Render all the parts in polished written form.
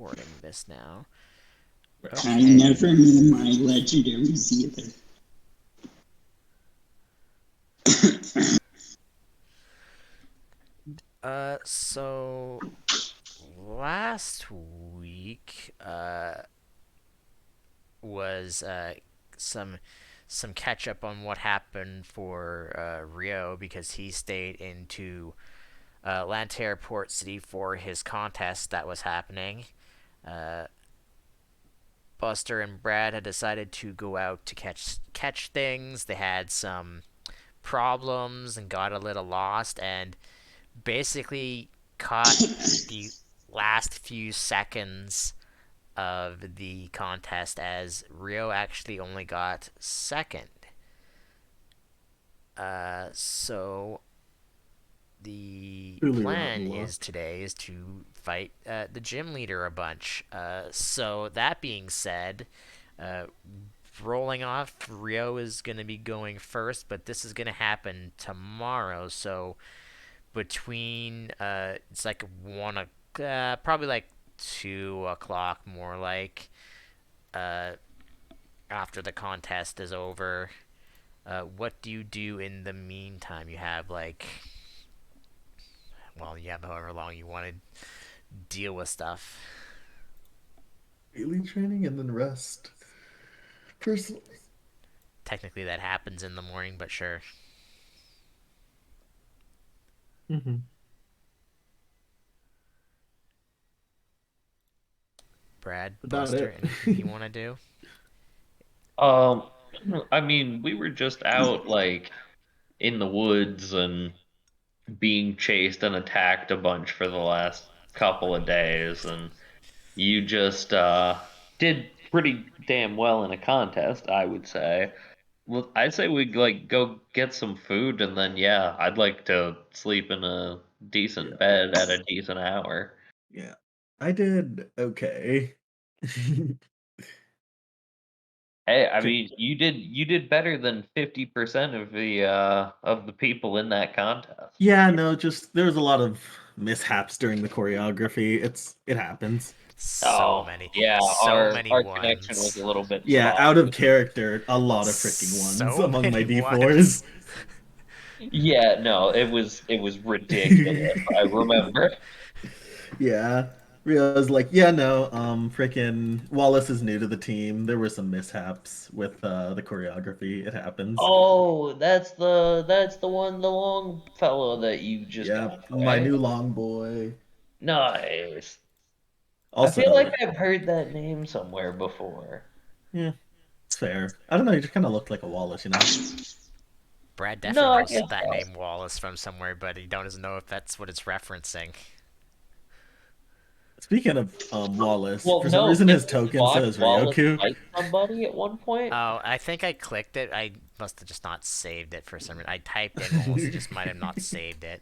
recording this now. I Okay. never knew my legendaries either. So last week, was some catch up on what happened for Rio because he stayed into Lanterra Port City for his contest that was happening. Uh, Buster and Brad had decided to go out to catch things. They had some problems and got a little lost and basically caught the last few seconds of the contest as Rio actually only got second. So the Truly plan rotten is luck. today is to fight the gym leader a bunch. So that being said, uh, rolling off, Rio is going to be going first, but this is going to happen tomorrow. So between it's like probably like 2 o'clock, more like uh, after the contest is over. What do you do in the meantime? You have like, well, you have however long you want to deal with stuff. Daily training and then rest. Personally. Technically, that happens in the morning, but sure. hmm Brad, About Buster, it. anything you want to do? Um, I mean, we were just out like in the woods and being chased and attacked a bunch for the last couple of days, and you just did pretty damn well in a contest, I would say. Well, I'd say we'd like go get some food, and then yeah, I'd like to sleep in a decent Yeah. bed at a decent hour. Yeah. I did okay. Hey, I Could- mean, you did better than 50% of the people in that contest. yeah, no, just there was a lot of mishaps during the choreography. It happens. So Oh, many, yeah, so our many our connection was ones. a little bit Yeah, out of spotty. character, a lot of freaking ones So among my many D4s. ones. Yeah, no, it was ridiculous. I remember. Yeah. Rio's like, yeah, no, freaking Wallace is new to the team. There were some mishaps with the choreography. It happens. Oh, that's the one, the long fellow that you just Yeah, got, my right? new long boy. Nice. I feel like Also, I've heard that name somewhere before. yeah, it's fair. I don't know, he just kind of looked like a Wallace, you know? Brad No, definitely I knows guess that so. name Wallace from somewhere, but he doesn't know if that's what it's referencing. Speaking of Wallace, Well, for some no, reason did his we token watch says Wallace Ryoku. fight somebody at one point? Oh, I think I clicked it. I must have just not saved it for some reason. I typed in Wallace, it just might have not saved it.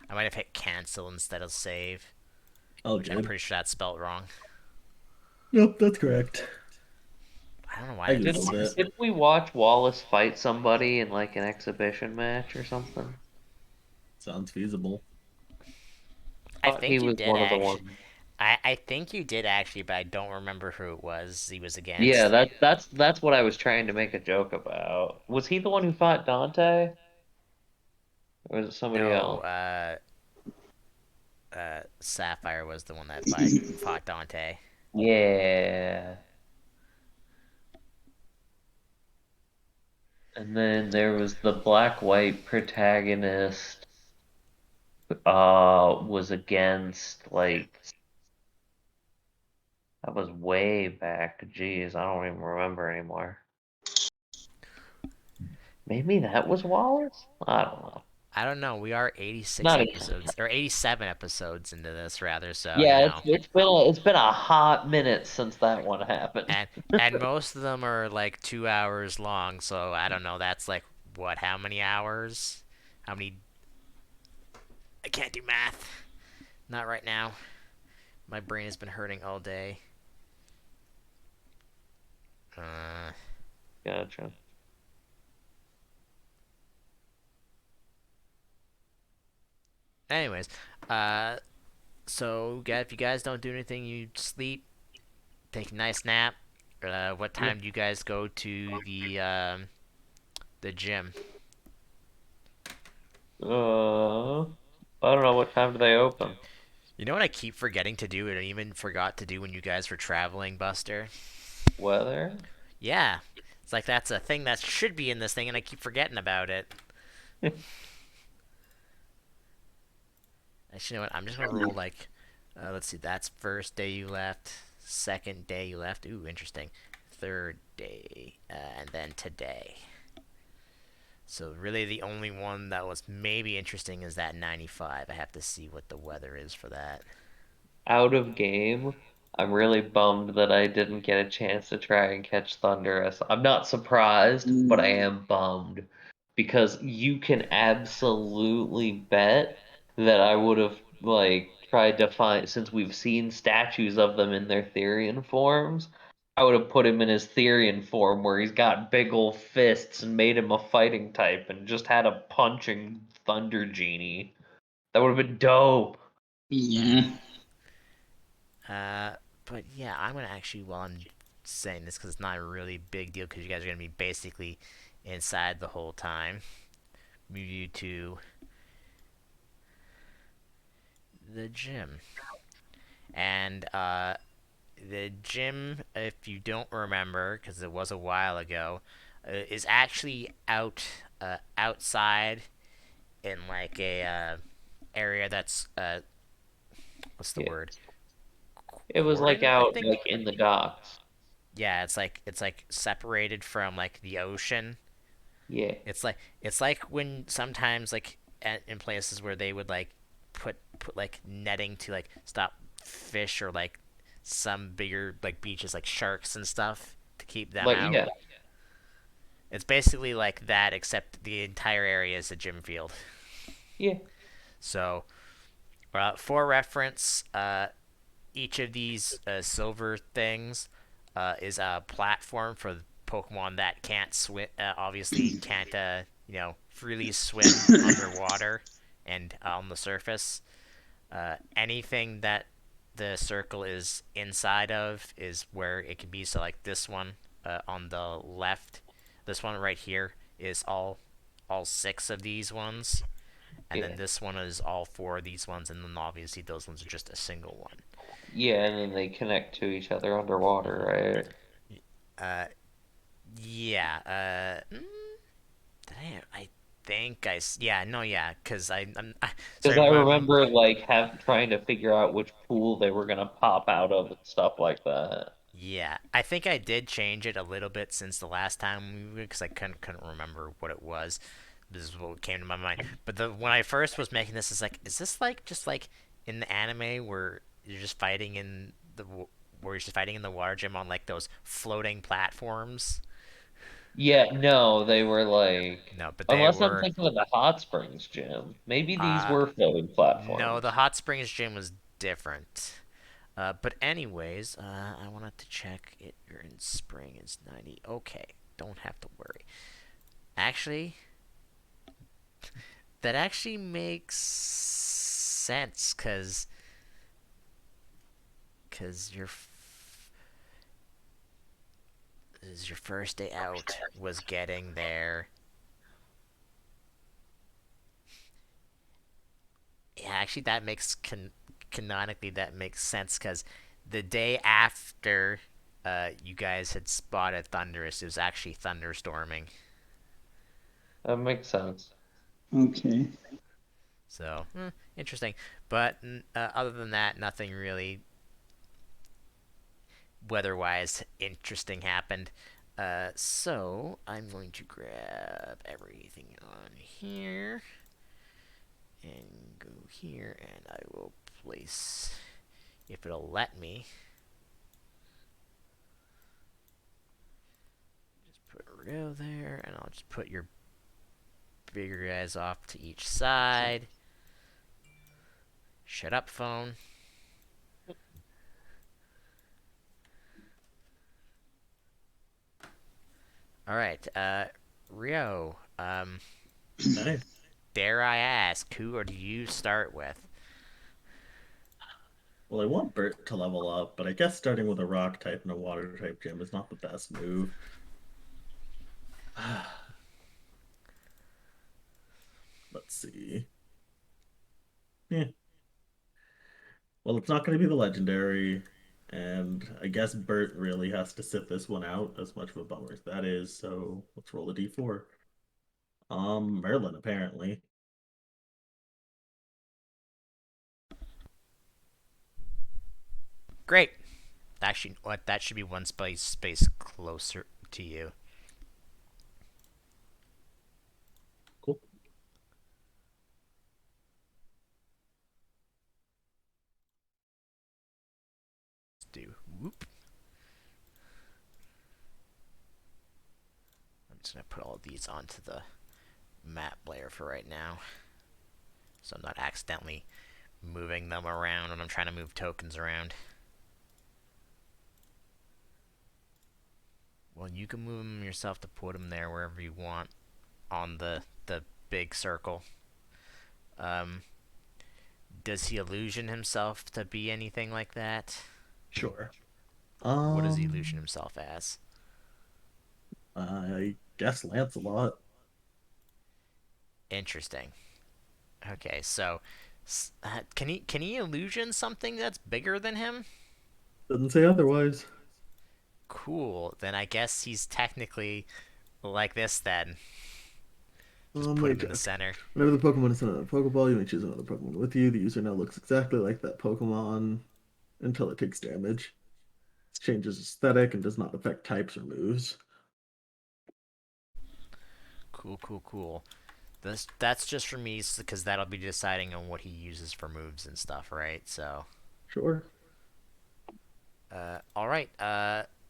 I might have hit cancel instead of save, All which I'm good. pretty sure that's spelled wrong. Nope, that's correct. I don't know why I I didn't Did googled save. it. did we watch Wallace fight somebody in like an exhibition match or something? Sounds feasible. I Thought he think you was did one of the actually. ones. I think you did actually, but I don't remember who it was he was Yeah, against. that's what I was trying to make a joke about. Was he the one who fought Dante, or was it somebody No, else? Sapphire was the one that fought Dante. Yeah. And then there was the black-white protagonist was against like that was way back. Jeez, I don't even remember anymore. Maybe that was Wallace? I don't know. I don't know. We are 86 Not even. episodes or 87 episodes into this rather, so you Yeah, know. it's been a hot minute since that one happened. And most of them are like 2 hours long, so I don't know. That's like what? How many hours? How many? I can't do math. Not right now. My brain has been hurting all day. Uh, Gotcha. anyways, uh, So, if you guys don't do anything, you sleep, take a nice nap. What Yeah. time do you guys go to the gym? Uh, I don't know what time do they open. You know what I keep forgetting to do and I even forgot to do when you guys were traveling, Buster? Weather? Yeah. It's like that's a thing that should be in this thing and I keep forgetting about it. Actually, you know what? I'm just gonna roll like, let's see, that's first day you left, second day you left. Ooh, interesting. Third day, and then today. So really, the only one that was maybe interesting is that 95. I have to see what the weather is for that. Out of game. I'm really bummed that I didn't get a chance to try and catch Thunderous. I'm not surprised, but I Mm, am bummed because you can absolutely bet that I would have tried to find, since we've seen statues of them in their Therian forms. I would have put him in his Therian form where he's got big ol' fists and made him a fighting type and just had a punching Thunder Genie. That would have been dope. yeah. Uh, but yeah, I'm gonna actually, while I'm saying this, because it's not a really big deal, because you guys are gonna be basically inside the whole time. Move you to the gym, and the gym, if you don't remember, because it was a while ago, is actually outside in like a area that's what's the Yeah. word? It was like Cordon, I out think. like in the docks. Yeah, it's like separated from like the ocean. Yeah. It's like when sometimes like in places where they would like put like netting to like stop fish or like some bigger like beaches like sharks and stuff to keep them Like out. yeah. It's basically like that, except the entire area is a gym field. Yeah. So, for reference, each of these silver things is a platform for Pokemon that can't swim. Obviously, can't freely swim underwater and on the surface. Anything that the circle is inside of is where it can be. So, like this one on the left, this one right here is all six of these ones, and then Yeah. this one is all four of these ones, and then obviously those ones are just a single one. Yeah, and then they connect to each other underwater, right? Uh, yeah. Did I think yeah, no, yeah, because Because sorry, I remember like trying to figure out which pool they were gonna pop out of and stuff like that. yeah, I think I did change it a little bit since the last time because I couldn't remember what it was. This is what came to my mind. But when I first was making this, is this like just like in the anime where you're just fighting in the where you're just fighting in the water gym on like those floating platforms? Yeah, no, they were like, No, but they unless I'm were. thinking of the Hot Springs gym. Maybe these Uh, were floating no, the platforms. hot springs gym was different. But anyways, I wanted to check it. You're in spring. It's 90. Okay, don't have to worry. Actually, that actually makes sense cause your first day out was getting there. Yeah, actually, that makes canonically that makes sense because the day after you guys had spotted Thunderous, it was actually thunderstorming. That makes sense. Okay. So, interesting. But other than that, nothing really weather-wise interesting happened. So I'm going to grab everything on here and go here, and I will place, if it'll let me, just put Rio there, and I'll just put your bigger guys off to each side. Shut up, phone. All right, Rio. Nice. Dare I ask, who or do you start with? Well, I want Bert to level up, but I guess starting with a rock type and a water type gym is not the best move. Let's see. Yeah. Well, it's not going to be the legendary, and I guess Bert really has to sit this one out, as much of a bummer as that is. So let's roll a d4. Merlin apparently. Great. Actually, what that should be one space closer to you. Cool. Let's do whoop. I'm just gonna put all of these onto the map layer for right now, so I'm not accidentally moving them around when I'm trying to move tokens around. Well, you can move them yourself to put them there wherever you want on the big circle. Um, does he illusion himself to be anything like that? Sure. What does he illusion himself as? I guess Lancelot. Interesting. Okay, so can he illusion something that's bigger than him? Doesn't say otherwise. Cool. Then I guess he's technically like this then. Just put My him in the check. center. Whenever the Pokemon is in a Pokeball, you may choose another Pokemon with you. The user now looks exactly like that Pokemon until it takes damage. This changes aesthetic and does not affect types or moves. Cool, cool, cool. That's just for me because that'll be deciding on what he uses for moves and stuff, right? So, Sure. all right.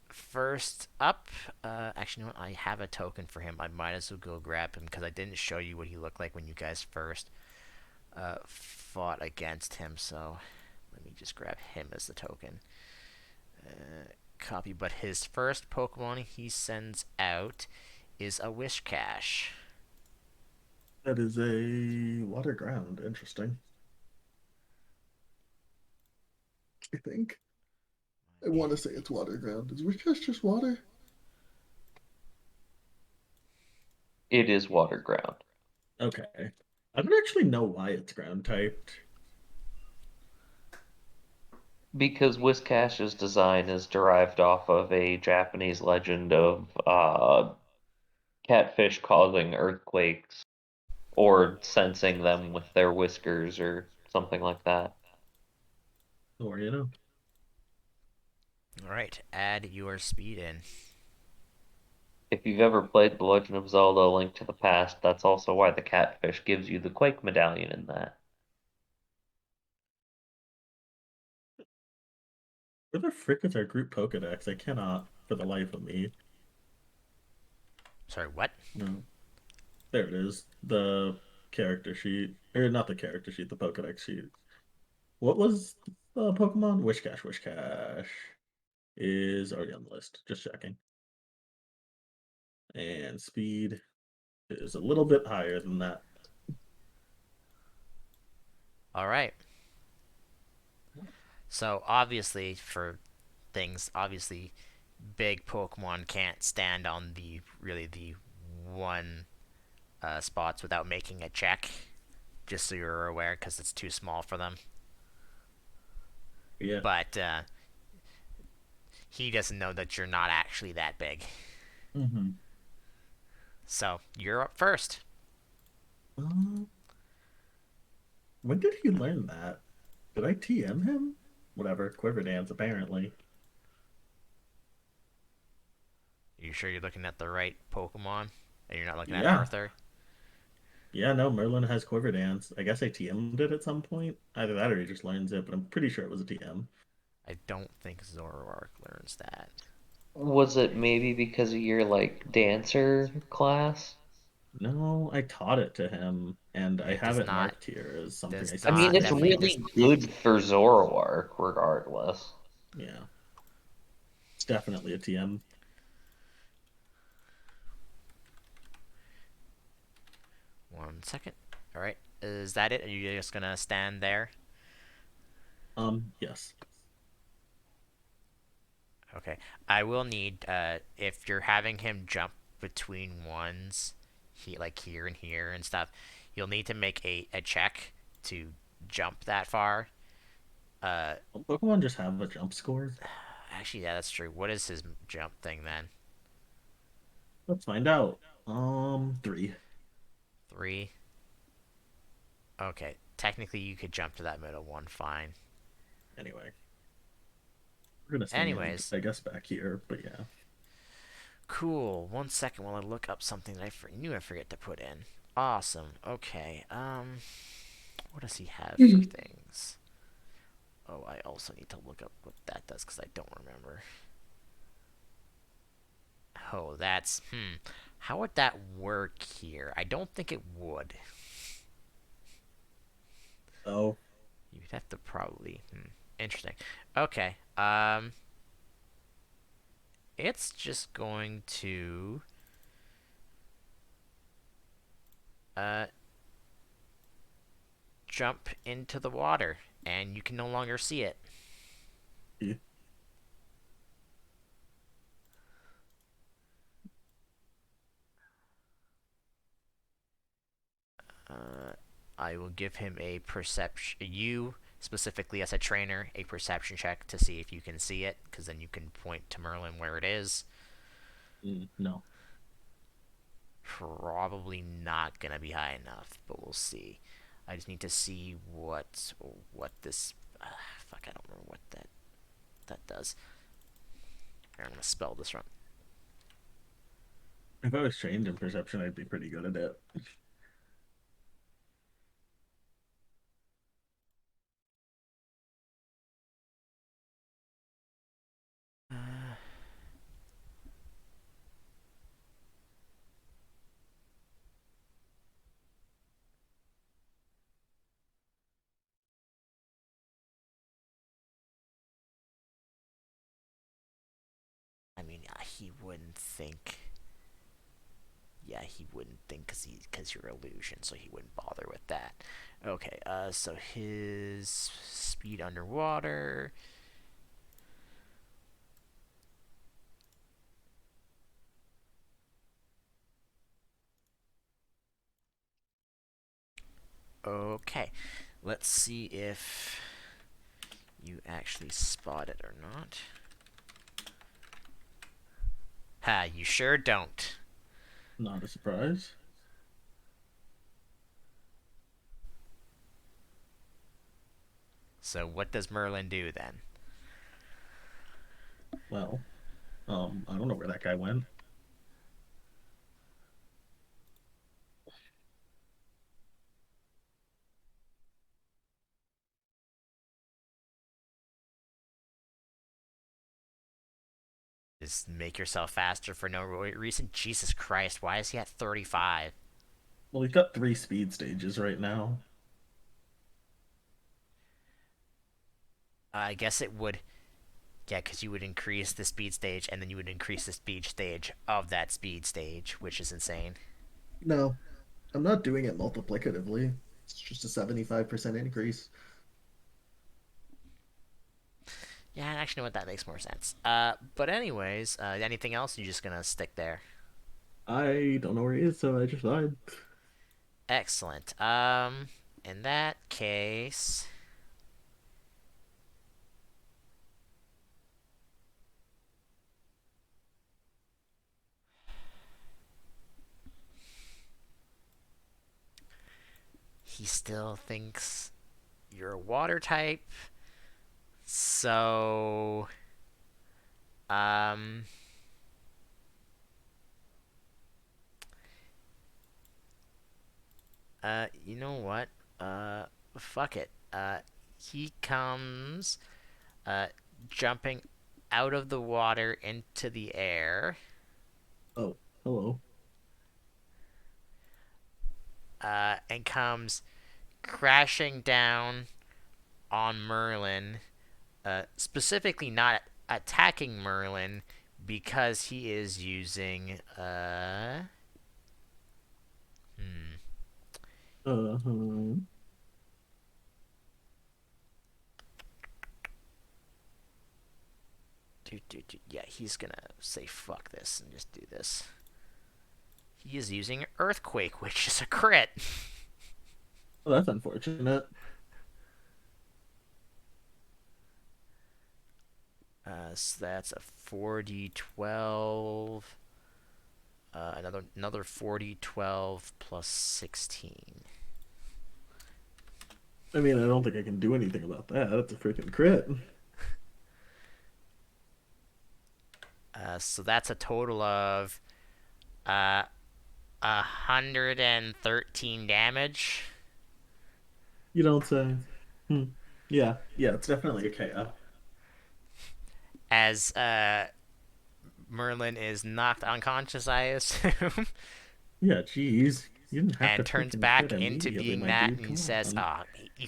First up, actually, you know what? I have a token for him. I might as well go grab him because I didn't show you what he looked like when you guys first fought against him. So, let me just grab him as the token. Copy. But his first Pokemon he sends out is a Wishcash. That is a water ground. Interesting. I think. I want to say it's water ground. Is Wishcash just water? It is water ground. Okay. I don't actually know why it's ground typed. Because Whiscash's design is derived off of a Japanese legend of catfish causing earthquakes or sensing them with their whiskers or something like that. Or, you know. All right, add your speed in. If you've ever played The Legend of Zelda: A Link to the Past, that's also why the catfish gives you the Quake medallion in that. Where the frick is our group Pokedex? I cannot, for the life of me. Sorry, what? No. There it is. The character sheet. Or not the character sheet, the Pokedex sheet. What was the Pokemon? Wishcash. Wishcash is already on the list. Just checking. And speed is a little bit higher than that. All right. So obviously, for things, obviously, big Pokemon can't stand on the one spots without making a check. Just so you're aware, because it's too small for them. Yeah. But he doesn't know that you're not actually that big. Mm-hmm. So you're up first. Uh, when did he learn that? Did I TM him? Whatever. Quiver Dance, apparently. Are you sure you're looking at the right Pokemon? And you're not looking at Yeah. Arthur? Yeah, no, Merlin has Quiver Dance. I guess I TM'd it at some point. Either that or he just learns it, but I'm pretty sure it was a TM. I don't think Zoroark learns that. Was it maybe because of your like dancer class? No, I taught it to him, and I It have does it not. marked here as something I Does I mean, not. succeeded it's Definitely in. does. really good for Zoroark, regardless. Yeah, it's definitely a TM. 1 second. All right. Is that it? Are you just gonna stand there? Yes. Okay. I will need if you're having him jump between ones, like here and here and stuff, you'll need to make a check to jump that far. Uh, Well, Pokemon just have a jump score. Actually, yeah, that's true. What is his jump thing then? Let's find out. Three. 3. Okay. Technically, you could jump to that middle one. Fine. Anyway, we're gonna see, Anyways, I guess, back here, but yeah. cool. 1 second while I look up something that knew I forget to put in. Awesome. Okay. What does he have for things? Oh, I also need to look up what that does because I don't remember. Oh, that's How would that work here? I don't think it would. Oh, You'd have to probably. Interesting. Okay. It's just going to uh jump into the water, and you can no longer see it. yeah. Uh, I will give him a perception. You specifically as a trainer, a perception check to see if you can see it, because then you can point to Merlin where it is. No. Probably not gonna be high enough, but we'll see. I just need to see what this. Fuck, I don't remember what that does. I'm gonna spell this wrong. If I was trained in perception, I'd be pretty good at it. Uh, I mean, he wouldn't think. Yeah, he wouldn't think because you're illusion, so he wouldn't bother with that. Okay, so his speed underwater. Okay, let's see if you actually spot it or not. Ha, you sure don't. Not a surprise. So what does Merlin do then? Well, I don't know where that guy went. Just make yourself faster for no reason? Jesus Christ, why is he at 35? Well, he's got three speed stages right now. I guess it would. Yeah, because you would increase the speed stage, and then you would increase the speed stage of that speed stage, which is insane. No, I'm not doing it multiplicatively. It's just a 75% increase. Yeah, actually, know what? That makes more sense. But anyways, anything else? You're just gonna stick there. I don't know where he is, so I just lied. Excellent. In that case, he still thinks you're a water type. So, um, you know what? Fuck it. He comes, uh, jumping out of the water into the air, Oh, hello. and comes crashing down on Merlin, specifically not attacking Merlin because he is using hmm, Uh-huh. Yeah, he's gonna say fuck this and just do this. He is using Earthquake, which is a crit. Well, that's unfortunate. So that's a 4d12. Another 4d12 plus 16. I mean, I don't think I can do anything about that. That's a freaking crit. So that's a total of uh 113 damage. You don't say. Hmm. Yeah, yeah, it's definitely a KO. As Merlin is knocked unconscious, I assume, Yeah, geez. You didn't have to and turns freaking crit back into immediately, being my that, dude. and he Come says, on. you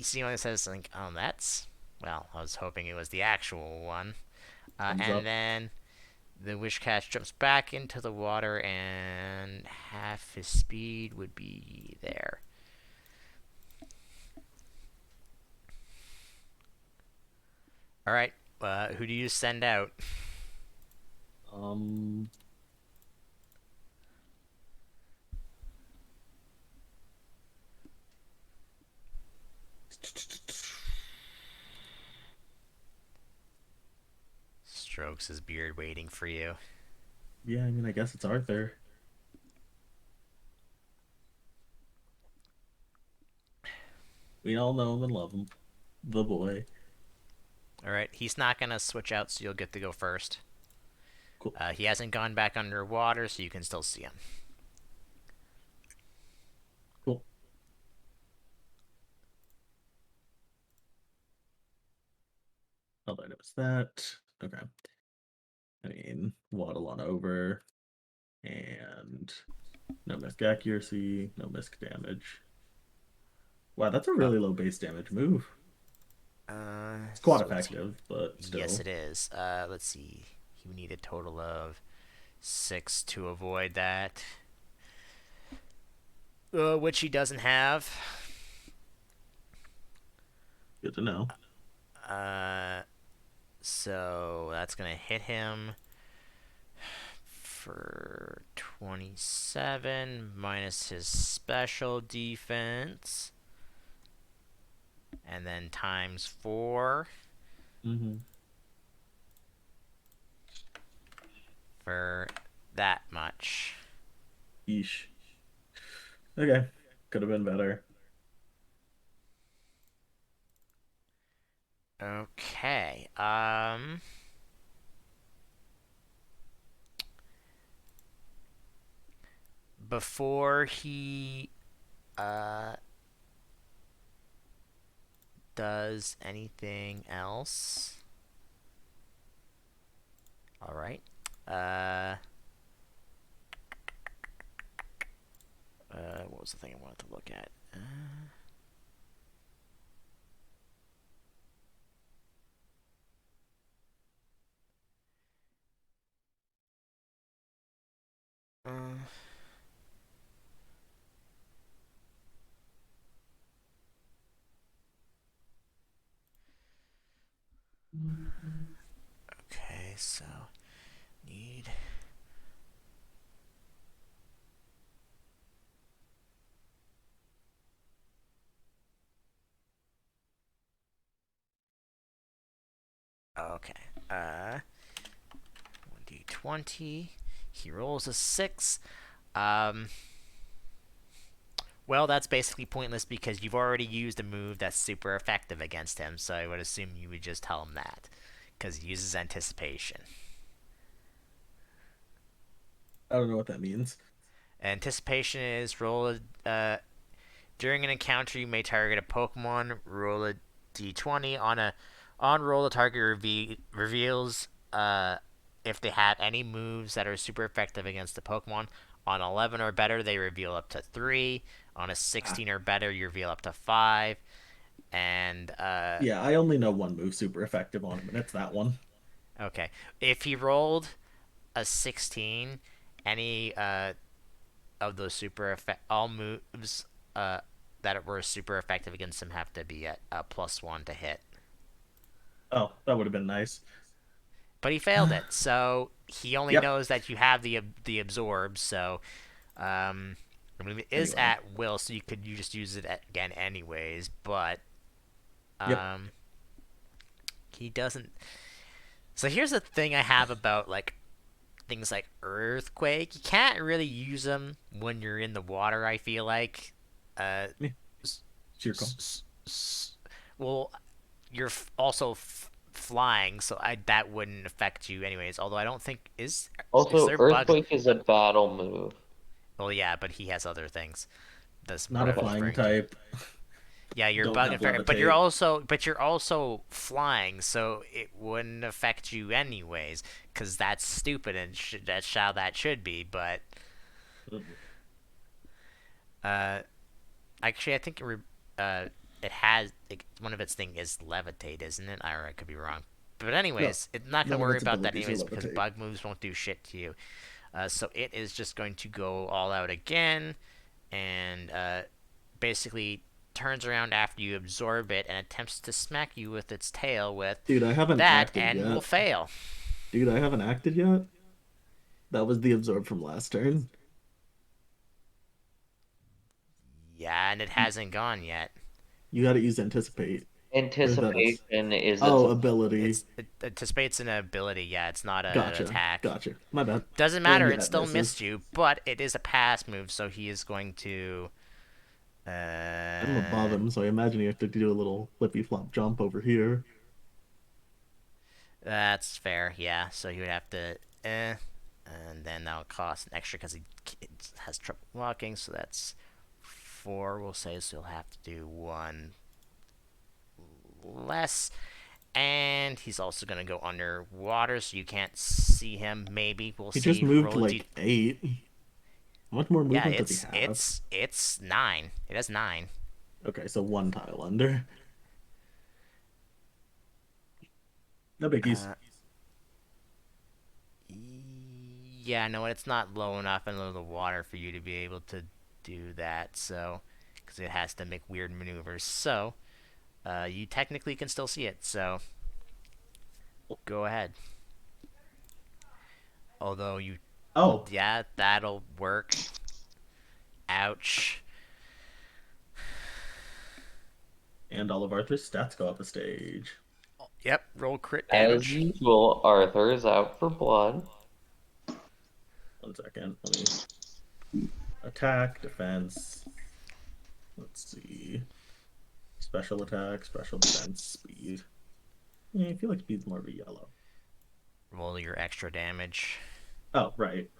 see when it says like, that's, well, I was hoping it was the actual one. Thumbs And up. then the Wishcatch jumps back into the water, and half his speed would be there. All right, who do you send out? Um, Strokes his beard, waiting for you. yeah, I mean, I guess it's Arthur. We all know him and love him. The boy. All right, he's not gonna switch out, so you'll get to go first. Cool. He hasn't gone back underwater, so you can still see him. Cool. All I know is that. Okay. I mean, waddle on over. And no misc accuracy, no misc damage. Wow, that's a Oh, really low base damage move. It's quite so it's effective, but yes, still. it is. Let's see. You need a total of 6 to avoid that, which he doesn't have. Good to know. Uh, so that's gonna hit him for 27 minus his special defense, and then times 4 Mm-hmm. for that much. Yeesh. Okay. Could have been better. Okay. Before he uh does anything else. All right. Uh what was the thing I wanted to look at? Uh, okay, so need okay. 1d20. He rolls a 6. Um well, that's basically pointless because you've already used a move that's super effective against him, so I would assume you would just tell him that because he uses anticipation. I don't know what that means. Anticipation is during an encounter you may target a Pokemon. Roll a d20 on roll. The target reveals if they have any moves that are super effective against the Pokemon. On 11 or better, they reveal up to 3. On a Ah, 16 or better, you reveal up to 5. And yeah, I only know one move super effective on him, and it's that one. okay, if he rolled a 16, any of those all moves that were super effective against him have to be at a +1 to hit. Oh, that would have been nice. but he failed it. So he only Yep. knows that you have the absorb. So I mean, it is Anyway. at will, so you just use it again anyways. But Yep. um, he doesn't. So here's the thing I have about like things like earthquake. You can't really use them when you're in the water. I feel like. Uh, Yeah. s- It's your call. well, you're also flying, so that wouldn't affect you anyways. Although I don't think is Also, there bug. Earthquake is a battle move. Well, yeah, but he has other things. That's what Not a I was flying referring to. type. Yeah, you're Don't bug have and fairy, but you're levitate. also flying, so it wouldn't affect you anyways, because that's stupid and that's how that should be. But Mhm. uh, actually, I think it has one of its thing is levitate, isn't it? Or I could be wrong. But No, anyways, it's not gonna none of worry its about that abilities are anyways because levitate. bug moves won't do shit to you. So it is just going to go all out again, and basically turns around after you absorb it and attempts to smack you with its tail with Dude, I haven't that acted and will yet. fail. Dude, I haven't acted yet. That was the absorb from last turn. Yeah, and it hasn't gone yet. You got to use anticipate. Or is that its Anticipation is its oh ability? It anticipates an ability. Yeah, it's not an Gotcha, attack. gotcha. My bad. Doesn't And matter. It yeah, it still missed misses. you, but it is a pass move, so he is going to. I'm above him, so I imagine you have to do a little flippy flop jump over here. That's fair. Yeah, so he would have to. And then that'll cost an extra because he has trouble walking. So that's 4. We'll say so. He'll have to do 1 less. And he's also going to go underwater, so you can't see him. Maybe we'll He just see. moved Roll a d. like 8. How much more Yeah, movement does he it's have? it's it's 9. It has 9. Okay, so one tile under. No biggies. Uh, yeah, no, it's not low enough under the water for you to be able to do that. So, because it has to make weird maneuvers. So, you technically can still see it. So, go ahead. Although you, Oh, yeah, that'll work. Ouch. and all of Arthur's stats go up a stage. Yep, roll crit As damage. usual, Arthur is out for blood. 1 second. Let me attack, defense. Let's see. Special attack, special defense, speed. Yeah, I feel like speed's more of a yellow. Roll your extra damage. Oh, right.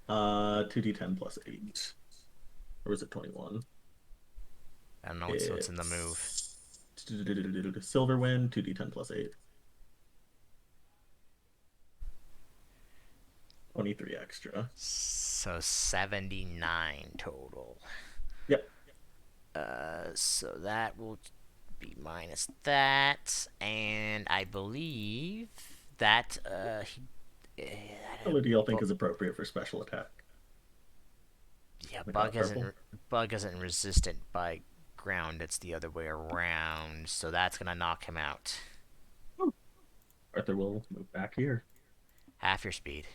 2d10 plus 8. Or was it 21? I don't know what's in the move. It's Silver Wind, 2d10 plus 8. 23 extra. So 79 total. Yep. So that will be minus that, and I believe that Ability I'll think is appropriate for special attack. yeah, I got purple. bug isn't resistant by ground. It's the other way around, so that's gonna knock him out. Arthur will move back here. Half your speed.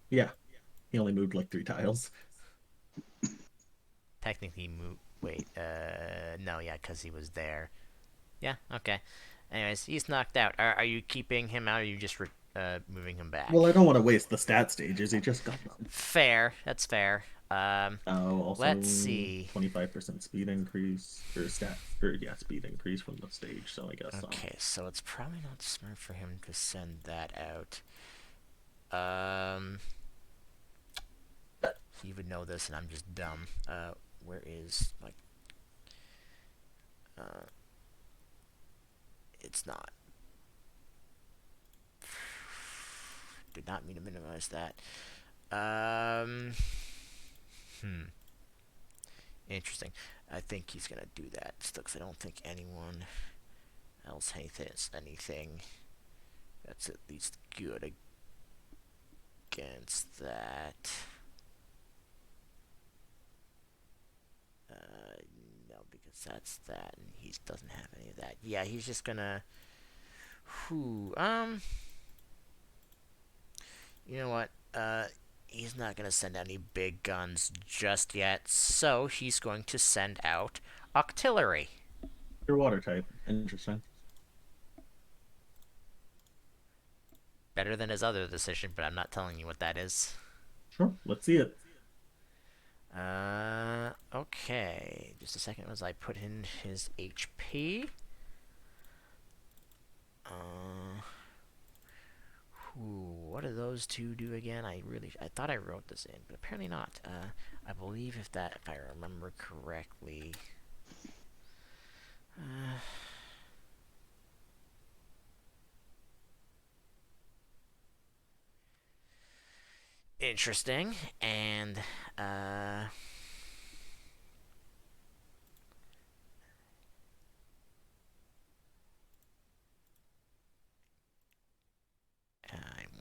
Yeah, he only moved like 3 tiles. Technically, move. Wait, no, yeah, because he was there. Yeah, okay. Anyways, he's knocked out. Are you keeping him out, or are you just moving him back? Well, I don't want to waste the stat stages. He just got them. Fair. That's fair. Oh, also Let's see. 25% speed increase or speed increase from the stage. So I guess Okay, so it's probably not smart for him to send that out. He would know this, and I'm just dumb. Where is like? It's not. Did not mean to minimize that. Hmm. Interesting. I think he's gonna do that still, 'cause I don't think anyone else has anything that's at least good against that. No, because that's that, and he doesn't have any of that. Yeah, he's just gonna. Whew. You know what? He's not gonna send any big guns just yet, so he's going to send out artillery. Your water type. Interesting. Better than his other decision, but I'm not telling you what that is. Sure. Let's see it. Okay. Just a second as I put in his HP. What do those two do again? I thought I wrote this in, but apparently not. I believe if I remember correctly. Interesting. And, I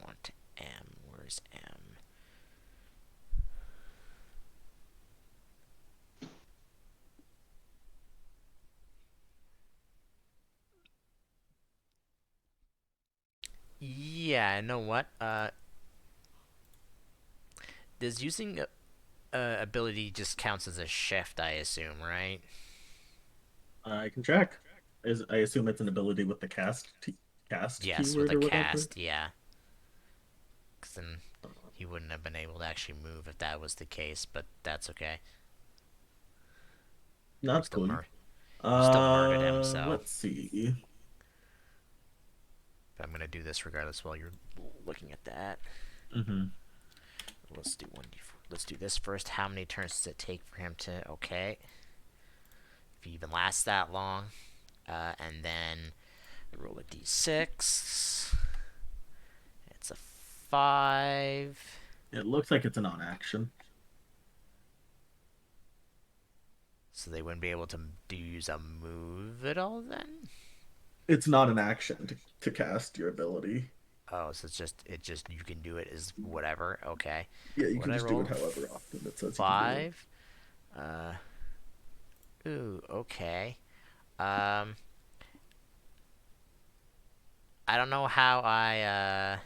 want M. Where's M? Yeah, you know what? Does using ability just counts as a shift, I assume, right? I can check. I assume it's an ability with the cast Yes, with keyword a or whatever. cast, yeah. Because then he wouldn't have been able to actually move if that was the case, but that's okay. You That's still cool. mur you still murdered him, so. Let's see. But I'm gonna do this regardless while you're looking at that. Hmm. Let's do 1d4. Let's do this first. How many turns does it take for him to? Okay, if he even lasts that long, and then roll a d6. It's a 5. It looks like it's a non-action. So they wouldn't be able to use a move at all then? It's not an action to cast your ability. Oh, so it just you can do it as whatever. Okay. Yeah, you What can I just do it roll? however often it says you can do it. 5. Uh. Ooh. Okay. Um. I don't know how I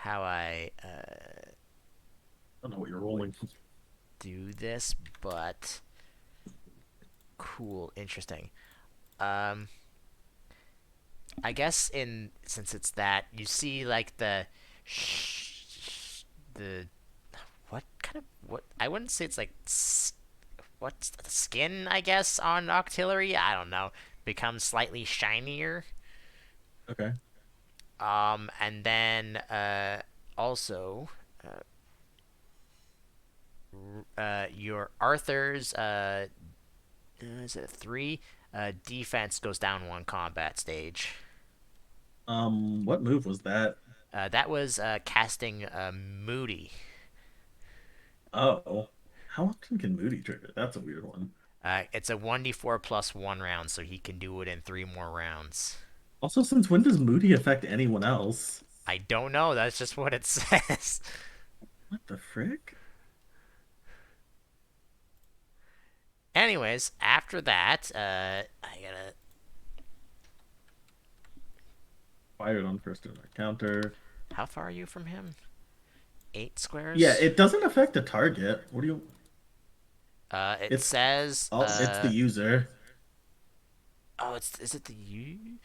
I don't know what you're rolling. do this, but cool, interesting. Um. I guess in since it's that you see like the what kind of what I wouldn't say it's like what's the skin I guess on artillery, I don't know, becomes slightly shinier. Okay. And then also your Arthur's is it 3 defense goes down 1 combat stage. What move was that? That was casting Moody. Oh. How often can Moody trigger? That's a weird one. It's a 1d4 plus 1 round, so he can do it in 3 more rounds. Also, since when does Moody affect anyone else? I don't know. That's just what it says. What the frick? Anyways, after that, I gotta. Fired on first encounter. How far are you from him? 8 Yeah, squares? it doesn't affect the target. What do you? It It's says. oh, it's the user. Oh, is it the you?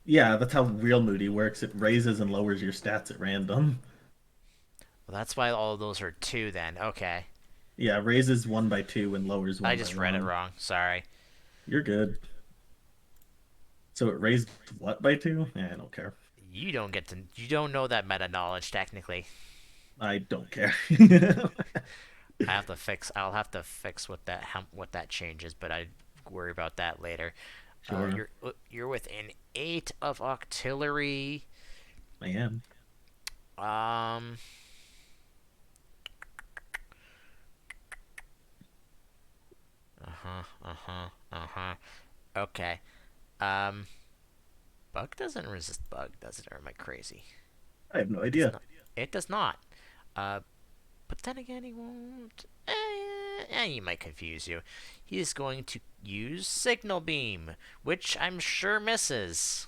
Yeah, that's how real Moody works. It raises and lowers your stats at random. Well, that's why all of those are 2 then. Okay. Yeah, raises one by two and lowers I one by just read it one. wrong. Sorry. You're good. So it raised what by two? Yeah, I don't care. You don't get to. You don't know that meta knowledge, technically. I don't care. I'll have to fix what that changes, but I worry about that later. Sure, You're within 8 of artillery. I am. Um. Uh huh. Uh huh. Uh huh. Okay. Um. Bug doesn't resist bug, does it? Or am I crazy? I have no It does idea. not. It does not. Uh. But then again, he won't. He might confuse you. He is going to use signal beam, which I'm sure misses.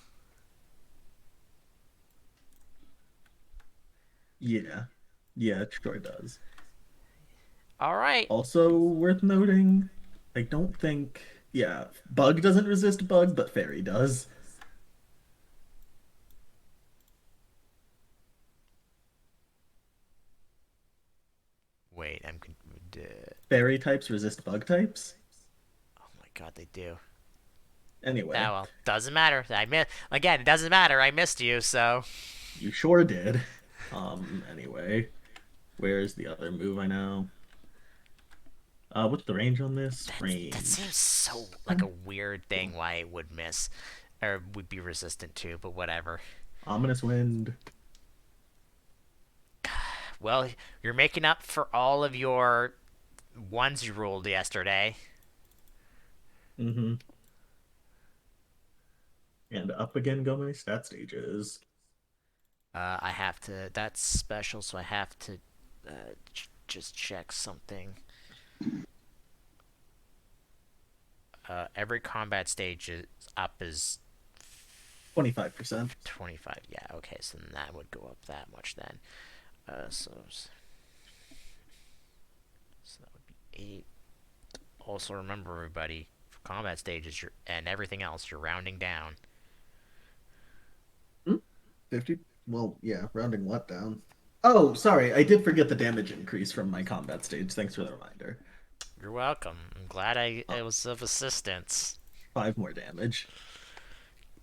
Yeah. Yeah, it sure does. All right. Also worth noting, I don't think, yeah, Bug doesn't resist Bug, but Fairy does. Wait, Fairy types resist Bug types. oh my god, they do. Ah, Anyway, well, doesn't matter. Again. It doesn't matter. I missed you, so you sure did. Anyway, where's the other move I know? What's the range on this? that seems Range. so like a weird thing why it would miss or would be resistant to, but whatever. Ominous Wind. Well, you're making up for all of your ones you ruled yesterday. Mm-hmm. And up again go my stat stages. I have to. That's special, so I have to just check something. Every combat stage is up is 25%. 25. Yeah, okay, so then that would go up that much then. So that would be 8. Also, remember, everybody, for combat stages and everything else, you're rounding down. 50? Well, yeah, rounding what down? Oh, sorry, I did forget the damage increase from my combat stage. Thanks for the reminder. You're welcome. I'm glad Uh, I was of assistance. 5 more damage.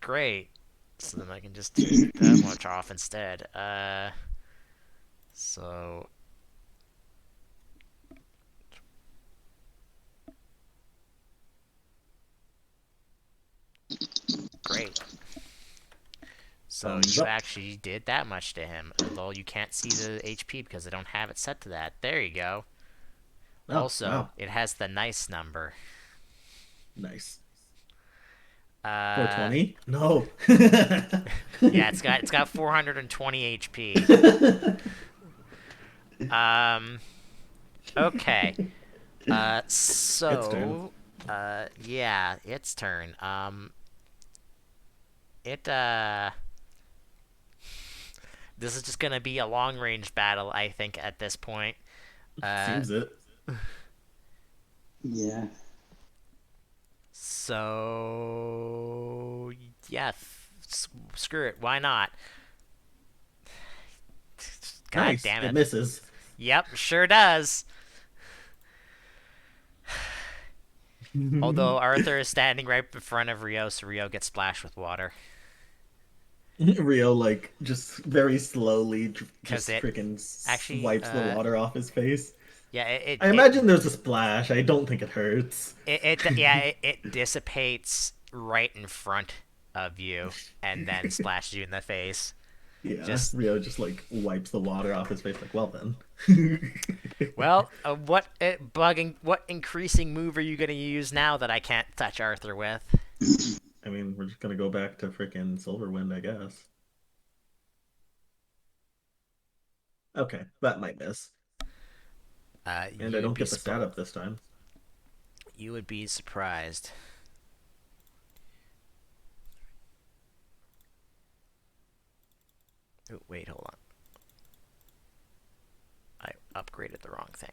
Great. So then I can just take that much off instead. So great. So Thumbs you up. actually did that much to him, although you can't see the HP because I don't have it set to that. There you go. Oh, Also, wow. it has the nice number. Nice. Uh, 420? No. yeah, it's got 420 HP. Um, okay. Its turn. Yeah, its turn. It this is just gonna be a long range battle, I think, at this point. Uh, Seems it. Yeah. so yeah, screw it. Why not? God Nice. damn It it. misses. Yep, sure does. Although Arthur is standing right in front of Rio, so Rio gets splashed with water. Rio, like, just very slowly Cause just it freaking actually, wipes the water off his face. yeah, I imagine there's a splash. I don't think it hurts. it dissipates right in front of you and then splashes you in the face. Yeah, Just Rio just like wipes the water off his face. Like, well then. well, what increasing move are you gonna use now that I can't touch Arthur with? I mean, we're just gonna go back to freaking Silverwind, I guess. Okay, that might miss. And I You would don't be get the stat up this time. you would be surprised. Oh, wait, hold on. I upgraded the wrong thing.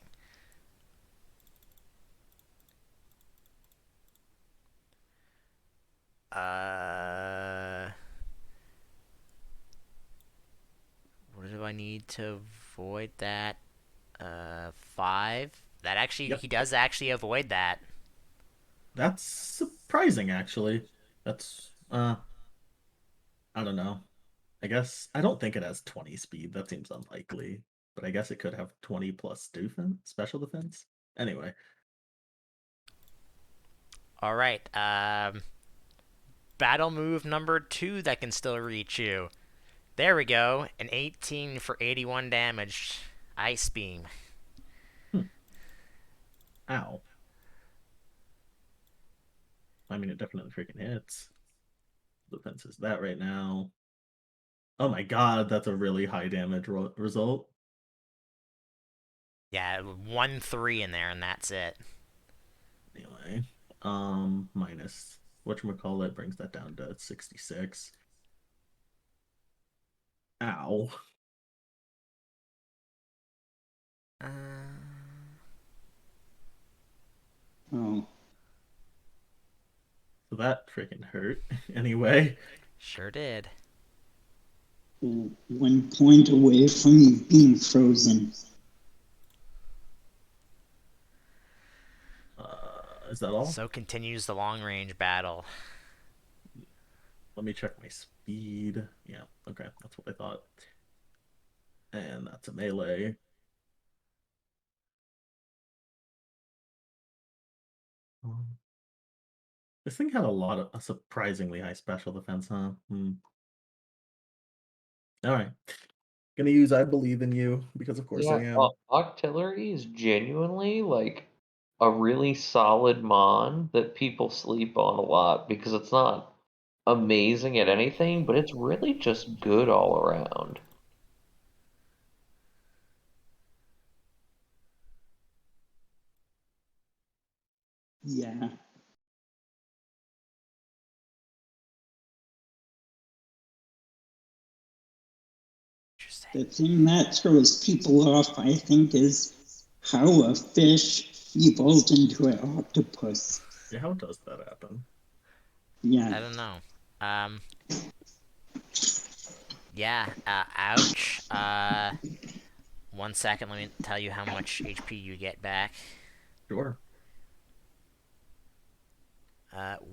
Uh, what do I need to avoid that? 5. That actually, Yep, he does actually avoid that. that's surprising actually. That's I don't know. I guess I don't think it has 20 speed. That seems unlikely. But I guess it could have 20 plus defense, special defense. Anyway, All right. Battle move number 2 that can still reach you. There we go. An 18 for 81 damage. Ice beam. hmm. Ow. I mean, it definitely freaking hits. Defense is that right now. Oh my god, that's a really high damage result. Yeah, 1-3 in there, and that's it. Anyway, minus whatchamacallit brings that down to 66. Ow. Oh, So that freaking hurt. Anyway, Sure did. 1 point away from being frozen. is that all? So continues the long range battle. Let me check my speed. Yeah, okay, that's what I thought. And that's a melee. Um, This thing had a surprisingly high special defense, huh? All right. Gonna use I believe in you because of course I Yeah, am. artillery is genuinely like a really solid mon that people sleep on a lot because it's not amazing at anything, but it's really just good all around. Yeah. Interesting. The thing that throws people off, I think, is how a fish evolved into an octopus. Yeah, how does that happen? Yeah. I don't know. Um, yeah, ouch. 1 second, let me tell you how much HP you get back. Sure.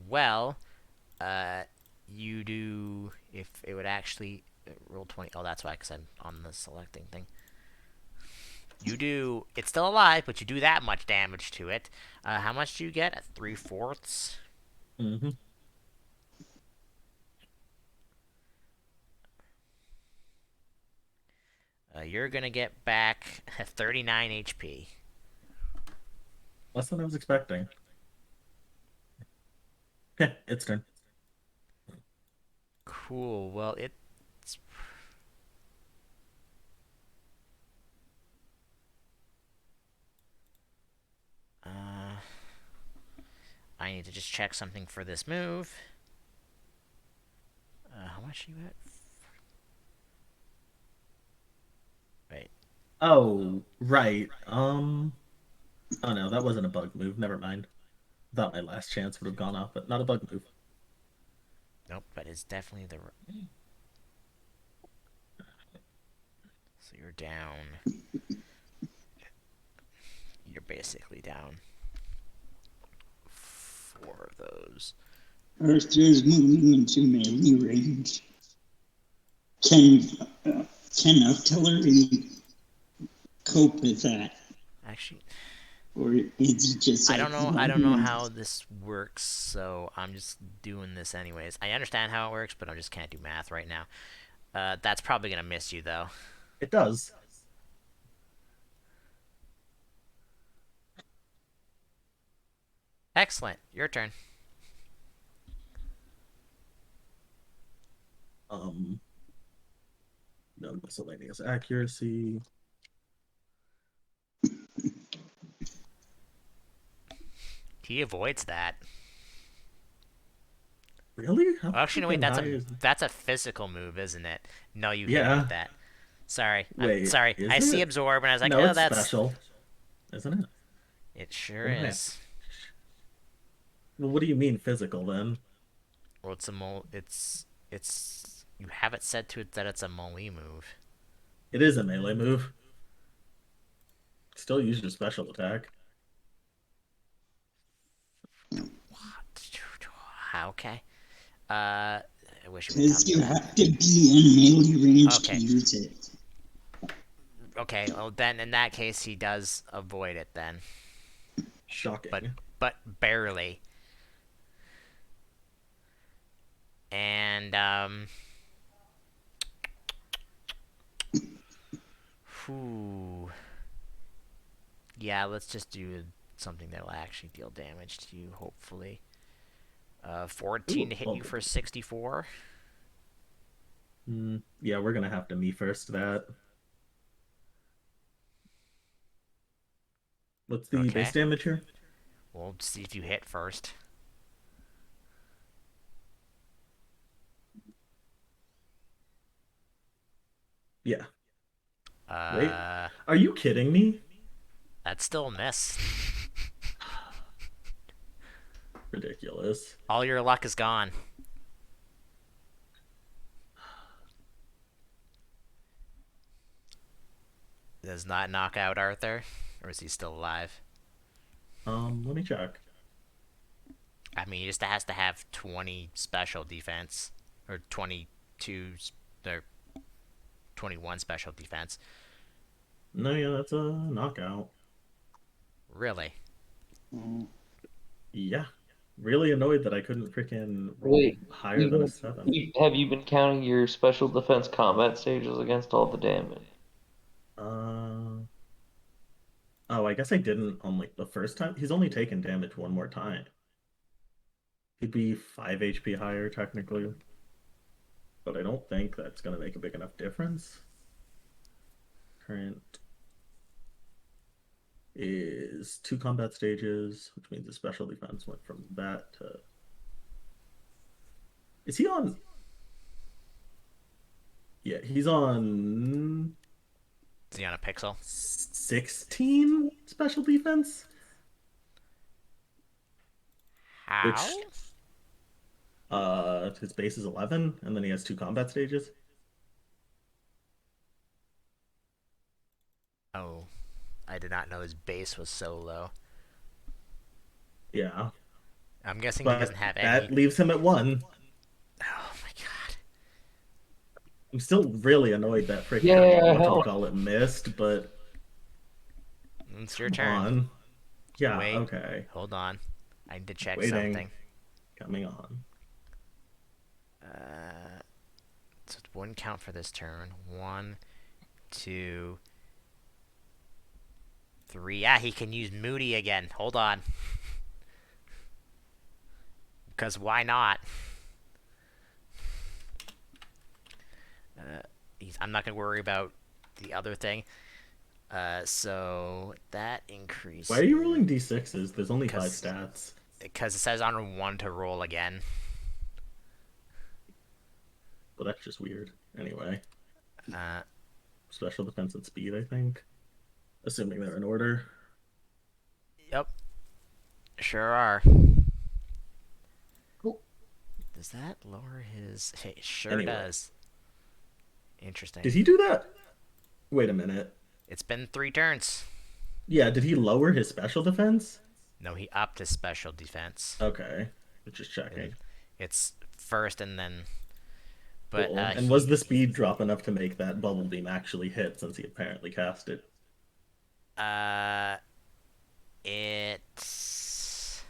Well, uh, you do, if it would actually roll 20. Oh, that's why, because I'm on the selecting thing. You do, it's still alive, but you do that much damage to it. How much do you get? At 3/4? Mm-hmm. You're gonna get back 39 HP. Less than I was expecting. It's turn. Cool. Well, it's uh, I need to just check something for this move. How much you at? Wait. Oh, right. Oh no, that wasn't a bug move. Never mind. Thought my last chance would have gone off, but not a bug move. Nope, but it's definitely the. So you're down. You're basically down 4 of those. Arthur's moving into melee range. Can can artillery cope with that, Actually, or is he just I like don't know. I don't know how this works, so I'm just doing this anyways. I understand how it works, but I just can't do math right now. That's probably gonna miss you though. It does. Excellent. Your turn. Um, no miscellaneous accuracy. He avoids that. Really? How Well, actually, no. Wait. freaking high is? That's a physical move, isn't it? No, you hit him with Yeah. that. Sorry. I'm Wait, sorry. is I see it? absorb, and I was like, No, oh, it's that's. special, isn't it? It sure What am I? is. Well, what do you mean physical then? Well, it's a mole. It's. You have it set to it that it's a melee move. It is a melee move. Still use your special attack. Okay. I wish it would tell because me you that. have to be in melee range to Okay. use it. Okay. Well, then in that case, he does avoid it then, but Shocking. barely. And whew. Yeah, let's just do something that'll actually deal damage to you, hopefully. 14 Ooh, to hit you well, for 64. yeah, we're gonna have to me first that. What's the base Okay. damage here? We'll see if you hit first. Yeah. Wait, Uh, are you kidding me? That's still a miss. Ridiculous. All your luck is gone. Does not knock out Arthur, or is he still alive? Let me check. I mean, he just has to have 20 special defense, or 22, or 21 special defense. No, yeah, that's a knockout. Really? Oh, Yeah. Really annoyed that I couldn't freaking roll Wait, higher than a seven. have you been counting your special defense combat stages against all the damage? Uh, oh, I guess I didn't on like the first time. He's only taken damage one more time. He'd be 5 HP higher technically, but I don't think that's gonna make a big enough difference. Current is two combat stages, which means the special defense went from that to. Is he on? Yeah, he's on Is he on a pixel? 16 special defense, How? which his base is 11, and then he has two combat stages. Oh, I did not know his base was so low. Yeah, I'm guessing he doesn't but have that any. leaves him at one. Oh my god. I'm still really annoyed that freaking Yeah, hell, whatchamacallit missed, but It's your come turn. on. Yeah, Wait. okay. Hold on. I need to check Waiting. something. Coming on. Uh, so it wouldn't count for this turn. One, two, three. Yeah, he can use Moody again. Hold on. Because why not? Uh, I'm not going to worry about the other thing. So that Why are you rolling increases. d6s? There's only five Because stats. it says on one to roll again. But that's just weird. Anyway, Uh, special defense and speed, I think. Assuming they're in order. yep. Sure are. Cool. Does that lower his... It sure Anyway, does. Interesting. did he do that? Wait a minute. It's been 3 turns. Yeah, did he lower his special defense? No, he upped his special defense. Okay. Just And checking. it's first and then... But Cool. And was he... the speed drop enough to make that bubble beam actually hit since he apparently cast it? Uh... It's...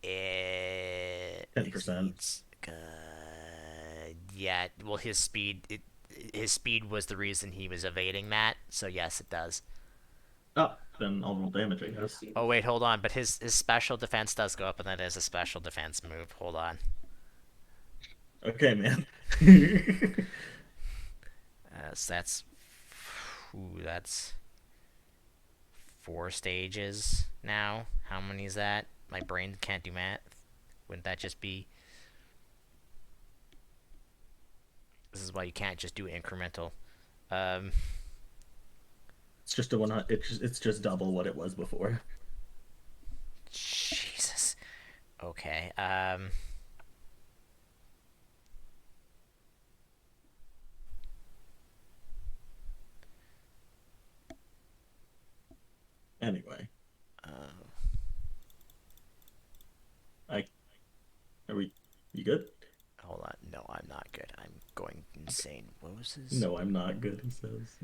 It... 10%. Yeah, well, his speed was the reason he was evading that, so yes, it does. Oh, then I'll roll damage, I guess. Oh, wait, hold on, but his special defense does go up, and that is a special defense move. Hold on. Okay, man. So that's... Ooh, that's... 4 stages now. How many is that? My brain can't do math. Wouldn't that just be... This is why you can't just do incremental. Um, It's just a 100. It's just double what it was before. Jesus. Okay. Anyway, Uh, I are we? You good? hold on. No, I'm not good. I'm going insane. What was his? No, I'm not good. He says.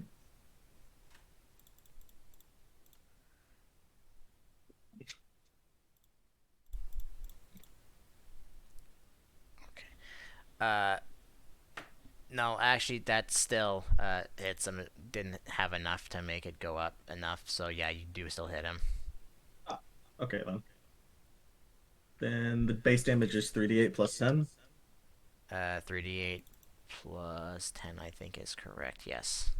Uh, no, actually, that's still it's didn't have enough to make it go up enough. So yeah, you do still hit him. Ah, okay then. Then the base damage is 3d8 plus 10. 3d8 plus 10, I think is correct. Yes.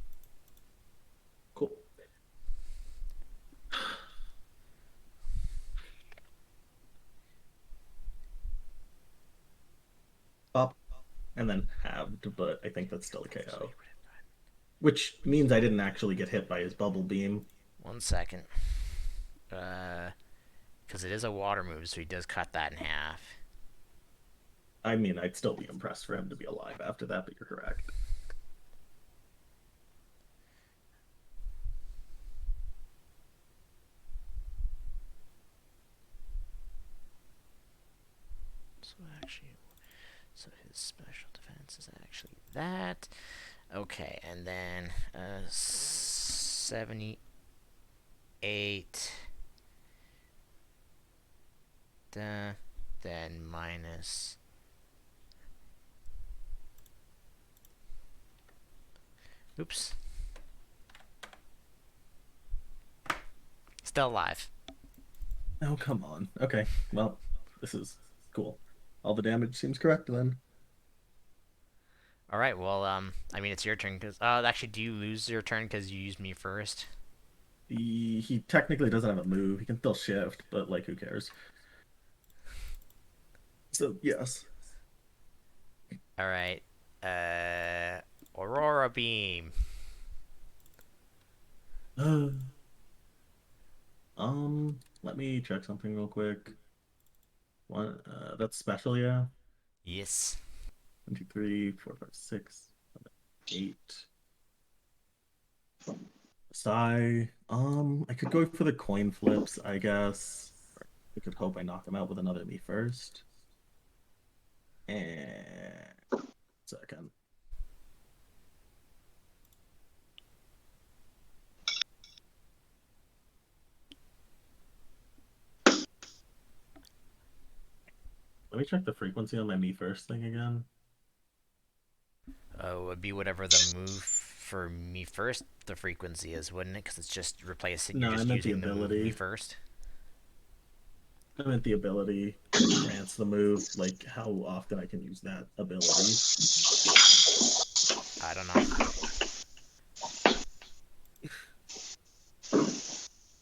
Cool. Up and then halved, but I think that's still a KO. Which means I didn't actually get hit by his bubble beam, 1 second. Because it is a water move, so he does cut that in half. I mean, I'd still be impressed for him to be alive after that, but you're correct. So actually, so his special defense is actually that. Okay, and then 78. Then minus. Oops. Still alive. Oh, come on. Okay, well, this is cool. All the damage seems correct then. All right. Well, I mean, it's your turn. Cause actually, do you lose your turn because you used me first? He technically doesn't have a move. He can still shift, but like, who cares? So yes. All right. Aurora beam. Let me check something real quick. One, that's special, yeah. Yes. 1, 2, 3, 4, 5, 6, 7, 8. Sigh. I could go for the coin flips, I guess. I could hope I knock him out with another me first. And second. Let me check the frequency on my me first thing again. It would be whatever the move for me first the frequency is, wouldn't it? Because it's just replacing. You're No, I just meant the using the move me ability. first. I meant the ability that grants the move, like how often I can use that ability. I don't know.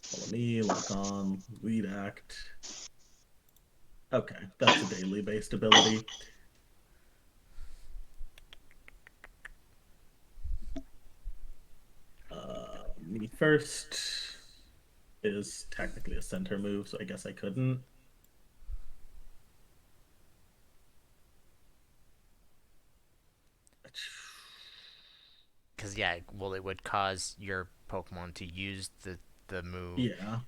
Follow me, lock on, lead act. Okay, that's a daily based ability. Me first is technically a center move, so I guess I couldn't. Because yeah, well, it would cause your Pokemon to use the move. Yeah.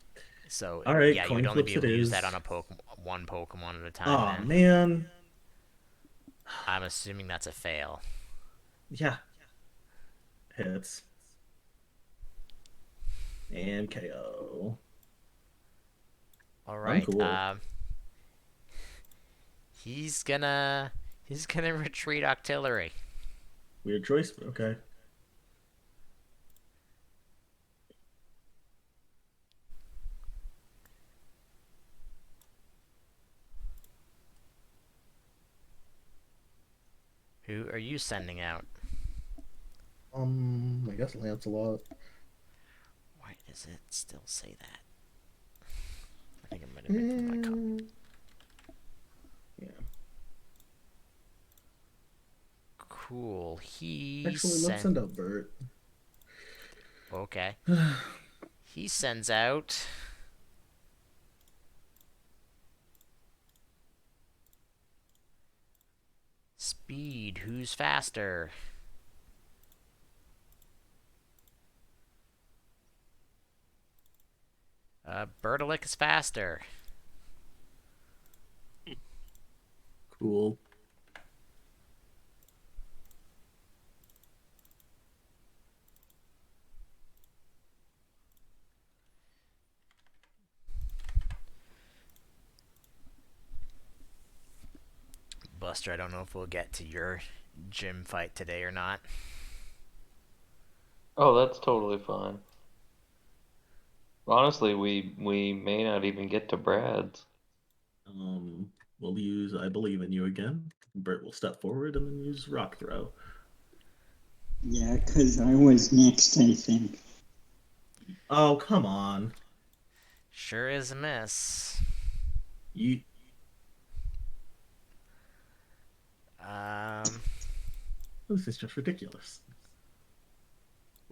So All right, yeah, you would coin only be flips it able to use that is. on a one Pokemon at a time. Aw, Then man. I'm assuming that's a fail. Yeah, hits. And KO. All I'm right. cool. He's gonna retreat Octillery. Weird choice, but okay. Who are you sending out? I guess Lancelot. Why does it still say that? I think it might have been from my cup. Mm, yeah. Cool. He Actually, let's sent. send out Bert. Okay. He sends out. Speed. Who's faster? Bertalick is faster. Cool. Buster, I don't know if we'll get to your gym fight today or not. Oh, that's totally fine. Honestly, we may not even get to Brad's. Um, we'll use I believe in you again. Bert will step forward and then use rock throw. Yeah, because I was next, I think. Oh, come on. Sure is a miss. You Um, This is just ridiculous.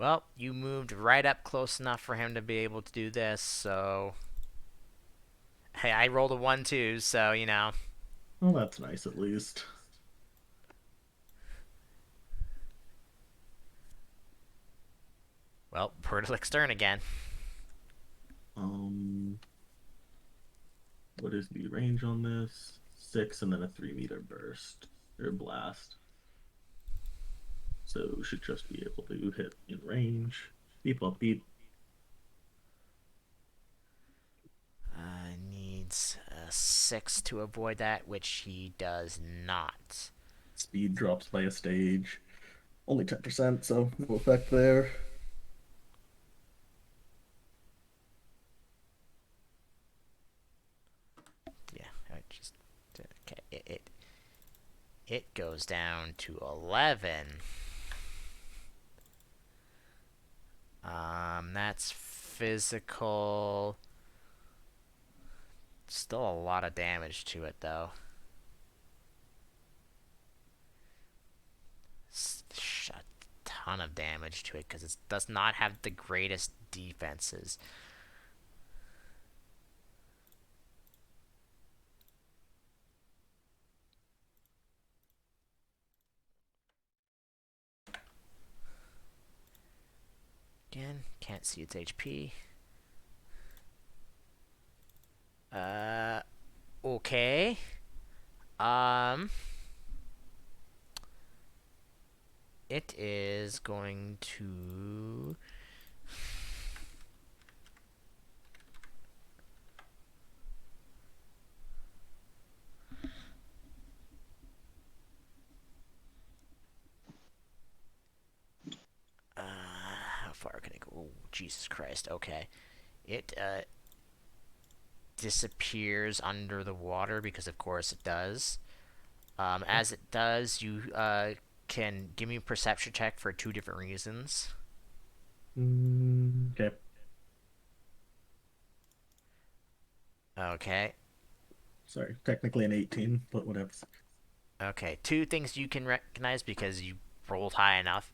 Well, you moved right up close enough for him to be able to do this, so. Hey, I rolled a 1 too, so, you know. Well, that's nice at least. Well, Portalic's turn again. Um, what is the range on this? 6 and then a 3-meter burst or blast. So should just be able to hit in range. Beep up beep. Needs a 6 to avoid that, which he does not. Speed drops by a stage. Only 10%, so no effect there. Yeah, I just. Okay, it goes down to 11. That's physical. Still a lot of damage to it, though. A ton of damage to it because it does not have the greatest defenses. Again, can't see its HP. Okay. Um, it is going to. How far can it go? Oh, Jesus Christ. Okay. It disappears under the water because, of course, it does. As it does, you can give me a perception check for 2 different reasons. Okay. Okay. Sorry, technically an 18, but whatever. Okay. 2 things you can recognize because you rolled high enough.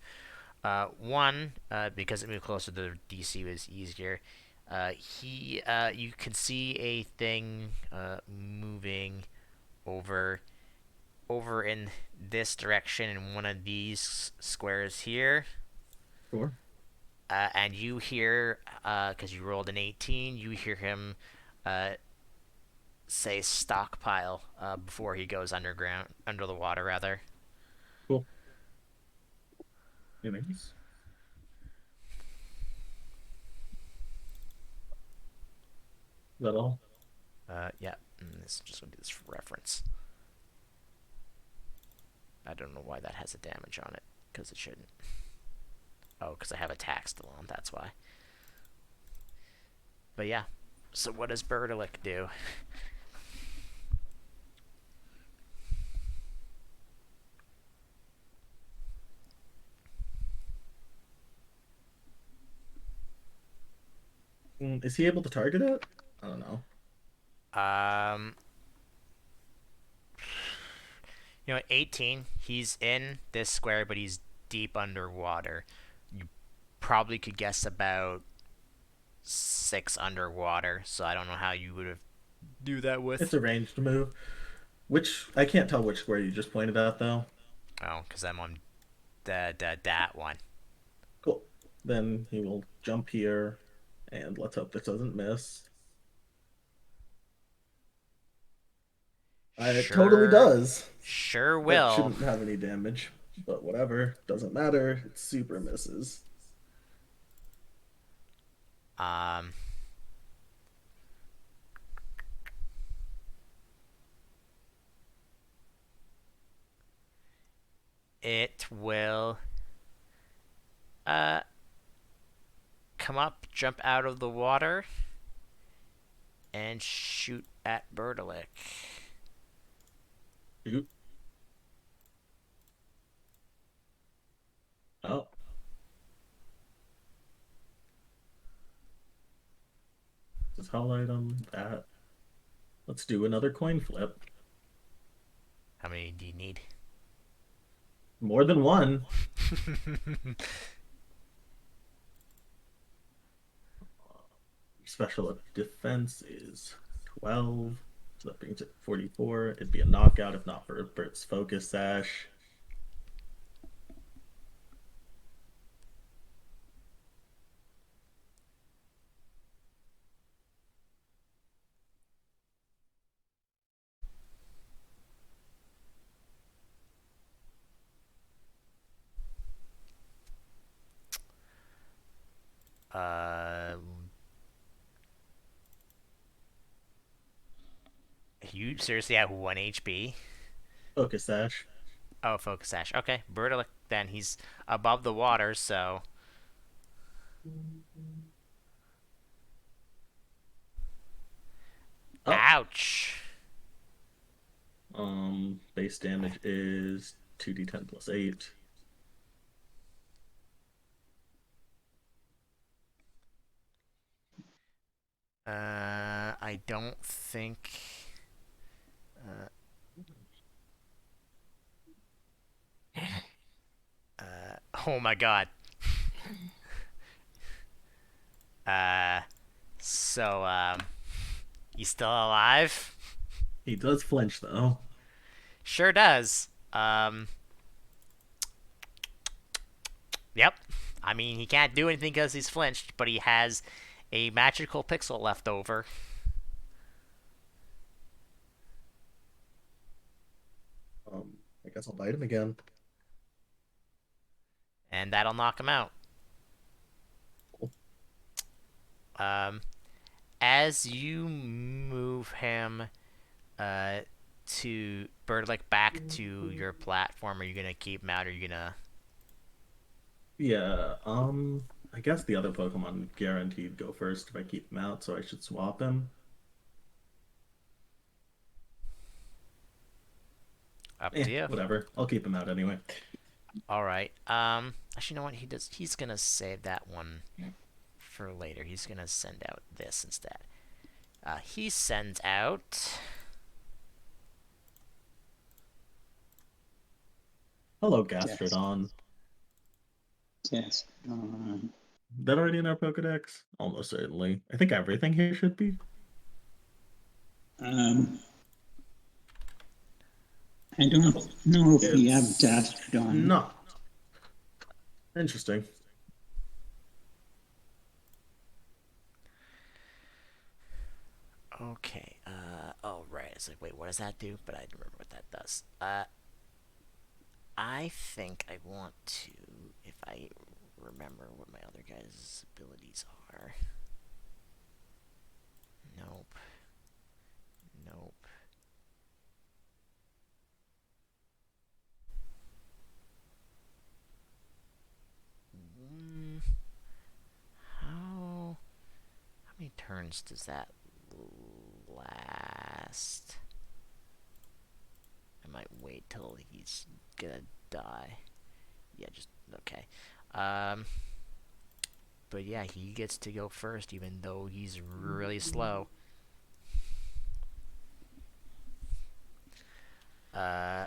One, because it moved closer, the DC was easier. You can see a thing moving over in this direction in one of these squares here. Sure. And you hear, because you rolled an 18, you hear him say stockpile before he goes under the water, rather. Cool. Anyways. Is that all? Yeah, this is just going to be this for reference. I don't know why that has a damage on it, because it shouldn't. Oh, because I have attack still on, that's why. But yeah, so what does Bertilick do? Is he able to target it? I don't know. Um, 18, he's in this square, but he's deep underwater. You probably could guess about 6 underwater, so I don't know how you would have do that It's with. a ranged move. Which I can't tell which square you just pointed out though. Oh, because I'm on that one. Cool. Then he will jump here, and let's hope this doesn't miss. It totally Sure, does. sure That will. shouldn't have any damage, but whatever. Doesn't matter. It super misses. Um, it will uh come up, jump out of the water, and shoot at Bertilick. Shoot. Oh, just highlight on that. Let's do another coin flip. How many do you need? More than one. special defense is 12. So that brings it 44. It'd be a knockout if not for Bert's focus sash. Uh, you seriously have 1 HP? Focus sash. Oh, focus sash. Okay, Bertilic, then he's above the water, so. Oh, Ouch! base damage is 2d10 plus 8. I don't think. Uh, oh my god. Uh, so, you still alive? He does flinch though. Sure does. Yep. I mean, he can't do anything because he's flinched, but he has a magical pixel left over, I guess I'll bite him again. and that'll knock him out. Um, as you move him, uh, to Birdlick back to your platform, are you gonna keep him out, or are you gonna? Yeah, I guess the other Pokemon guaranteed go first if I keep him out, so I should swap him. Up to you. Whatever. I'll keep him out anyway. All right. Actually, you know what? He does. He's gonna save that one for later. He's gonna send out this instead. He sends out. Hello, Yes. Gastrodon. Yes. That already in our Pokedex? Almost certainly. I think everything here should be. Um, I don't know if we have It's Gastrodon. not. Interesting. Okay. Oh right. It's like, wait, what does that do? But I don't remember what that does. I think I want to, if I remember what my other guys' abilities are. Nope. Nope. Mm, how many turns does that last? I might wait till he's gonna die. Yeah, just okay. Um, but yeah, he gets to go first, even though he's really slow. Uh,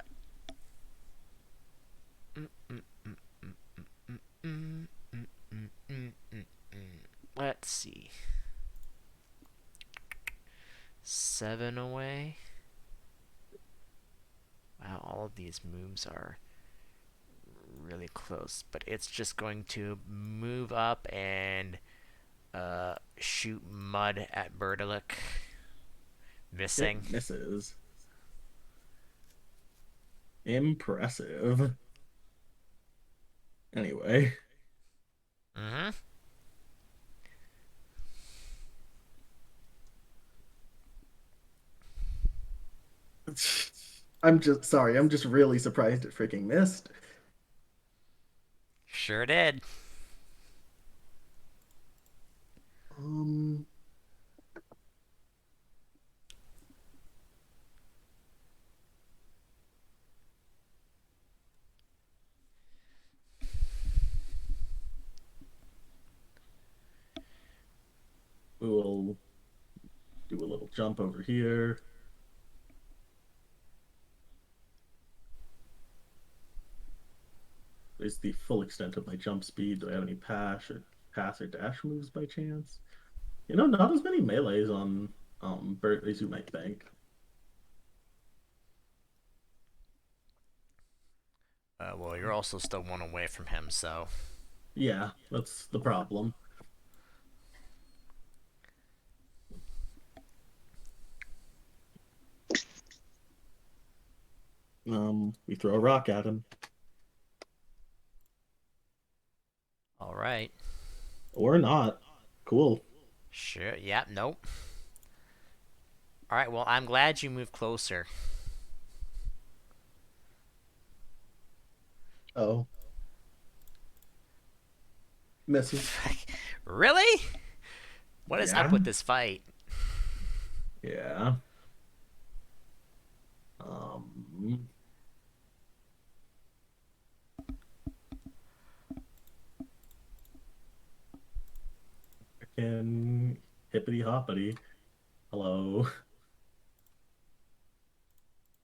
mm, mm, mm, mm, mm, mm, mm, mm, mm, mm, mm. Let's see. 7 away. Wow, all of these moves are really close, but it's just going to move up and shoot mud at Berdalic. Missing. It misses. Impressive. Anyway. Mm-hmm. I'm just sorry. I'm just really surprised it freaking missed. Sure did. Um, we will do a little jump over here. Is the full extent of my jump speed. Do I have any pass or dash moves by chance? Not as many melees on Bert as you might think. Well, you're also still one away from him, so. Yeah, that's the problem. We throw a rock at him. All right. Or not. Cool. Sure. Yep. Nope. All right. Well, I'm glad you moved closer. Oh, misses. Really? What is up Yeah. with this fight? Yeah. Um, Frickin' hippity hoppity. Hello.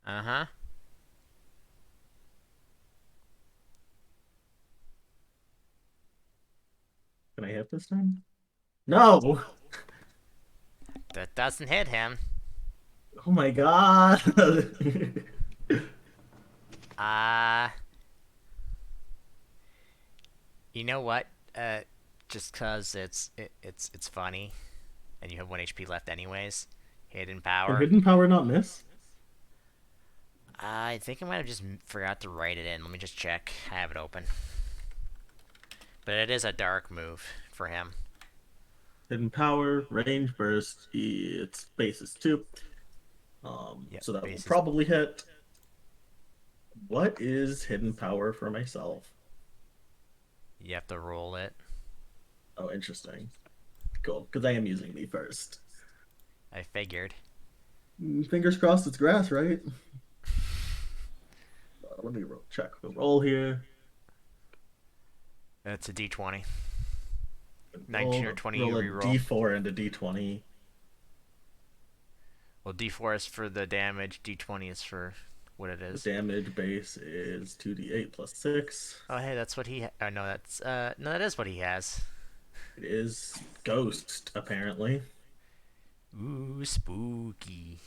Uh huh. Can I hit this time? No! That doesn't hit him. Oh my god! Uh, you know what? Uh, just cause it's funny, and you have 1 HP left anyways. Hidden Can power. hidden power not miss? I think I might have just forgot to write it in. Let me just check. I have it open. But it is a dark move for him. Hidden power, range burst, its base is 2. Yep, So that will bases. probably hit. What is hidden power for myself? You have to roll it. Oh, interesting. Cool, because I am using me first. I figured. Fingers crossed it's grass, right? Let me check the roll here. It's a D20. 19 or Roll, 20 you roll a reroll. d4 and a d20. Well, D4 is for the damage. D20 is for what it The is. damage base is 2d8 plus 6. Oh, hey, that's what he. Oh, no, that's no, that is what he has. It is ghost, apparently. Ooh, spooky.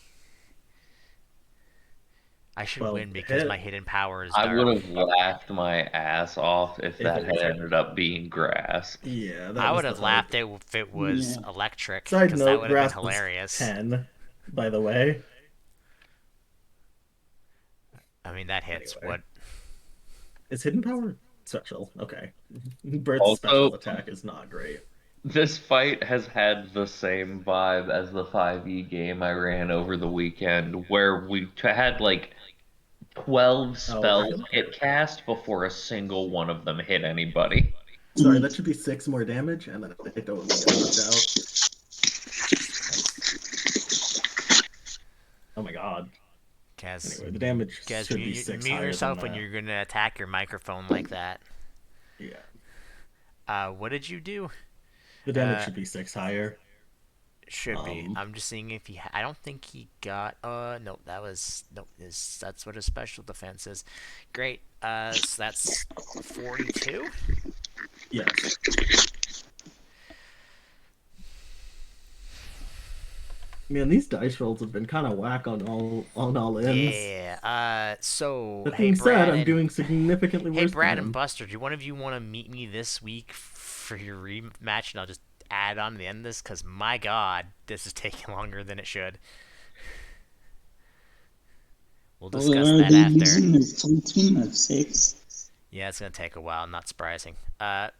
I should Well, win because my hit hidden power is I would dark. have laughed my ass off if if that it had was hit. ended up being grass. Yeah, that I was would the have laughed hope. if it was Yeah. electric, Side because that note, would have been grass was hilarious. 10, by the way. I mean, that hits. Anyway, What? is hidden power special? Okay. Bert's Also, special attack is not great. this fight has had the same vibe as the 5e game I ran over the weekend, where we had like 12 Oh, spells really? hit cast before a single one of them hit anybody. Sorry, that should be 6 more damage, and then I totally get knocked out. Jesus Christ. Oh my god. Kaz, Anyway, the damage Kaz, should be 6 mute higher than yourself when that. you're gonna attack your microphone like that. Yeah. What did you do? The damage Uh, should be 6 higher. should be. Um, I'm just seeing if he. I don't think he got. No, that was no. That's what his special defense is. Great. So that's 42. yes. Man, these dice rolls have been kind of whack on all ends. Yeah. So That hey, being said, Brad I'm and doing significantly hey, worse than Brad and him. Buster, do one of you want to meet me this week for your rematch, and I'll just add on to the end of this? Cause my God, this is taking longer than it should. We'll discuss Well, are that they after. using a full team of 6? Yeah, it's gonna take a while. Not surprising. But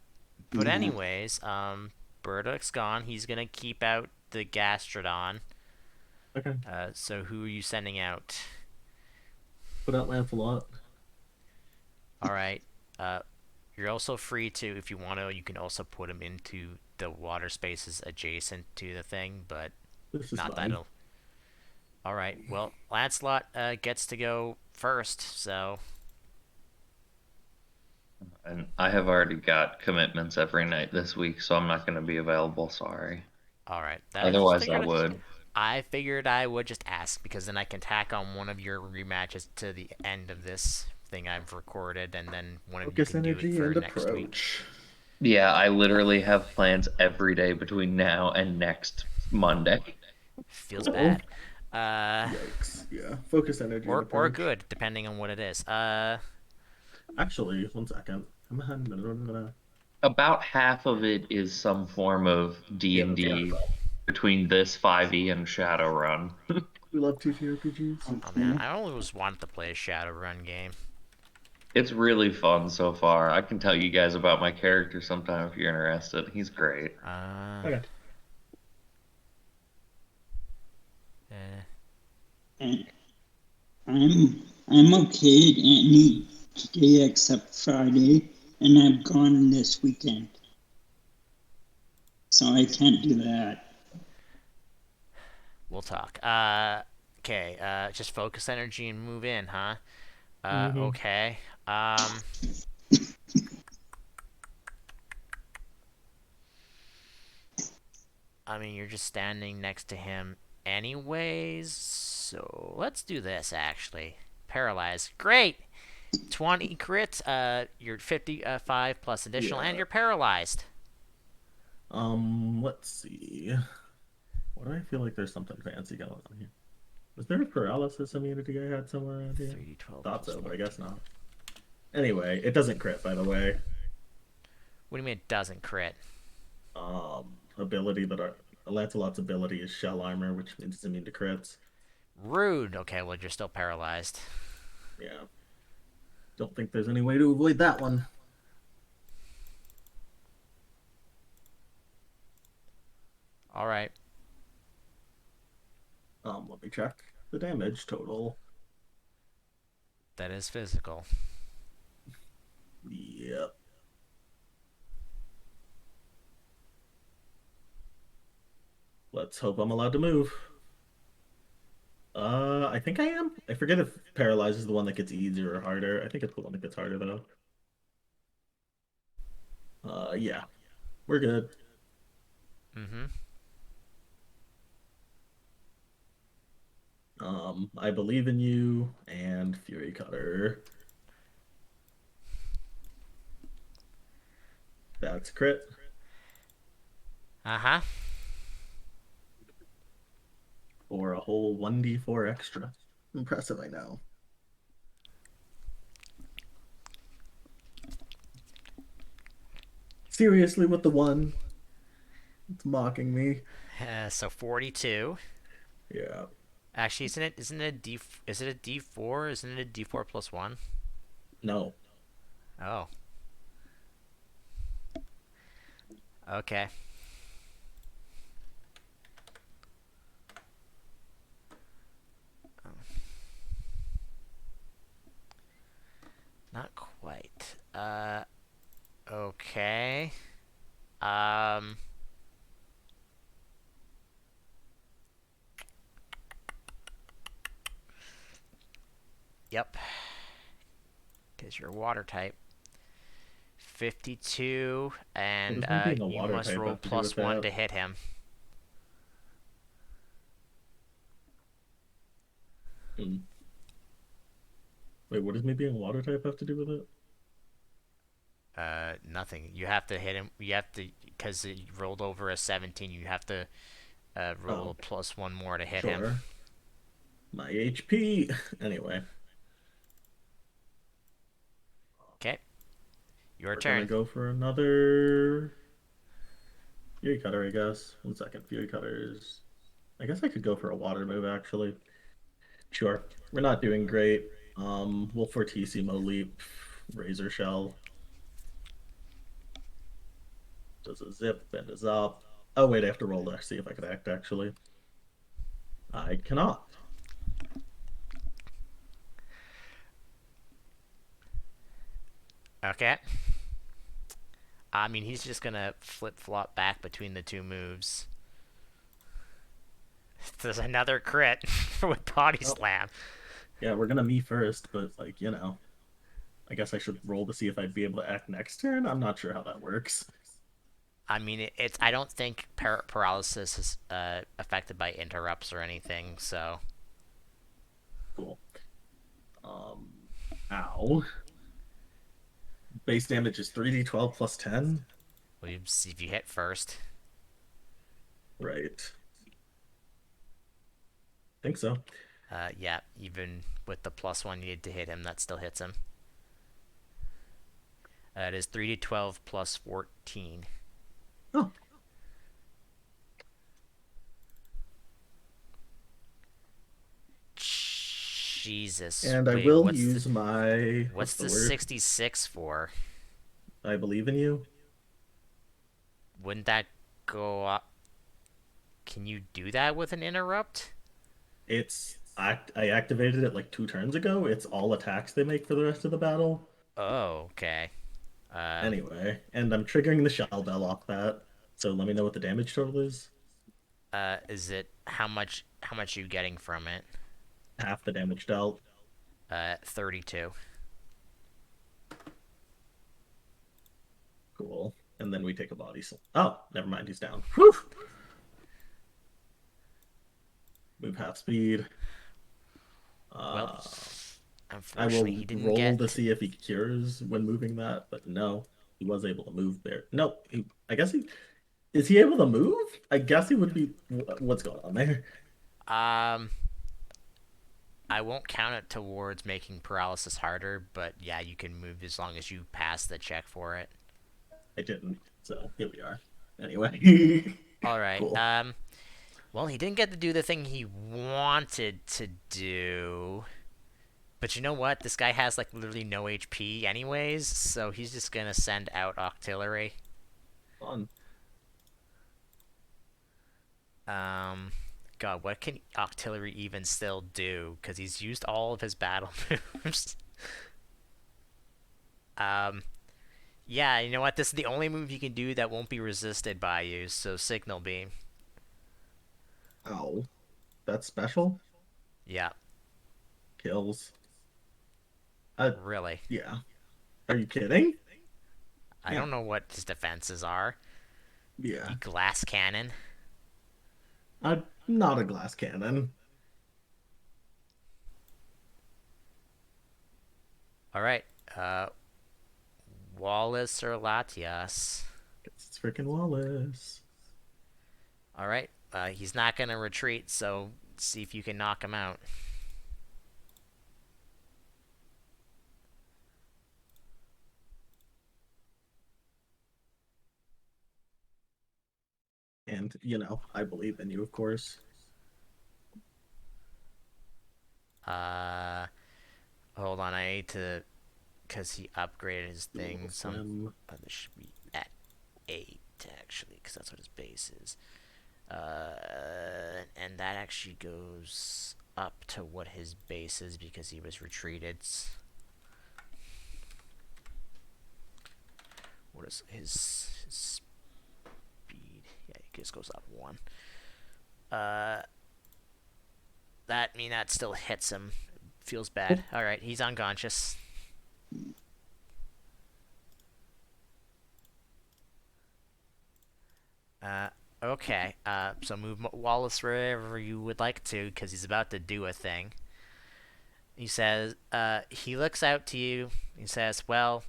Yeah. anyways, Burdock's gone. He's gonna keep out the Gastrodon. Okay, So who are you sending out? put out Lancelot. All right. Uh, you're also free to, if you want to, you can also put him into the water spaces adjacent to the thing, but This is not fine. that'll. All right. Well, Lancelot gets to go first, so. And I have already got commitments every night this week, so I'm not going to be available. Sorry. All right. That I just Otherwise, I figured. would. I figured I would just ask because then I can tack on one of your rematches to the end of this thing I've recorded, and then one of you Focus can do it energy for and next week. approach. Yeah, I literally have plans every day between now and next Monday. Feels Cool. bad. Uh, Yikes. Yeah. Focus energy and or approach. good, depending on what it is. Actually, one second. About half of it is some form of Yeah, that's what I D&D thought. between this 5e and Shadowrun. We love TTRPGs. Oh man, Okay. I always wanted to play a Shadowrun game. It's really fun so far. I can tell you guys about my character sometime if you're interested. He's great. Uh, Okay. eh. And I'm okay at any day except Friday, and I'm gone this weekend, so I can't do that. We'll talk. Okay. Just focus energy and move in, huh? Mm-hmm. Okay. Um, I mean, you're just standing next to him anyways, so let's do this actually. Paralyzed. Great! 20 crit, you're 55 plus additional, and Yeah. you're paralyzed. Let's see. Why do I feel like there's something fancy going on here? Was there a paralysis immunity I had somewhere around here? 3d12 Thought plus so, but I 14. guess not. Anyway, it doesn't crit, by the way. What do you mean it doesn't crit? Ability that Lancelot's ability is shell armor, which means it's immune to crits. Rude. Okay, well, you're still paralyzed. Yeah. Don't think there's any way to avoid that one. Alright. Let me check the damage total. That is physical. Yep. Let's hope I'm allowed to move. I think I am. I forget if paralyzed is the one that gets easier or harder. I think it's the one that gets harder though. Yeah, we're good. Mm-hmm. I believe in you and Fury Cutter. That's crit Uh-huh. for a whole 1d4 extra. Impressive, I know. Seriously, with the one? It's mocking me. So 42. Yeah. Actually, isn't it a D, is it a D4? Isn't it a D4 plus 1? No. Oh. Okay. Not quite. Okay. Um, yep. Because you're water type. 52, What and does me being a you water must type roll have to do with +1 that? to hit him. Hmm. Wait, what does me being a water type have to do with it? Nothing. You have to hit him. You have to, because he rolled over a 17, you have to roll Oh, a +1 more to hit him. sure. My HP. Anyway, Okay. Your we're gonna turn. go for another Fury Cutter, I guess. One second, Fury Cutters. I guess I could go for a water move, actually. Sure. We're not doing great. We'll Fortissimo Leap, Razor Shell. Does a zip and is up. Oh, wait, I have to roll to see if I can act, actually. I cannot. Okay. I mean, he's just gonna flip flop back between the two moves. There's another crit with body Oh, slam. yeah, we're gonna me first, but, like, I guess I should roll to see if I'd be able to act next turn. I'm not sure how that works. I mean, it's. I don't think paralysis is affected by interrupts or anything. So Cool. Um, ow. Base damage is 3d12 plus 10. Well, you see if you hit first. Right. Think so. Yeah, even with the +1 needed to hit him, that still hits him. It is 3d12 plus 14. Oh, Jesus. and I Wait, will use my, what's what's the the word? 66 for? I believe in you. Wouldn't that go up? Can you do that with an interrupt? I activated it like 2 turns ago. It's all attacks they make for the rest of the battle. Oh, okay. Um, Anyway, and I'm triggering the shell bell off that. So let me know what the damage total is. is it how much? How much are you getting from it? Half the damage dealt. 32. Cool. And then we take a body slam. Oh, never mind. He's down. Whew. Move half speed. Well, Uh, I unfortunately, will he didn't roll to get. see if he cures when moving that, but no, he was able to move there. No, I guess he is he able to move? I guess he would be. What's going on there? Um, I won't count it towards making paralysis harder, but yeah, you can move as long as you pass the check for it. I didn't. So here we are. Anyway, All right. cool. Well, he didn't get to do the thing he wanted to do. But you know what? This guy has like literally no HP anyways, so he's just gonna send out artillery. Fun. Um, God, what can artillery even still do? Because he's used all of his battle moves. um, yeah, you know what? This is the only move you can do that won't be resisted by you. So signal beam. Ow, that's special. Yeah, Kills. Uh, really. yeah. Are you kidding? I Yeah. don't know what his defenses are. Yeah. The glass cannon. Not a glass cannon. All right. Uh, Wallace or Latias. It's freaking Wallace. All right. He's not gonna retreat, so see if you can knock him out. And, I believe in you, of course. Uh, hold on. I need to, cause he upgraded his Do a little thing. swim. This should be at 8 actually, cause that's what his base is. And that actually goes up to what his base is because he was retreated. What is his speed? Yeah, it just goes up 1. Uh, that still hits him. Feels bad. All right, he's unconscious. Okay. So move Wallace wherever you would like to, because he's about to do a thing. He says. He looks out to you. He says, "Well,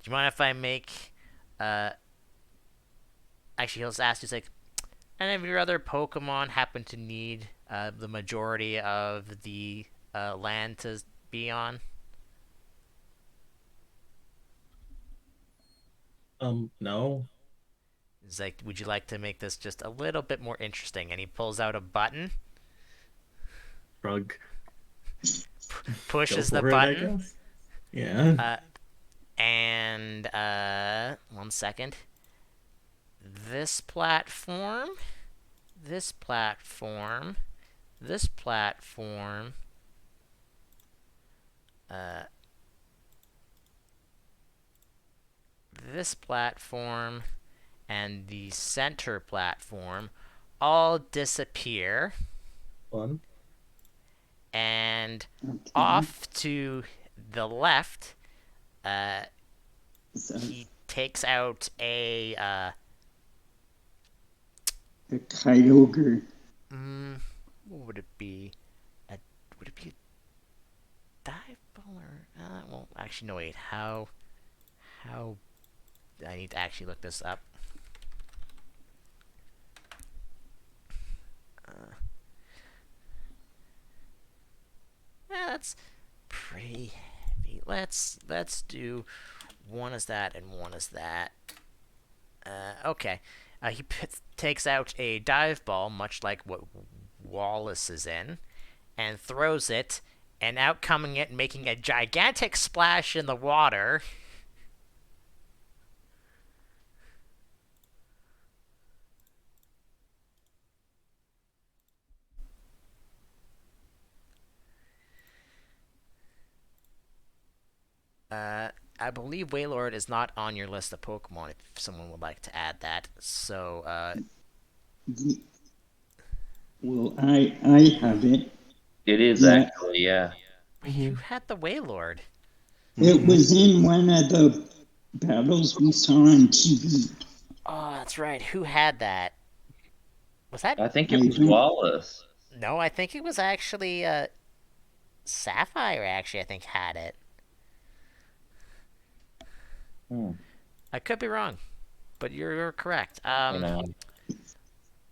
do you mind if I make?" Uh, actually, he'll ask you, he's like, "Any of your other Pokemon happen to need the majority of the land to be on?" No. He's like, "Would you like to make this just a little bit more interesting?" And he pulls out a button, Shrug. Go pushes the for it, I button, guess. Yeah. uh, and 1 second. This platform, this platform, this platform, uh, this platform, and the center platform all disappear, Fun. and Okay. off to the left, uh, So he takes out a Kyogre. mm, what would it be? A, would it be a dive ball or? Well, actually, no. Wait. How? I need to actually look this up. that's pretty heavy. Let's do one as that and one as that. Okay. He takes out a dive ball, much like what Wallace is in, and throws it, and out coming it, making a gigantic splash in the water. I believe Wailord is not on your list of Pokemon if someone would like to add that. So, Well, I have it. It is Yeah, actually, yeah. who had the Wailord? it was in one of the battles we saw on TV. Oh, that's right. Who had that? Was that? I think it I was don't. Wallace. No, I think it was actually Sapphire. Actually, I think had it. Hmm. I could be wrong, but you're correct. You know,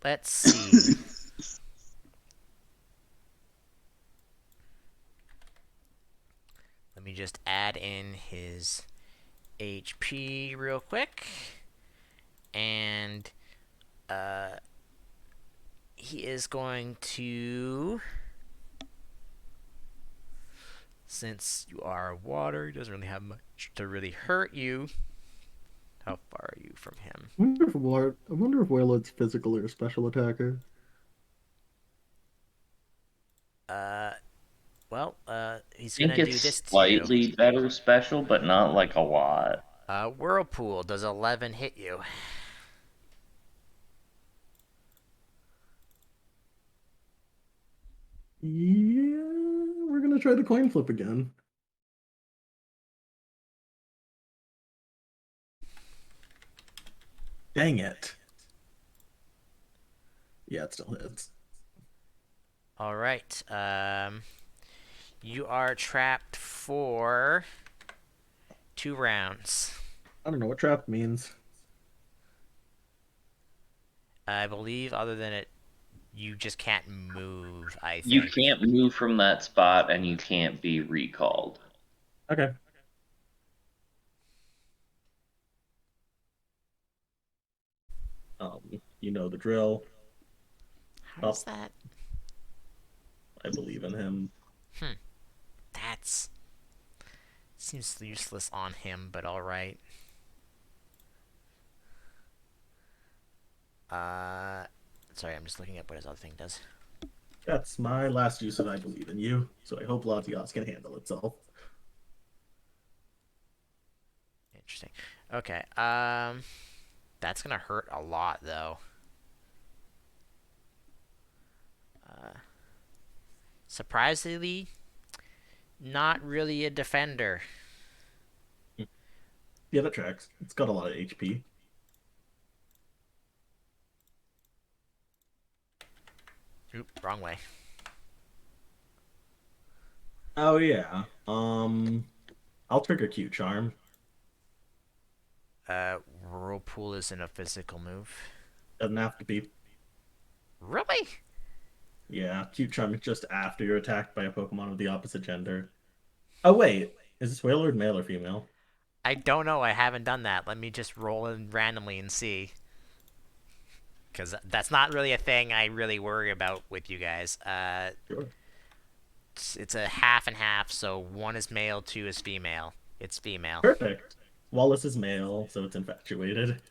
Let's see. Let me just add in his HP real quick, and he is going to. Since you are water, he doesn't really have much to really hurt you. How far are you from him? I wonder if Wailord's physical or special attacker. Uh, well, I he's think gonna it's do this to you. slightly better special, but not like a lot. Whirlpool, does 11 hit you? Yeah, we're gonna try the coin flip again. Dang it. Yeah, it still hits. Alright, you are trapped for 2 rounds. I don't know what trap means. I believe, other than it, you just can't move, I You think. can't move from that spot, and you can't be recalled. Okay. You know the drill. How does Up, that? I believe in him. That's. Seems useless on him, but alright. Uh. Sorry, I'm just looking up what his other thing does. That's my last use of I believe in you, so I hope Latias can handle itself. Interesting. Okay, that's gonna hurt a lot, though. Uh, surprisingly, not really a defender. Yeah, that tracks. It's got a lot of HP. Oop, wrong way. Oh yeah. I'll trigger Q Charm. Whirlpool isn't a physical move. Doesn't have to be. Really? Yeah, Q Charm is just after you're attacked by a Pokemon of the opposite gender. Oh wait, is this Wailord male or female? I don't know. I haven't done that. Let me just roll in randomly and see. Because that's not really a thing I really worry about with you guys. Sure. It's a half and half, so one is male, two is female. It's female. Perfect. Wallace is male, so it's infatuated.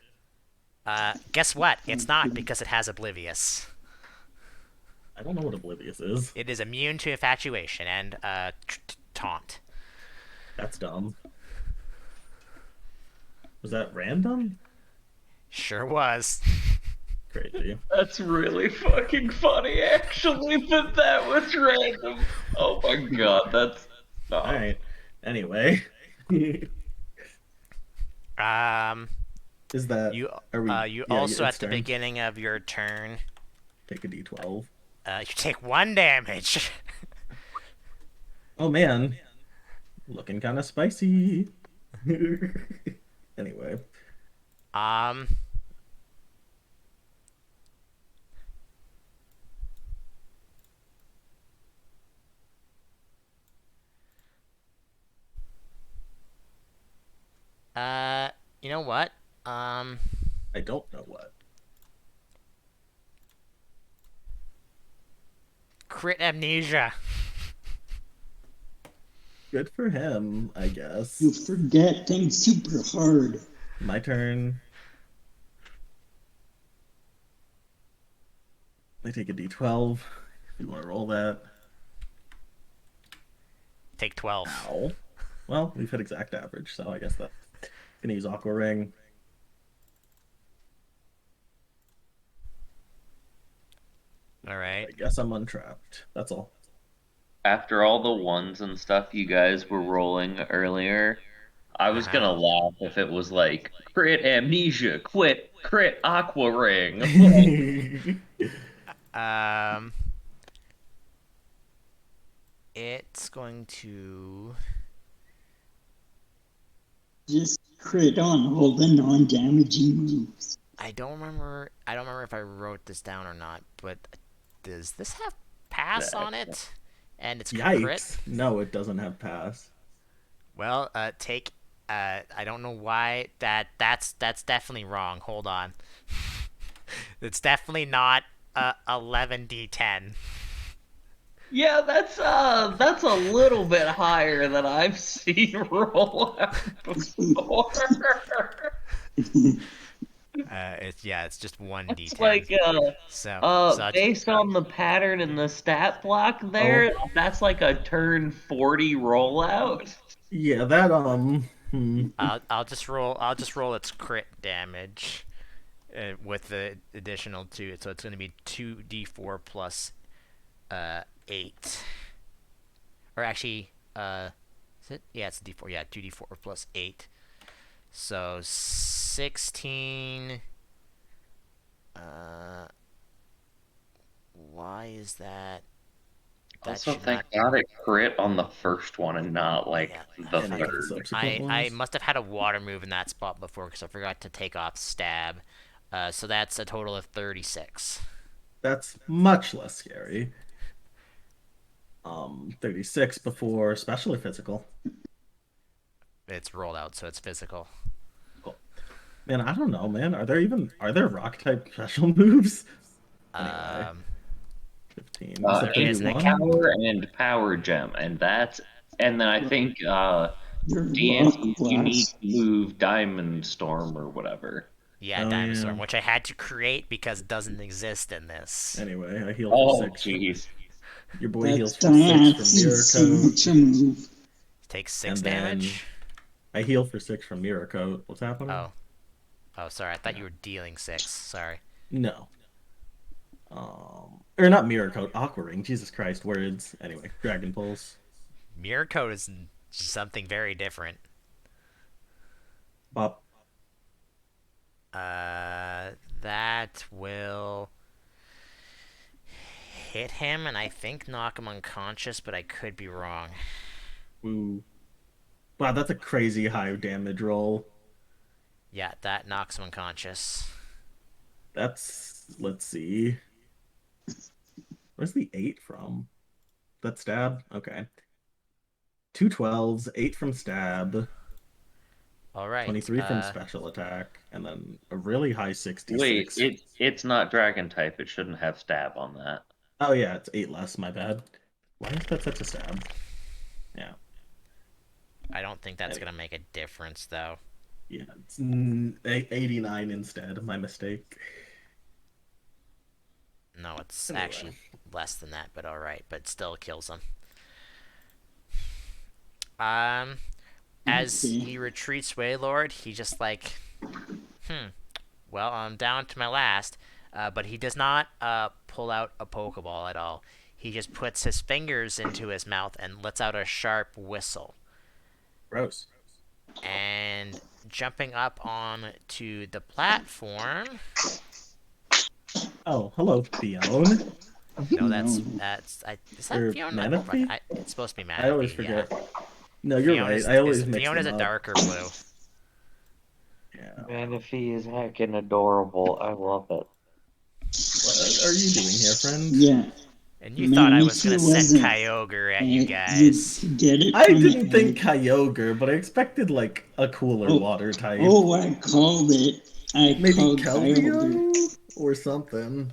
Guess what? It's not, because it has Oblivious. I don't know what Oblivious is. It is immune to infatuation and taunt. That's dumb. Was that random? Sure was. Crazy. That's really fucking funny, actually, that was random. Oh my god, that's. All right. Anyway, Um, is that you are we? you Yeah, also it's at the turn. beginning of your turn, Take a D12. you take 1 damage. Oh man, looking kind of spicy. Anyway, um, Uh, you know what? I don't know what. Crit amnesia. Good for him, I guess. You forget things super hard. My turn. I take a d12. If you want to roll that. Take 12. Ow. Well, we've hit exact average, so I guess that. Gonna use Aqua Ring. All right. I guess I'm untrapped. That's all. After all the ones and stuff you guys were rolling earlier, I was Uh-huh. gonna laugh if it was like crit amnesia, quit, crit aqua ring. Like, Um, it's going to. Just crit on all the non-damaging moves. I don't remember. I don't remember if I wrote this down or not. But does this have pass on it? And it's crit. Yikes. No, it doesn't have pass. Well, take. I don't know why that's definitely wrong. Hold on. It's definitely not 11d10. yeah, that's a little bit higher than I've seen roll out before. It's just one It's d10. like So based on the pattern in the stat block Oh, there, that's like a turn 40 rollout. yeah, that, I'll just roll its crit damage with the additional two. So it's going to be 2d4 plus 8. Or actually, is it? Yeah, it's d4. Yeah, 2d4 plus 8. So 16. Uh, why is that? That Also, should thank not. God it crit on the first one and not like Yeah, the any of fucking. the third. subsequent I ones. must have had a water move in that spot before because I forgot to take off stab. So that's a total of 36. That's much less scary. 36 before specially physical. It's rolled out, so it's physical. Cool. Man, I don't know, man. Are there rock type special moves? Anyway, Um, 15. You said there is, It's and it 31? power and power gem, and then I think Your rock D'Anthony's unique blast. move Diamond Storm or whatever. yeah, Oh Diamond Storm, yeah. which I had to create because it doesn't exist in this. Anyway, I heal for Oh, 6 from jeez. your boy That's heals for 6 from Mirror Diance's Coat. signature move. Takes 6 And then damage. I heal for 6 from Mirror Coat. What's happening? Oh, oh, sorry. I thought Yeah. you were dealing 6. Sorry. No. Or not Mirror Coat, Aqua Ring. Jesus Christ, words. Anyway, Dragon Pulse. Mirror Code is something very different. Bop. That will hit him and I think knock him unconscious, but I could be wrong. Woo. Wow, that's a crazy high damage roll. Yeah, that knocks him unconscious. Let's see. Where's the 8 from? That stab? Okay. 2 12s, 8 from stab, All right. 23 from special attack, and then a really high Wait, 66. it's not dragon type. It shouldn't have stab on that. Oh yeah, it's 8 less, my bad. Why is that such a stab? Yeah. I don't think that's Anyway, gonna make a difference though. yeah, it's 89 instead. My mistake. No, it's Anyway. actually less than that, but all right. But still kills him. Um, as Okay. he retreats, Waylord, he just like, well, I'm down to my last. But he does not pull out a Pokeball at all. He just puts his fingers into his mouth and lets out a sharp whistle. Gross. And jumping up on to the platform. Oh, hello, Fiona. No, No. is that Or Fiona? Manaphy? It's supposed to be I always Manaphy, yeah. forget. No, you're right. I always mix Fiona's them a up. darker blue. Yeah. Manaphy is heckin' adorable. I love it. What are you doing here, friend? Yeah. And you thought I Maybe was he gonna send wasn't. Kyogre at you You guys. get it I from didn't think Kyogre, but I expected like a cooler oh water type. oh I called it. I Maybe called Kyogre. Keldeo or something.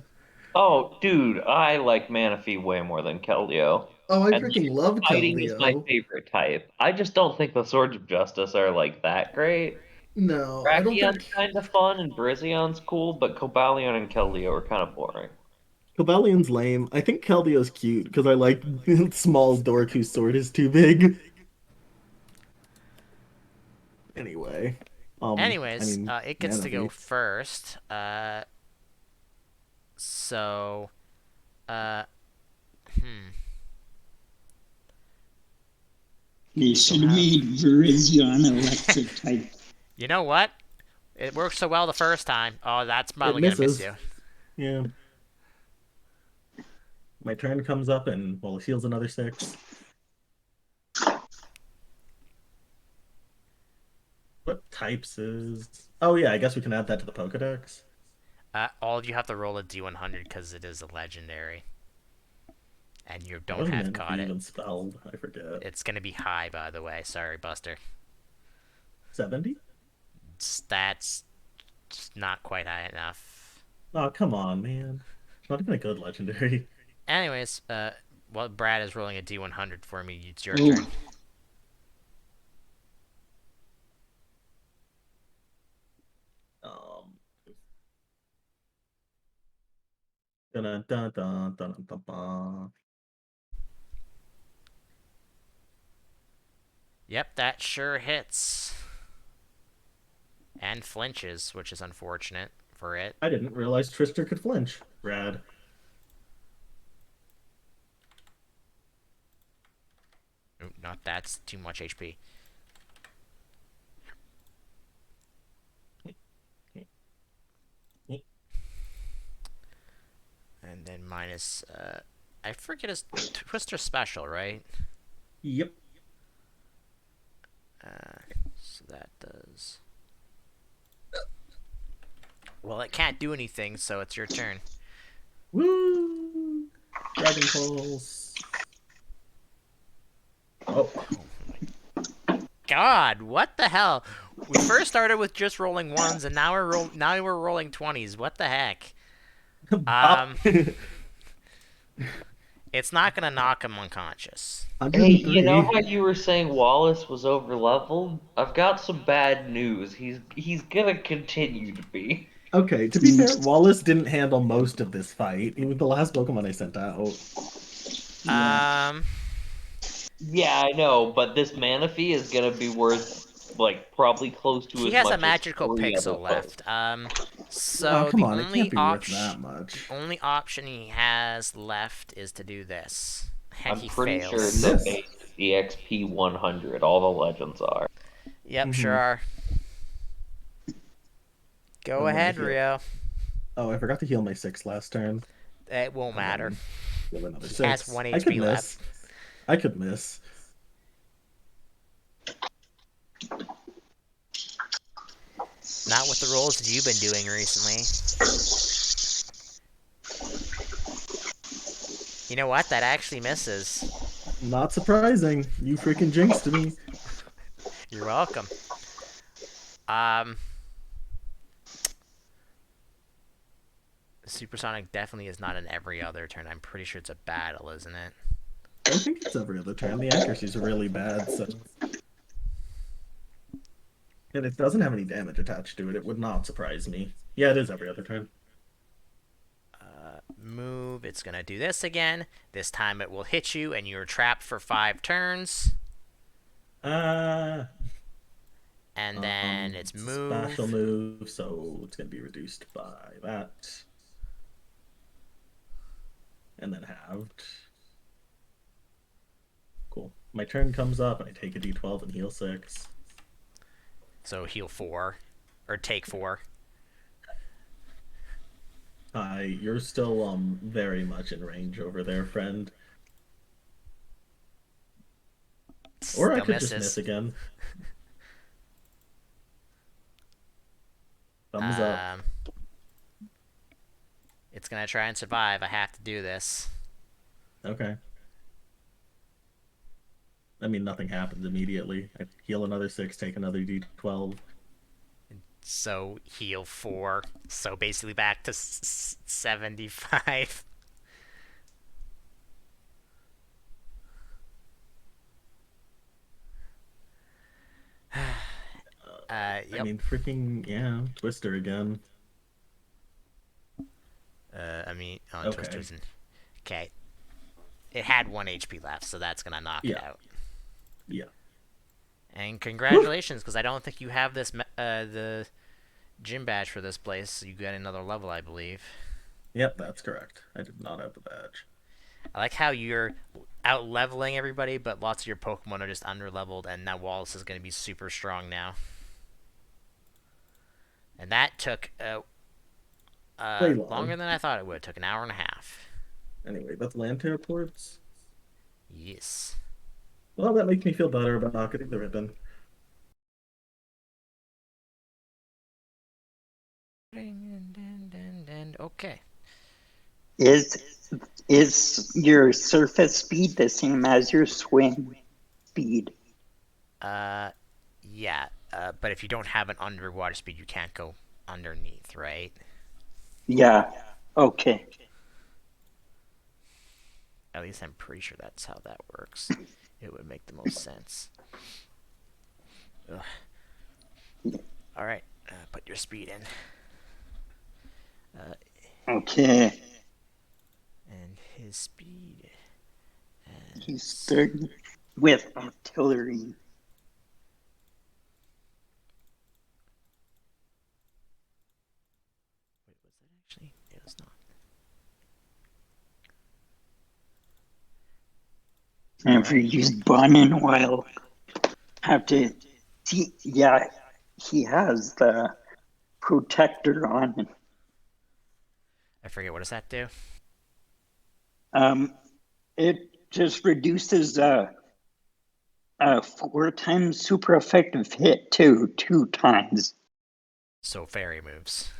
Oh, dude, I like Manaphy way more than Keldeo. Oh, I And like, freaking love fighting is my Keldeo. favorite type. I just don't think the Swords of Justice are like that great. No, I don't Brachion's think kind of fun and Braixion's cool, but Cobalion and Keldeo are kind of boring. Cobalion's lame. I think Keldeo's cute because I like small dork whose sword is too big. Anyway, I Anyways, mean, it gets to go Manaphy. first. So, uh, hmm. They You still should have have. made Virizion electric type. You know what? It worked so well the first time. Oh, that's It probably gonna miss misses. you. Yeah. My turn comes up and well, it heals another six. What types is? Oh yeah, I guess we can add that to the Pokedex. All of you have to roll a D100 because it is a legendary, and you What don't was have Manaphy caught it. even spelled? I forget. It's gonna be high, by the way. Sorry, Buster. 70? Stats just not quite high enough. Oh, come on, man. It's not even a good legendary. Anyways, well, Brad is rolling a D100 for me. It's your Oh, turn. Um, dun dun dun dun dun dun dun. Yep, that sure hits. And flinches, which is unfortunate for it. I didn't realize Trister could flinch. Rad. Ooh, not that's too much HP. And then minus, I forget his Twister special, right? Yep. So that does. Well, it can't do anything, so it's your turn. Woo! Dragon Pulse. Oh, God, what the hell? We first started with just rolling ones, and now we're rolling 20s. What the heck? Bop. It's not gonna knock him unconscious. Hey, you know 103. how you were saying Wallace was over leveled? I've got some bad news. He's gonna continue to be. Okay, to be fair, Wallace didn't handle most of this fight. He was the last Pokemon I sent out. yeah. Um, Yeah, I know, but this Manaphy is gonna be worth like probably close to he as has a much as magical three other pixel folks. left. Oh, So come on, it can't be worth that the much. only option he has left is to do this, and I'm he pretty sure fails. it's a Miss. base EXP 100. All the legends are. Yep, sure Mm-hmm. are. Go I'm gonna ahead, heal. Rio. Oh, I forgot to heal my six last turn, It won't and matter. then heal another He has six. one I could HP left. miss. I could miss. Not with the rolls that you've been doing recently. You know what? That actually misses. Not surprising. You freaking jinxed me. You're welcome. Um, Supersonic definitely is not an every other turn. I'm pretty sure it's a battle, isn't it? I think it's every other turn. The accuracy's really bad, so. And it doesn't have any damage attached to it. It would not surprise me. Yeah, it is every other turn. Move. It's gonna do this again. This time it will hit you, and you're trapped for 5 turns. Uh, And then it's it's a special move. move, so it's gonna be reduced by that. And then halved. Cool. My turn comes up, and I take a d12 and heal 6. So heal 4, or take 4. Hi, you're still very much in range over there, friend. Or I Still could just miss misses. again. Thumbs up. It's gonna try and survive. I have to do this. Okay. I mean, nothing happens immediately. I heal another 6, take another D12. So heal 4. So basically back to 75. I Yep. mean, freaking, yeah, Twister again. Twister Okay. isn't. Okay. It had 1 HP left, so that's gonna knock it Yeah, out. yeah. And congratulations, because I don't think you have the gym badge for this place. So you got another level, I believe. Yep, that's correct. I did not have the badge. I like how you're out leveling everybody, but lots of your Pokemon are just under leveled, and now Wallace is going to be super strong now. And that took Way longer long. than I thought it would. It took an hour and a half. Anyway, that's land teleports. Yes. Well, that makes me feel better about not getting the ribbon. Okay. Is your surface speed the same as your swim speed? Uh, yeah. But if you don't have an underwater speed, you can't go underneath, right? Yeah. Okay. At least I'm pretty sure that's how that works. It would make the most sense. Ugh. All right. Put your speed in. Okay. And his speed He's is 30 with artillery. wait, was that actually? It was not. Never used Bun in a while. Have to see. Yeah, he has the protector on. I forget, what does that do? Um, it just reduces a 4 times super effective hit to 2 times. So fairy moves.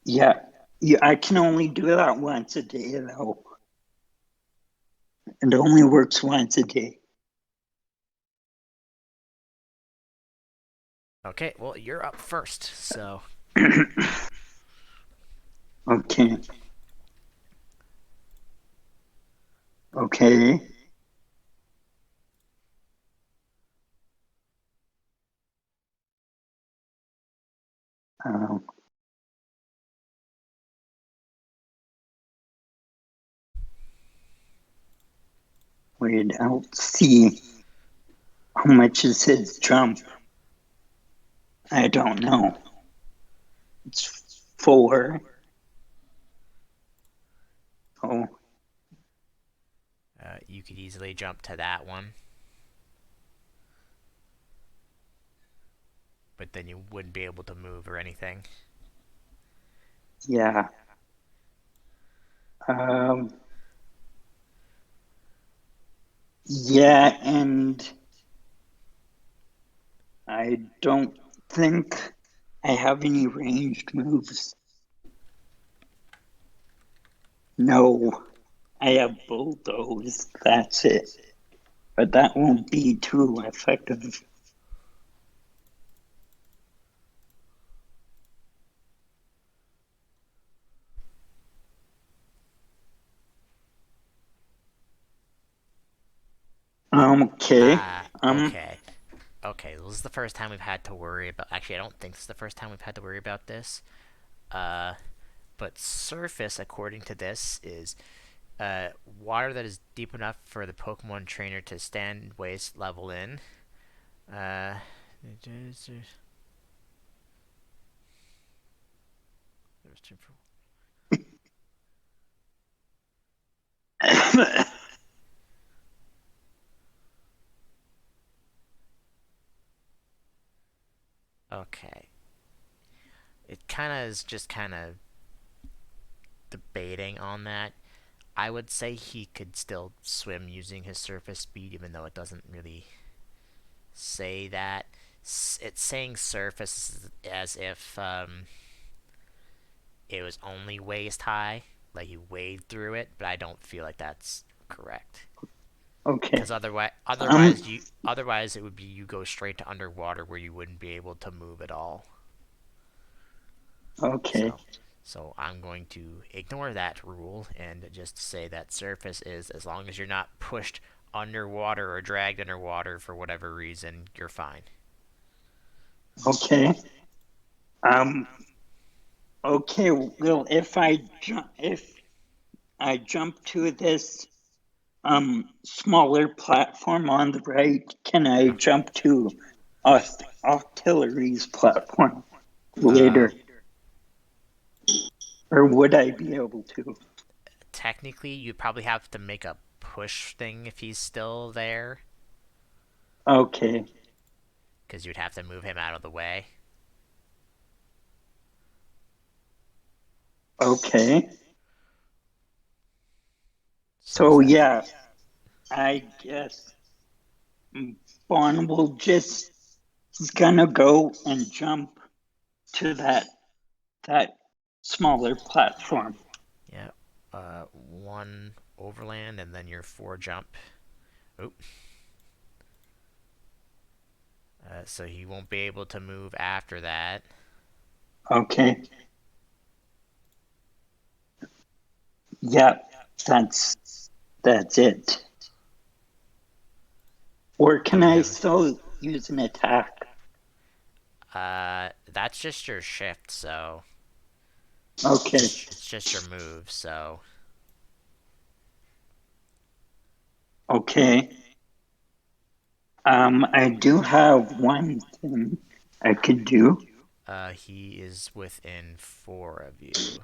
Yeah, yeah. I can only do that once a day though. It only works once a day. Okay, well, you're up first, so Okay. Okay. Um, wait, I'll see how much is his jump. I don't know. It's 4. Oh, you could easily jump to that one, but then you wouldn't be able to move or anything. yeah. Um, yeah, and I don't think I have any ranged moves. No, I have bulldoze. That's it. But that won't be too effective. Okay. Okay. Okay, this is the first time we've had to worry about. Actually, I don't think this is the first time we've had to worry about this. Uh, but surface, according to this, is water that is deep enough for the Pokemon trainer to stand waist level in. Uh, there's two for. Okay, it kind of is just kind of debating on that. I would say he could still swim using his surface speed, even though it doesn't really say that. It's saying surface as if it was only waist high, like you wade through it, but I don't feel like that's Correct. Okay. Because otherwise, Um. otherwise it would be you go straight to underwater where you wouldn't be able to move at all. Okay. So, so I'm going to ignore that rule and just say that surface is as long as you're not pushed underwater or dragged underwater for whatever reason, you're fine. Okay. Um. Okay. Well, if I jump to this smaller platform on the right, can I jump to artillery's platform Uh, later, or would I be able to? Technically, you'd probably have to make a push thing if he's still there, Okay. because you'd have to move him out of the way. Okay. So is So that yeah, I guess Bond will just he's gonna go and jump to that smaller platform. yeah? One overland and then your four jump. Oop. So he won't be able to move after that. Okay. Yep. That's it. Or Oh, can you I have. still use an attack? That's just your shift, so Okay. it's just your move. So Okay. I do have one thing I could do. he is within four of you.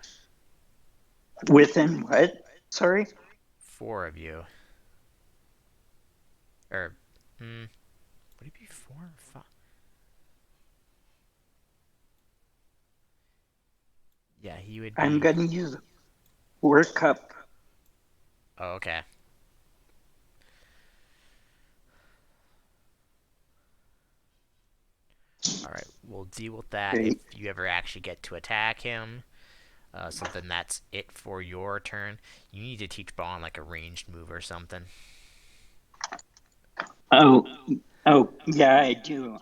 Within what? Sorry? Four of you. Or, would it be four or five? Yeah, he would I'm be. gonna use work up. Oh, okay. All right, we'll deal with that if Great. you ever actually get to attack him. So then that's it for your turn. You need to teach Bond like a ranged move or something. Oh, oh, yeah, I do.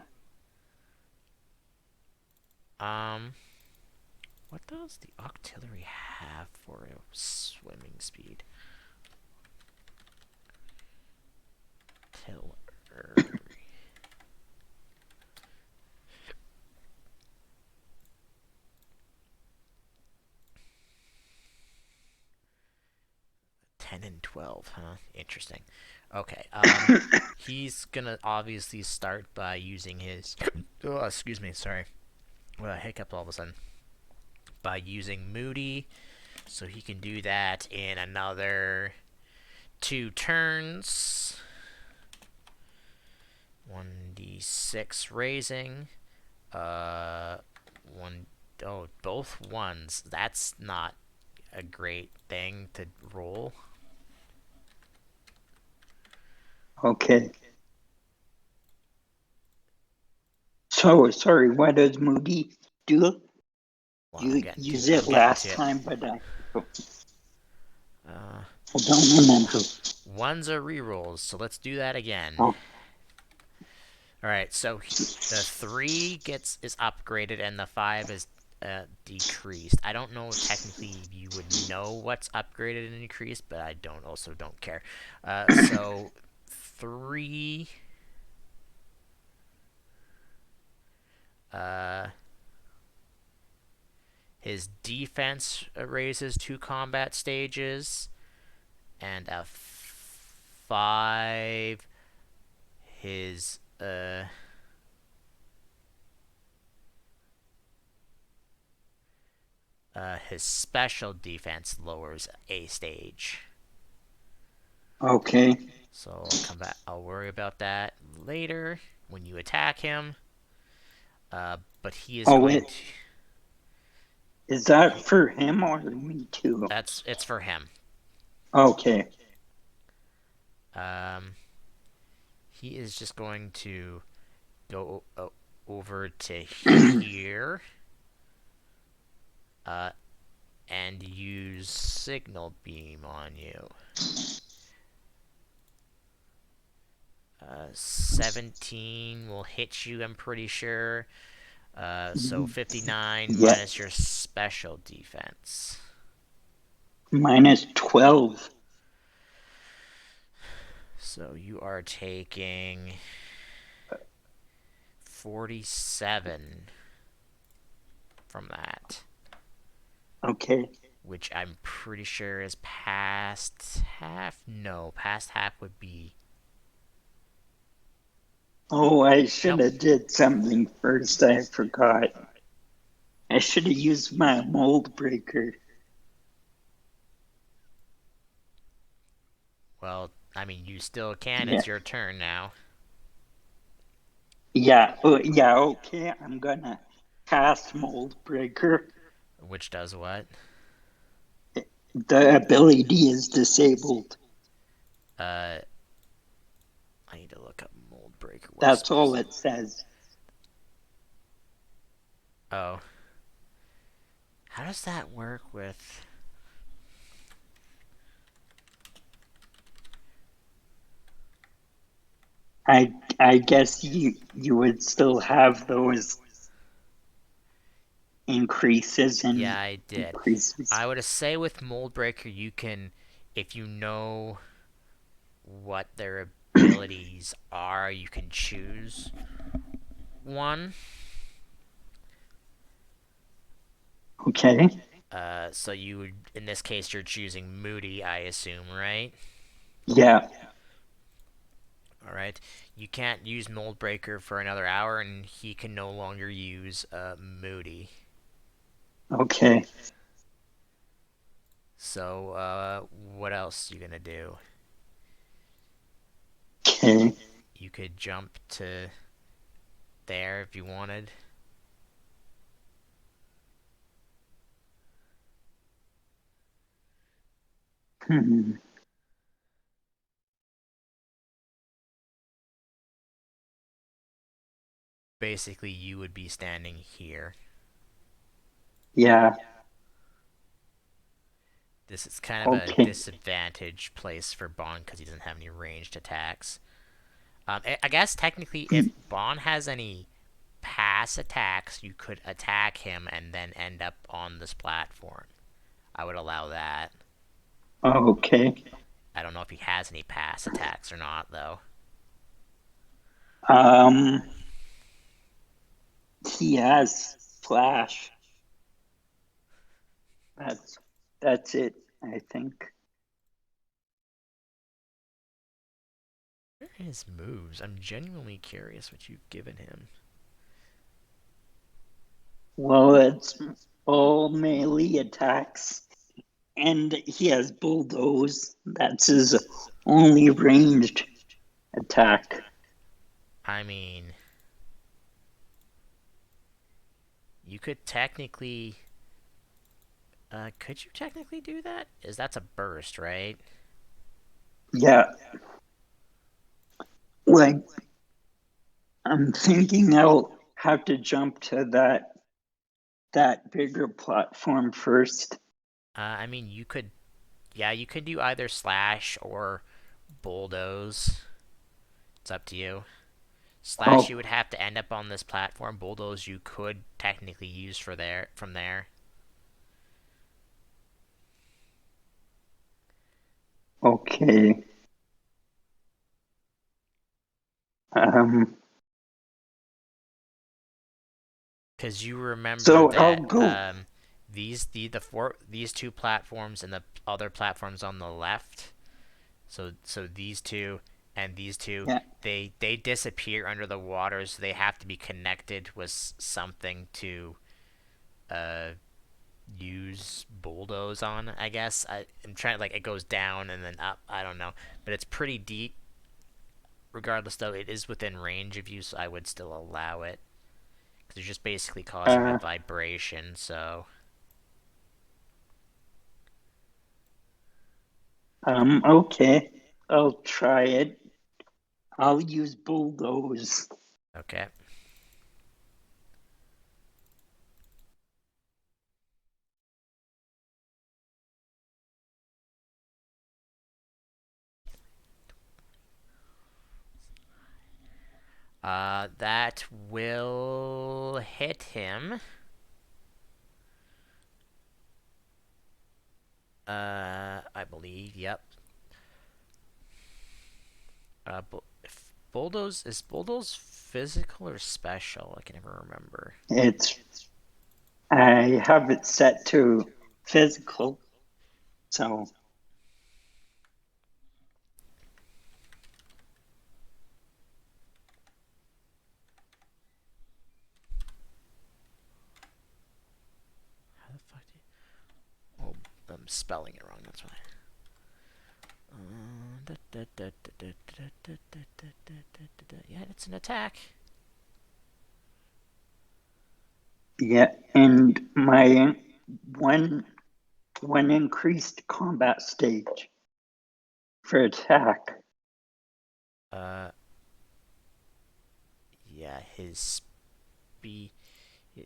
Um, what does the artillery have for swimming speed? Artillery. 10 and 12, huh? Interesting. Okay, he's gonna obviously start by using his. Oh, excuse me, sorry. Well, hiccup all of a sudden. By using Moody, so he can do that in another 2 turns. 1d6 raising. Uh, one. Oh, both ones. That's not a great thing to roll. Okay. So, sorry, what does Moody do? Well, You use I'm it getting last to it. time, but Uh, I don't remember. ones are rerolls, so let's do that again. Oh, All right, so the 3 is upgraded and the 5 is decreased. I don't know if technically you would know what's upgraded and decreased, but I don't care. So 3 uh his defense raises 2 combat stages, and a 5 his his special defense lowers a stage. okay. So I'll come back. I'll worry about that later when you attack him. But he is Oh, going wait. to. Is that He, for him or me too? it's for him. Okay. Um, he is just going to go over to here. Uh, and use signal beam on you. 17 will hit you, I'm pretty sure. So 59 Yeah, minus your special defense. minus 12. So you are taking 47 from that, Okay. which I'm pretty sure is past half. No, past half would be. Oh, I should Nope. have did something first. I forgot. I should have used my mold breaker. Well, I mean, you still can. Yeah. It's your turn now. Yeah. Yeah. Okay. I'm gonna cast mold breaker. Which does what? The ability is disabled. Uh, I need to look up mold breaker. What That's all specific? it says. Oh, how does that work with? I guess you would still have those increases Yeah, and I did. decreases. I would say with mold breaker, you can, if you know what their abilities are, you can choose one. Okay. So you would, in this case, you're choosing Moody, I assume, right? Yeah. All right. You can't use Mold Breaker for another hour, and he can no longer use Moody. Okay. So, what else you gonna do? Okay. You could jump to there if you wanted. Hmm. Basically, you would be standing here. Yeah. This is kind of a Okay. disadvantaged place for Bond because he doesn't have any ranged attacks. I guess technically, Hmm. if Bond has any pass attacks, you could attack him and then end up on this platform. I would allow that. Okay. I don't know if he has any pass attacks or not, though. Um, he has flash. That's that's it, I think. What are his moves? I'm genuinely curious what you've given him. Well, it's all melee attacks, and he has bulldoze. That's his only ranged attack. I mean, you could technically. Could you technically do that? Is that's a burst, right? Yeah, like I'm thinking I'll have to jump to that bigger platform first. I mean, you could. Yeah, you could do either slash or bulldoze. It's up to you. Slash, you Oh, would have to end up on this platform. Bulldoze, you could technically use for there from there. okay. Um, Because you remember so I'll that go. these two platforms and the other platforms on the left. So these two and these two, Yeah. they disappear under the water, so they have to be connected with something to uh use bulldoze on. I guess I'm trying, like, it goes down and then up. I don't know, but it's pretty deep. Regardless, though, it is within range of you, so I would still allow it. Because you're just basically causing a Uh, vibration, so. okay. I'll try it. I'll use bulldoze. Okay. That will hit him. I believe. Yep. Bulldoze is Bulldoze physical or special? I can never remember. It's I have it set to physical, so How the fuck do you? Oh, I'm spelling it wrong. That's why. Yeah, it's an attack. yeah. And my one increased combat stage for attack Uh, yeah, his speed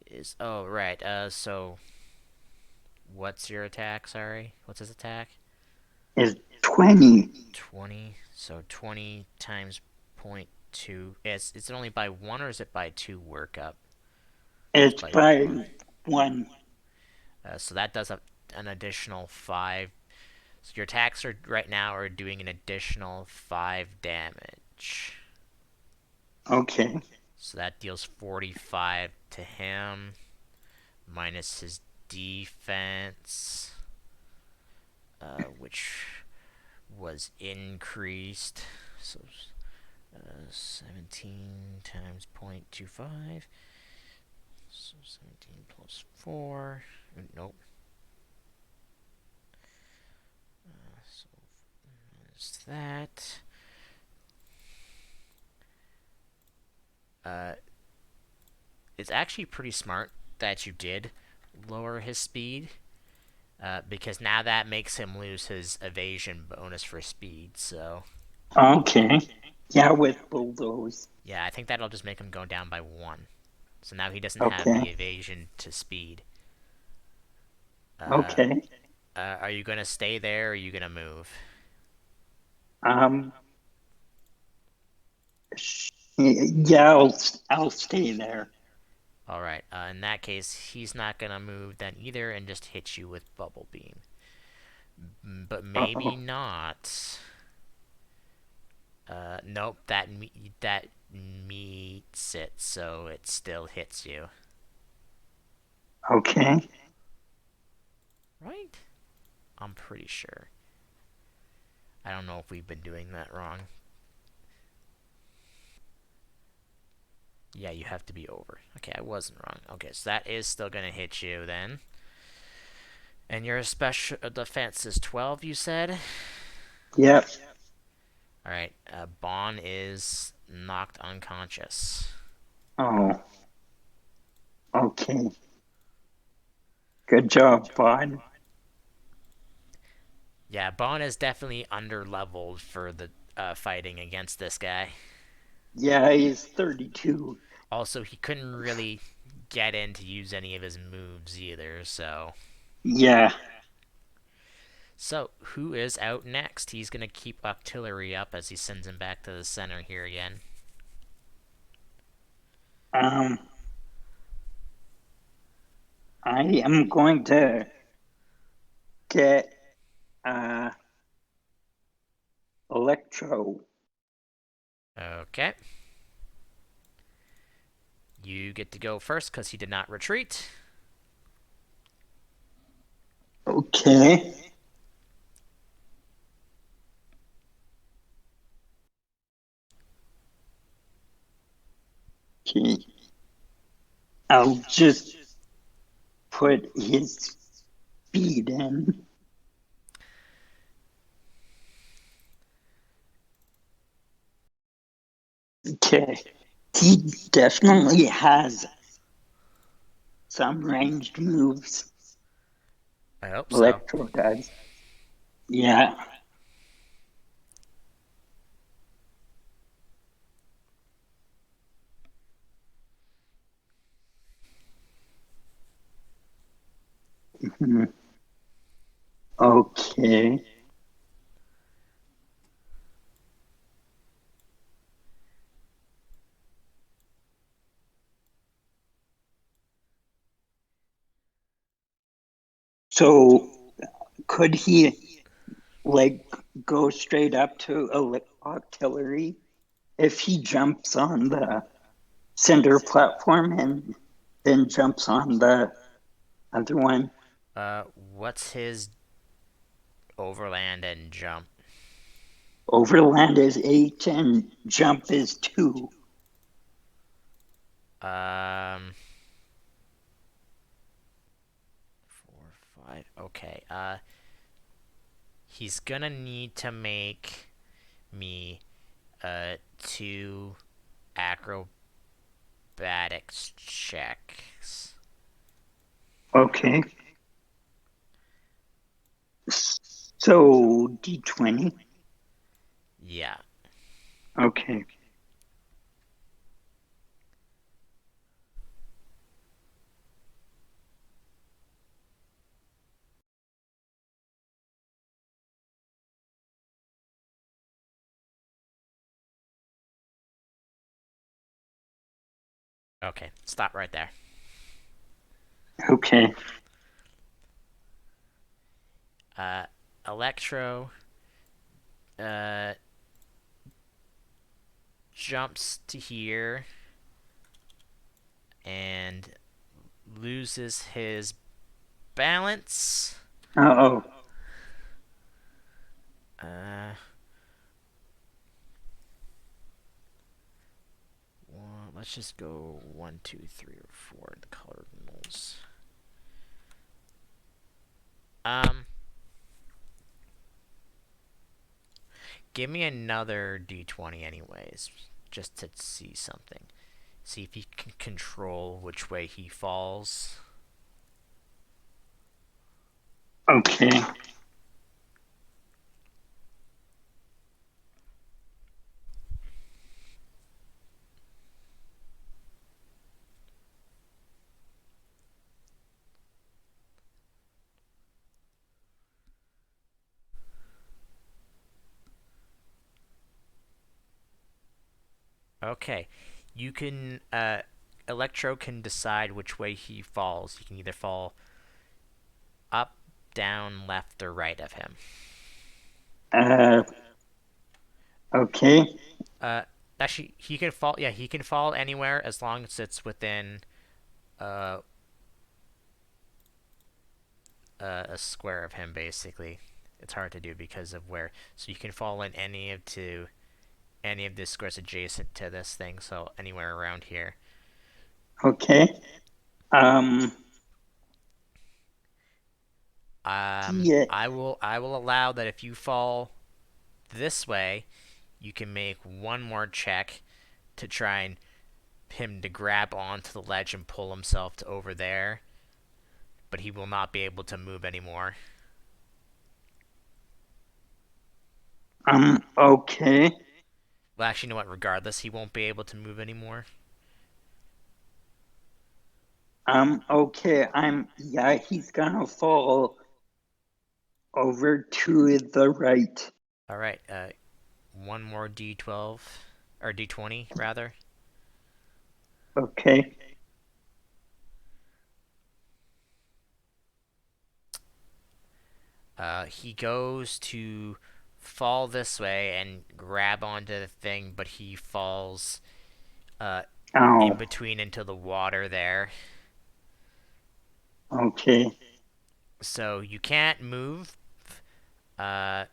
is. Oh, right. So what's your attack? Sorry, what's his attack? is 20. 20. So 20 times point two. It's only by one or is it by two workup? It's It's by by one. one. So that does an additional five. So your attacks are right now are doing an additional 5 damage. Okay. So that deals 45 to him, minus his defense, which was increased. So 17 times 0.25. So 17 plus 4. Nope. So minus that. Uh, it's actually pretty smart that you did lower his speed, because now that makes him lose his evasion bonus for speed. So Okay. Yeah, with bulldoze. yeah, I think that'll just make him go down by one. So now he doesn't have the Okay. evasion to speed. Uh, Okay. are you gonna stay there, or are you gonna move? Um. Yeah, I'll stay there. All right. In that case, he's not gonna move then either, and just hit you with bubble beam. But maybe Uh-oh. not. Nope. That meets it, so it still hits you. Okay. Right? I'm pretty sure. I don't know if we've been doing that wrong. Yeah, you have to be over. Okay, I wasn't wrong. Okay, so that is still gonna hit you then. And your special defense is 12, you said? Yep. Alright, Bon is knocked unconscious. Oh. Okay. Good job, bud. Yeah, Bon is definitely under-leveled for the fighting against this guy. Yeah, he's 32. Also, he couldn't really get in to use any of his moves either, so... Yeah. So, who is out next? He's gonna keep artillery up as he sends him back to the center here again. Um. I am going to get electro. Okay. You get to go first because he did not retreat. Okay. Okay. I'll just put his speed in. Okay. He definitely has some ranged moves. I hope so. Electro does. Yeah. Mhm. Okay. So could he like go straight up to artillery if he jumps on the center platform and then jumps on the other one? What's his overland and jump? Overland is 8 and jump is 2. Um, 4, 5. Okay. He's gonna need to make me two acrobatics checks. Okay. So D20. Yeah. Okay. Okay. Stop right there. Okay. Electro uh jumps to here and loses his balance. Uh-oh. Uh, well, let's just go 1, 2, 3, or 4. The cardinals. Um, give me another d20, anyways, just to see something. See if he can control which way he falls. Okay. Okay, you can. Electro can decide which way he falls. He can either fall up, down, left, or right of him. Uh, okay. Uh, Actually, he can fall. Yeah, he can fall anywhere as long as it's within uh, a square of him. Basically, it's hard to do because of where. So you can fall in any of the squares adjacent to this thing. So anywhere around here. Okay. Um, yeah. I will allow that if you fall this way, you can make one more check to try and him to grab onto the ledge and pull himself to over there, but he will not be able to move anymore. Okay. Well, actually, you know what? Regardless, he won't be able to move anymore. Okay. Yeah, he's gonna fall over to the right. All right. One more D12 or D20 rather. Okay. He goes to fall this way and grab onto the thing, but he falls uh, in Oh, between into the water there. okay. So you can't move, uh,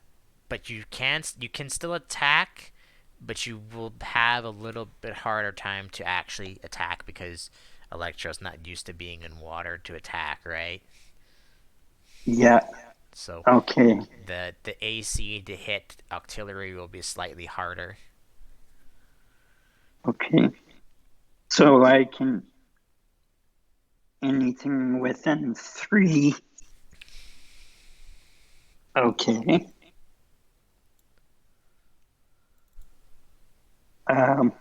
but you can still attack, but you will have a little bit harder time to actually attack because Electro's not used to being in water to attack, right? Yeah. So Okay. the AC to hit artillery will be slightly harder. Okay. So I can anything within 3. Okay. Um,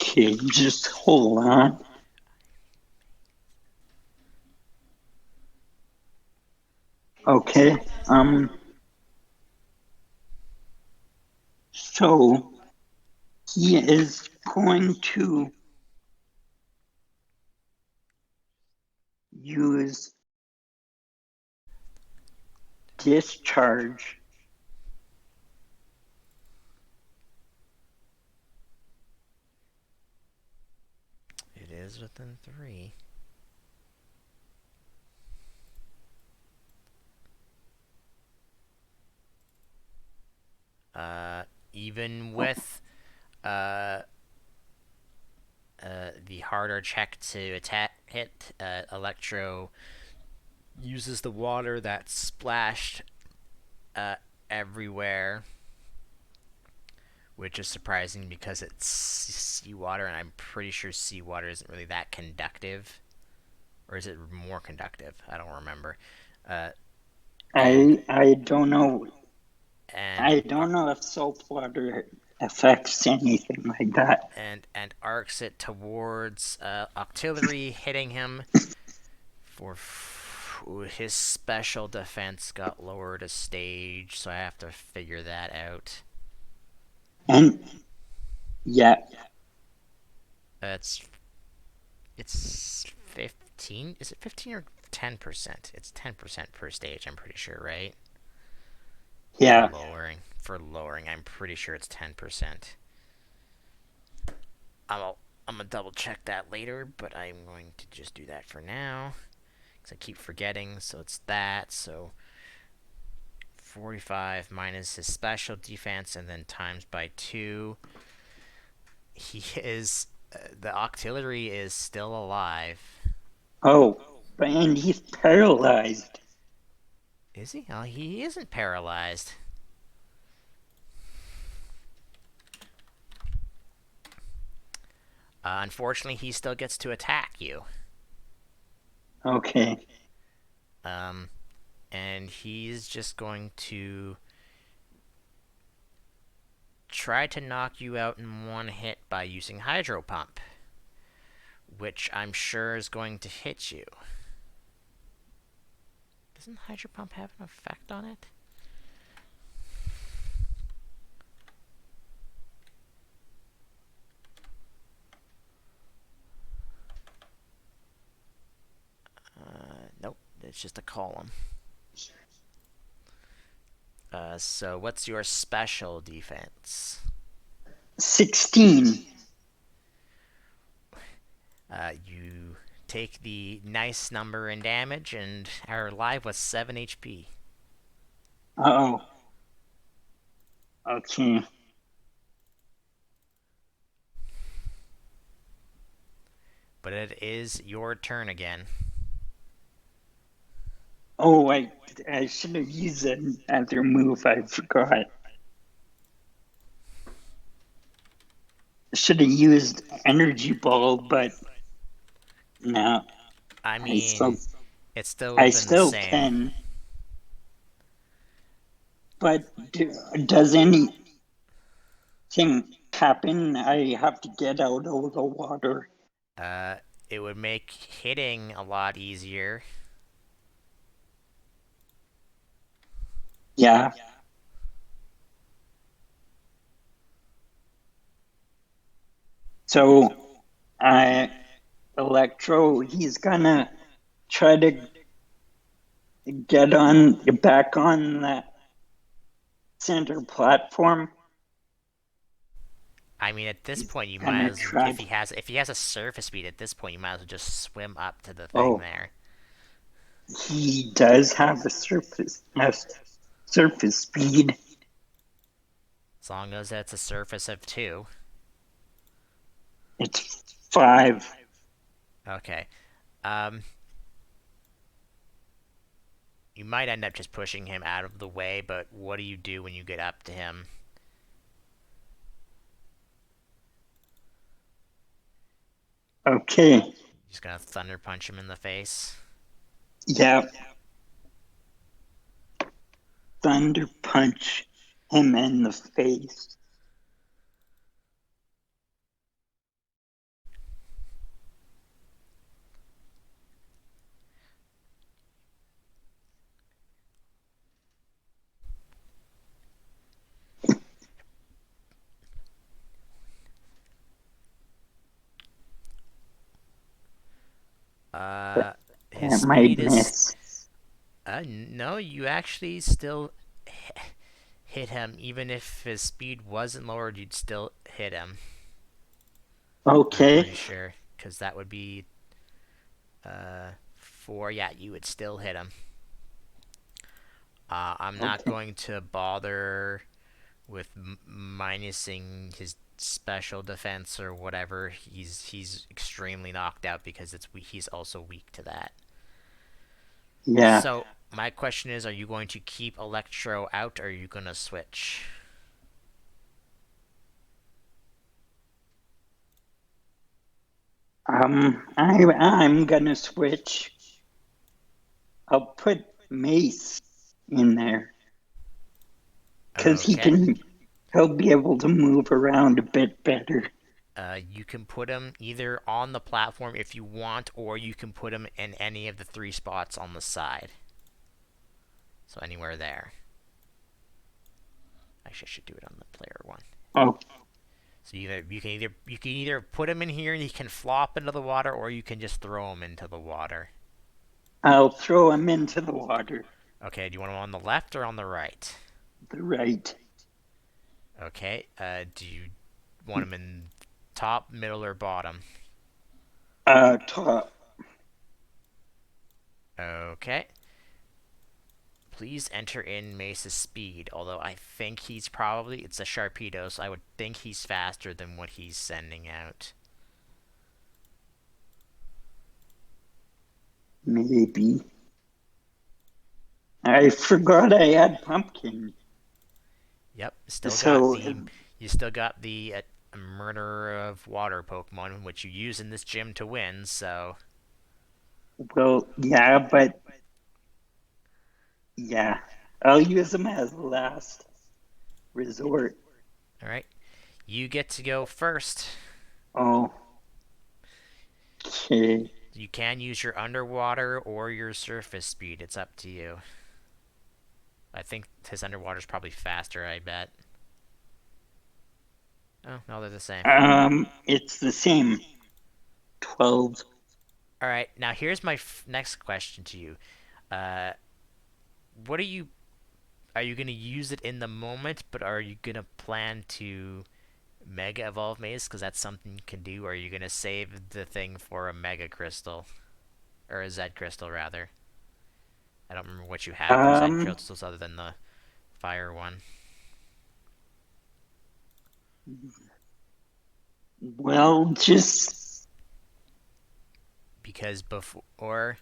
okay, just hold on. Okay. So he is going to use discharge. It is within 3. Even with uh, the harder check to hit, Electro uses the water that splashed uh, everywhere, which is surprising because it's seawater, and I'm pretty sure seawater isn't really that conductive. Or is it more conductive? I don't remember. Uh, and I don't know. and I don't know if salt water affects anything like that. and arcs it towards artillery, hitting him for his special defense got lowered a stage, so I have to figure that out. And yeah, It's 15. Is it 15 or 10%? It's 10% per stage. I'm pretty sure, right? For yeah. lowering, I'm pretty sure it's 10%. I'm gonna double check that later, but I'm going to just do that for now because I keep forgetting. So it's that. So 45 minus his special defense and then times by 2. He is the artillery is still alive. Oh, and he's paralyzed. Is he? Oh, he isn't paralyzed. Unfortunately, he still gets to attack you. Okay. Um, and he's just going to try to knock you out in one hit by using Hydro Pump, which I'm sure is going to hit you. Doesn't Hydro Pump have an effect on it? Nope, it's just a column. So what's your special defense? 16. You take the nice number in damage and are alive with 7 HP. Oh. Okay. But it is your turn again. Oh, I should have used another move. I forgot. Should have used energy ball, but no. I I still mean, it still would I have been the still same. can. But does anything happen? I have to get out of the water. Uh, it would make hitting a lot easier. Yeah. So, I Electro, he's gonna try to get on back on that center platform. I mean, at this He's point, you might gonna as try. if he has a surface speed. At this point, you might as well just swim up to the thing Oh, there. he does have a surface speed. As long as it's a surface of 2. It's 5. Okay. Um, you might end up just pushing him out of the way, but what do you do when you get up to him? Okay. Just gonna thunder punch him in the face. Yeah. Thunder punch him in the face. his That might speed is. miss. No, you actually still hit him. Even if his speed wasn't lowered, you'd still hit him. I'm Okay. pretty sure. Because that would be 4. Yeah, you would still hit him. I'm not Okay. going to bother with minusing his special defense or whatever. He's extremely knocked out because he's also weak to that. Yeah. So my question is, are you going to keep Electro out, or are you going to switch? I'm gonna switch. I'll put Mace in there because Okay. he'll be able to move around a bit better. You can put him either on the platform if you want, or you can put him in any of the 3 spots on the side. So anywhere there. Actually, I should do it on the player one. Oh, So you can either put him in here and he can flop into the water, or you can just throw him into the water. I'll throw him into the water. Okay, do you want him on the left or on the right? The right. Okay, do you want him in top, middle, or bottom? Top. Okay. Please enter in Mace's speed, although I think it's a Sharpedo, so I would think he's faster than what he's sending out. Maybe. I forgot I had pumpkin. Yep, So, you still got the Murderer of Water Pokemon, which you use in this gym to win, so... well, yeah, but yeah, I'll use them as last resort. Alright, you get to go first. Oh, okay. You can use your underwater or your surface speed, it's up to you. I think his underwater's probably faster, I bet. Oh, no, they're the same. It's the same. 12. Alright, now here's my next question to you. Uh, what are you going to use it in the moment, but are you going to plan to Mega Evolve Maze? Because that's something you can do. Or are you going to save the thing for a Mega Crystal? Or a Z Crystal, rather. I don't remember what you have for Z Um, Crystals other than the Fire one. well, just, Because before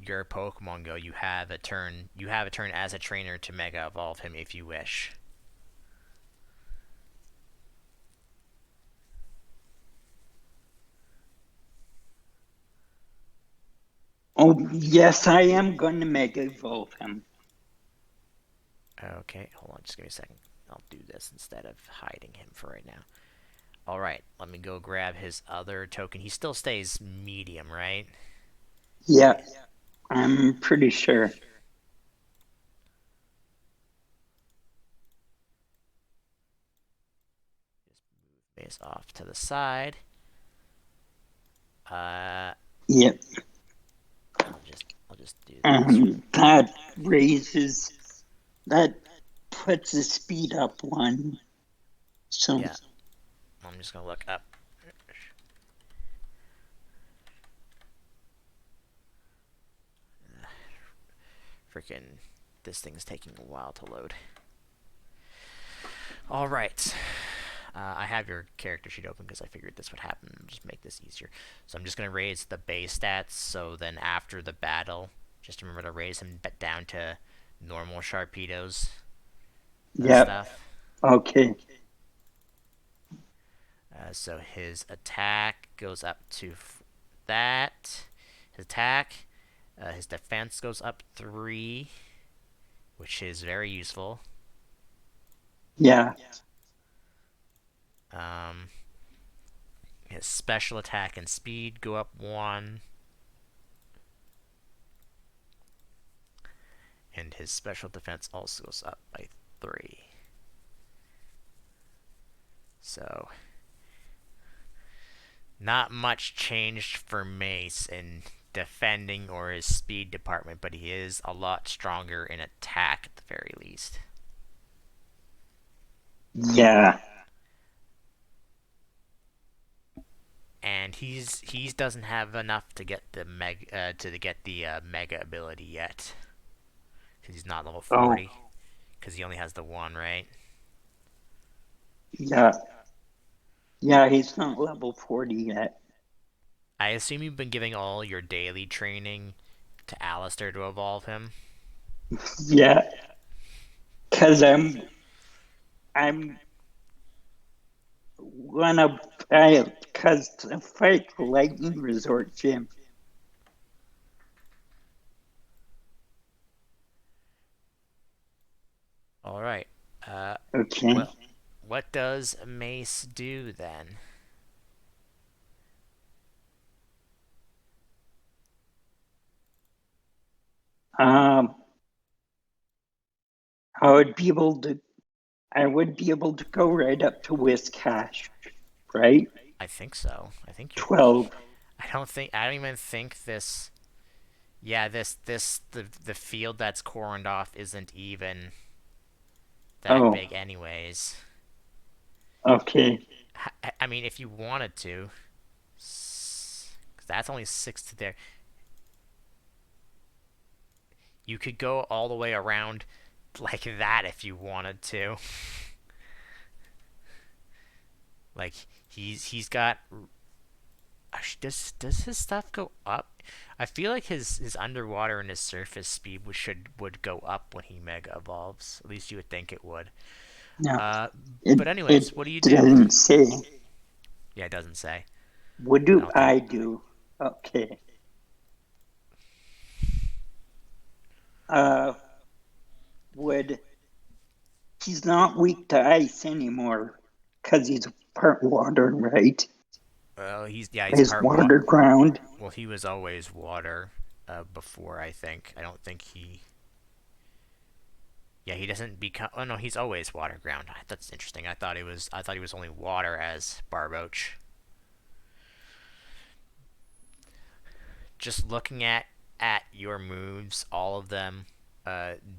your Pokemon go, you have a turn. You have a turn as a trainer to Mega Evolve him if you wish. oh, yes, I am going to Mega Evolve him. Okay, hold on, just give me a second. I'll do this instead of hiding him for right now. Alright, let me go grab his other token. He still stays medium, right? Yeah, I'm pretty sure. Just move this off to the side. Yep. I'll just do this. That raises, that puts the speed up one. So, Yeah, I'm just gonna look up. Freaking, this thing's taking a while to load. Alright. I have your character sheet open because I figured this would happen. I'll just make this easier. So I'm just going to raise the base stats, so then after the battle, just remember to raise him down to normal Sharpedos and yep. stuff. Okay. So his attack goes up to that. His attack, his defense goes up 3, which is very useful. Yeah. His special attack and speed go up 1. And his special defense also goes up by 3. So Not much changed for Mace in defending or his speed department, but he is a lot stronger in attack at the very least. Yeah. And he doesn't have enough to get the mega ability yet, because he's not level Oh, 40. Because he only has the one, right? yeah. Yeah, he's not level 40 yet. I assume you've been giving all your daily training to Alistair to evolve him. Yeah, because I'm gonna because to fight the Lightning Resort Gym. All right. Okay. Well, what does Mace do then? Um, I would be able to. I would be able to go right up to Whiscash, right? I think so. I think you're. 12. I don't think. I don't even think this. Yeah, the field that's corned off isn't even that Oh, big, anyways. okay. I mean, if you wanted to, 'cause that's only six to there. You could go all the way around like that if you wanted to. Like he's got. Does his stuff go up? I feel like his underwater and his surface speed would go up when he mega evolves. At least you would think it would. No, Uh, but it anyways, what do you do? doesn't say. Yeah, it doesn't say. What I do don't think. I do? Okay. Uh, would he's not weak to ice anymore because he's part water, right? Well, he's He's part water ground. Well, he was always water before. I think. I don't think he. Yeah, he doesn't become. Oh no, he's always water ground. That's interesting. I thought he was only water as Barboach. Just looking at your moves, all of them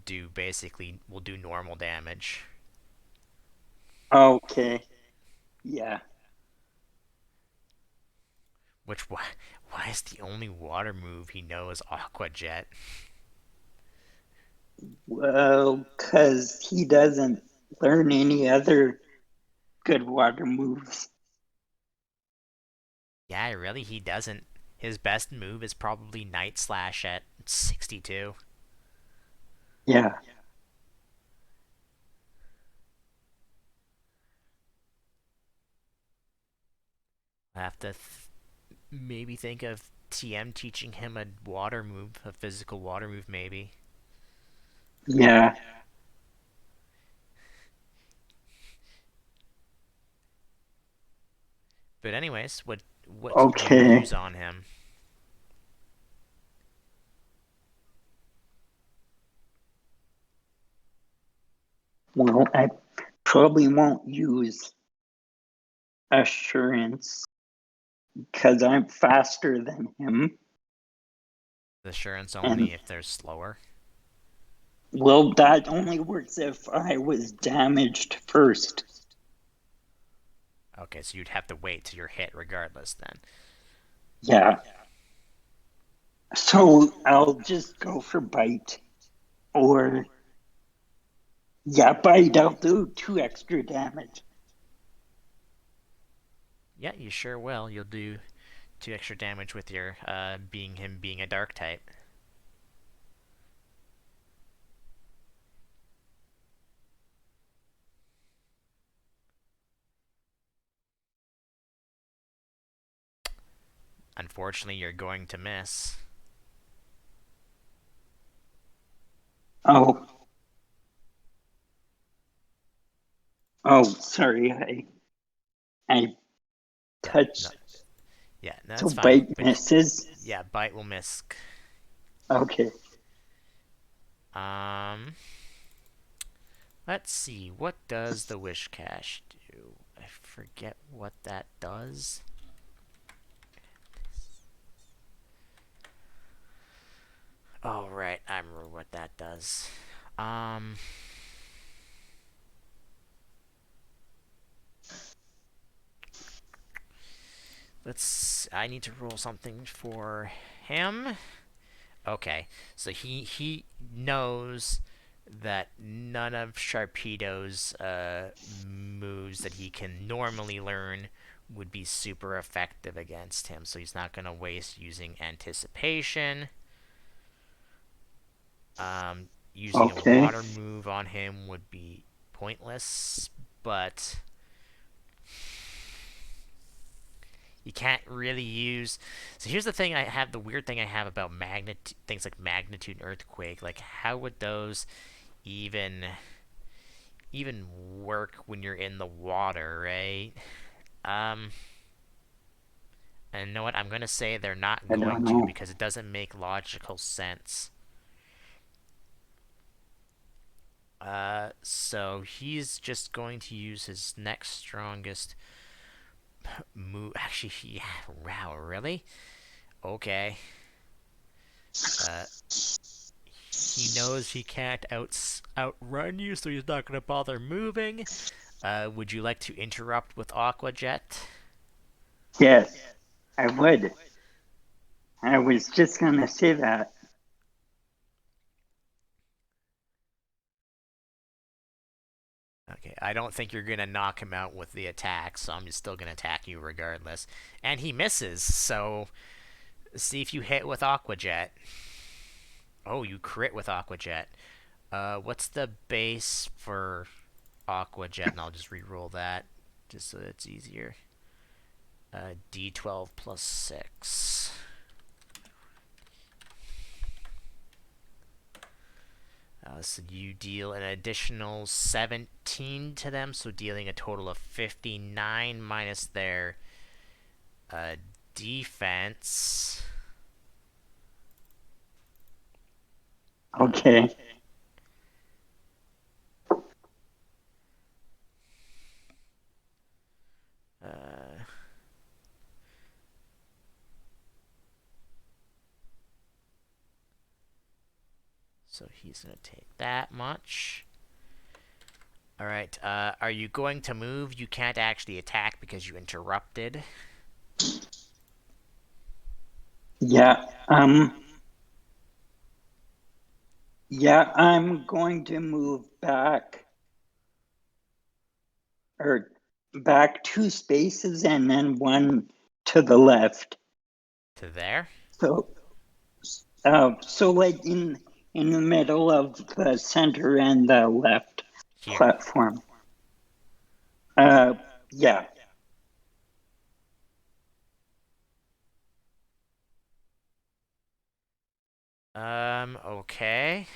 do basically will do normal damage. Okay. Yeah. Which why is the only water move he knows Aqua Jet? Well, because he doesn't learn any other good water moves. Yeah, really, he doesn't. His best move is probably Night Slash at 62. Yeah. I have to maybe think of TM teaching him a water move, a physical water move, maybe. Yeah. But anyways, what did you Okay. use on him? Well, I probably won't use assurance because I'm faster than him. Assurance And only if they're slower. well, that only works if I was damaged first. Okay, so you'd have to wait till you're hit regardless then. Yeah. So I'll just go for bite. Or, yeah, bite. I'll do 2 extra damage. Yeah, you sure will. You'll do 2 extra damage with your being a dark type. Unfortunately, you're going to miss. Oh, oh, sorry. I Yeah, no, touched. yeah, no, So that's fine. bite But misses. yeah, bite will miss. Okay. Um, let's see. What does the wish cache do? I forget what that does. Oh, right. I remember what that does. Um, I need to roll something for him. Okay, so he knows that none of Sharpedo's moves that he can normally learn would be super effective against him, so he's not gonna waste using anticipation. Using a Okay. water move on him would be pointless, but you can't really use. So here's the thing I have. The weird thing I have about things like magnitude and earthquake. Like, how would those even even work when you're in the water, right? Um, and you know what? I'm gonna say they're not I don't going to know. because it doesn't make logical sense. So he's just going to use his next strongest move. Actually, yeah, wow, really? Okay. Uh, he knows he can't outrun you, so he's not gonna bother moving. Would you like to interrupt with Aqua Jet? Yes, I would. I was just gonna say that. Okay, I don't think you're gonna knock him out with the attack, so I'm still gonna attack you regardless. And he misses, so see if you hit with Aqua Jet. Oh, you crit with Aqua Jet. What's the base for Aqua Jet? And I'll just re-roll that, just so it's easier. D12 plus 6. So you deal an additional 17 to them, so dealing a total of 59 minus their uh, defense. Okay. Uh, so he's going to take that much. Alright, are you going to move? You can't actually attack because you interrupted. Yeah. Yeah, I'm going to move back or back 2 spaces and then one to the left. To there? So, so like in the middle of the center and the left Here. platform. Uh, yeah. Okay.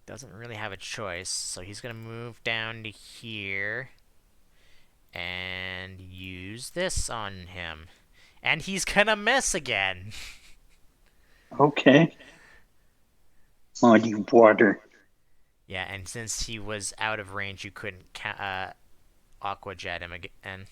Doesn't really have a choice, so he's gonna move down to here and use this on him. And he's gonna miss again. Okay. Muddy water. Yeah, and since he was out of range, you couldn't Aqua Jet him again.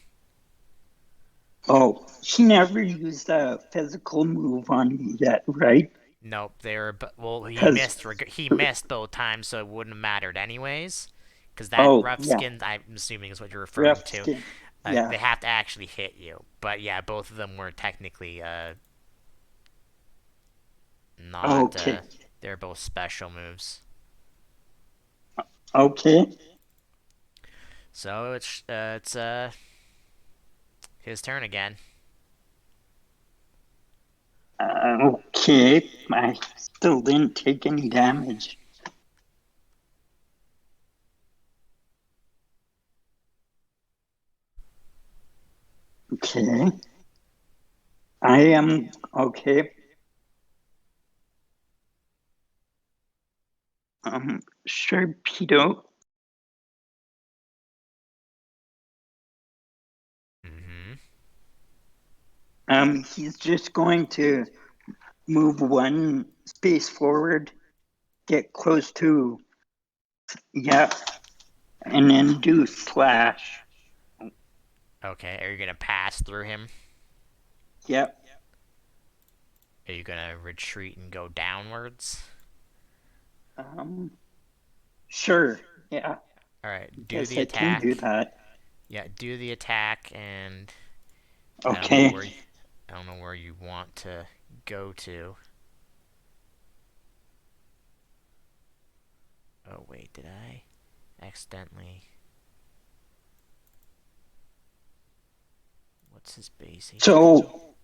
Oh, she never used a physical move on me yet, right? Nope, they were. Well, he Because, missed. He missed both times, so it wouldn't have mattered anyways. Because that oh, rough yeah, skin, I'm assuming, is what you're referring rough to. skin. Yeah. They have to actually hit you. But yeah, both of them were technically not. Okay. They're both special moves. Okay. So it's his turn again. Okay. I still didn't take any damage. Okay. I am okay. Sharpedo. Mm-hmm. He's just going to move 1 space forward, get close to, yeah, and then do slash. Okay, are you gonna pass through him? Yep. Are you gonna retreat and go downwards? Sure. Yeah. Alright, do Guess the I can do attack. that. Yeah, do the attack, and I don't know Okay. where I don't know where you want to go to. Oh wait, did I accidentally? What's his base HP? So,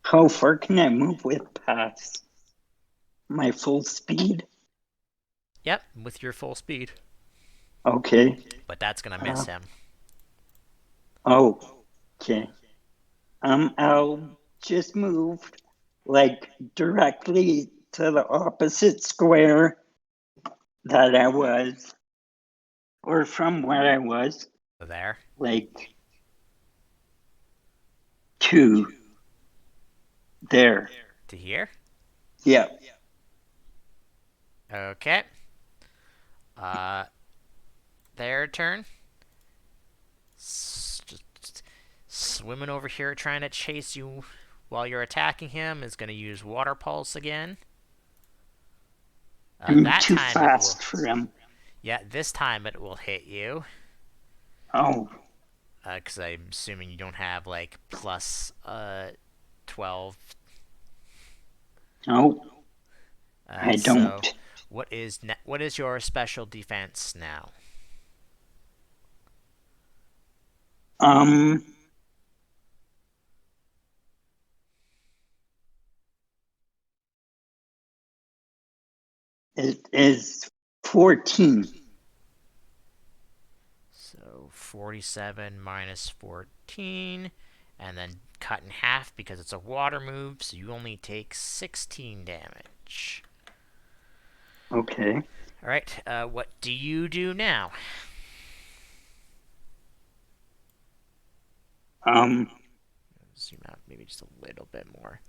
how far can I move with pass? My full speed? Yep, with your full speed. Okay. But that's gonna Uh, miss him. oh, okay. I'll just move like directly to the opposite square that I was, or from where I was, There. like to there. To here? Yeah. Okay. Uh, their turn. Just swimming over here trying to chase you while you're attacking him is going to use Water Pulse again. I'm That too time it will. fast for him. Yeah, this time it will hit you. Oh, Because I'm assuming you don't have like plus 12. no, I So don't. what is your special defense now? Um, it is 14. So 47 minus 14, and then cut in half because it's a water move, so you only take 16 damage. Okay. Alright, what do you do now? Um, Zoom out maybe just a little bit more.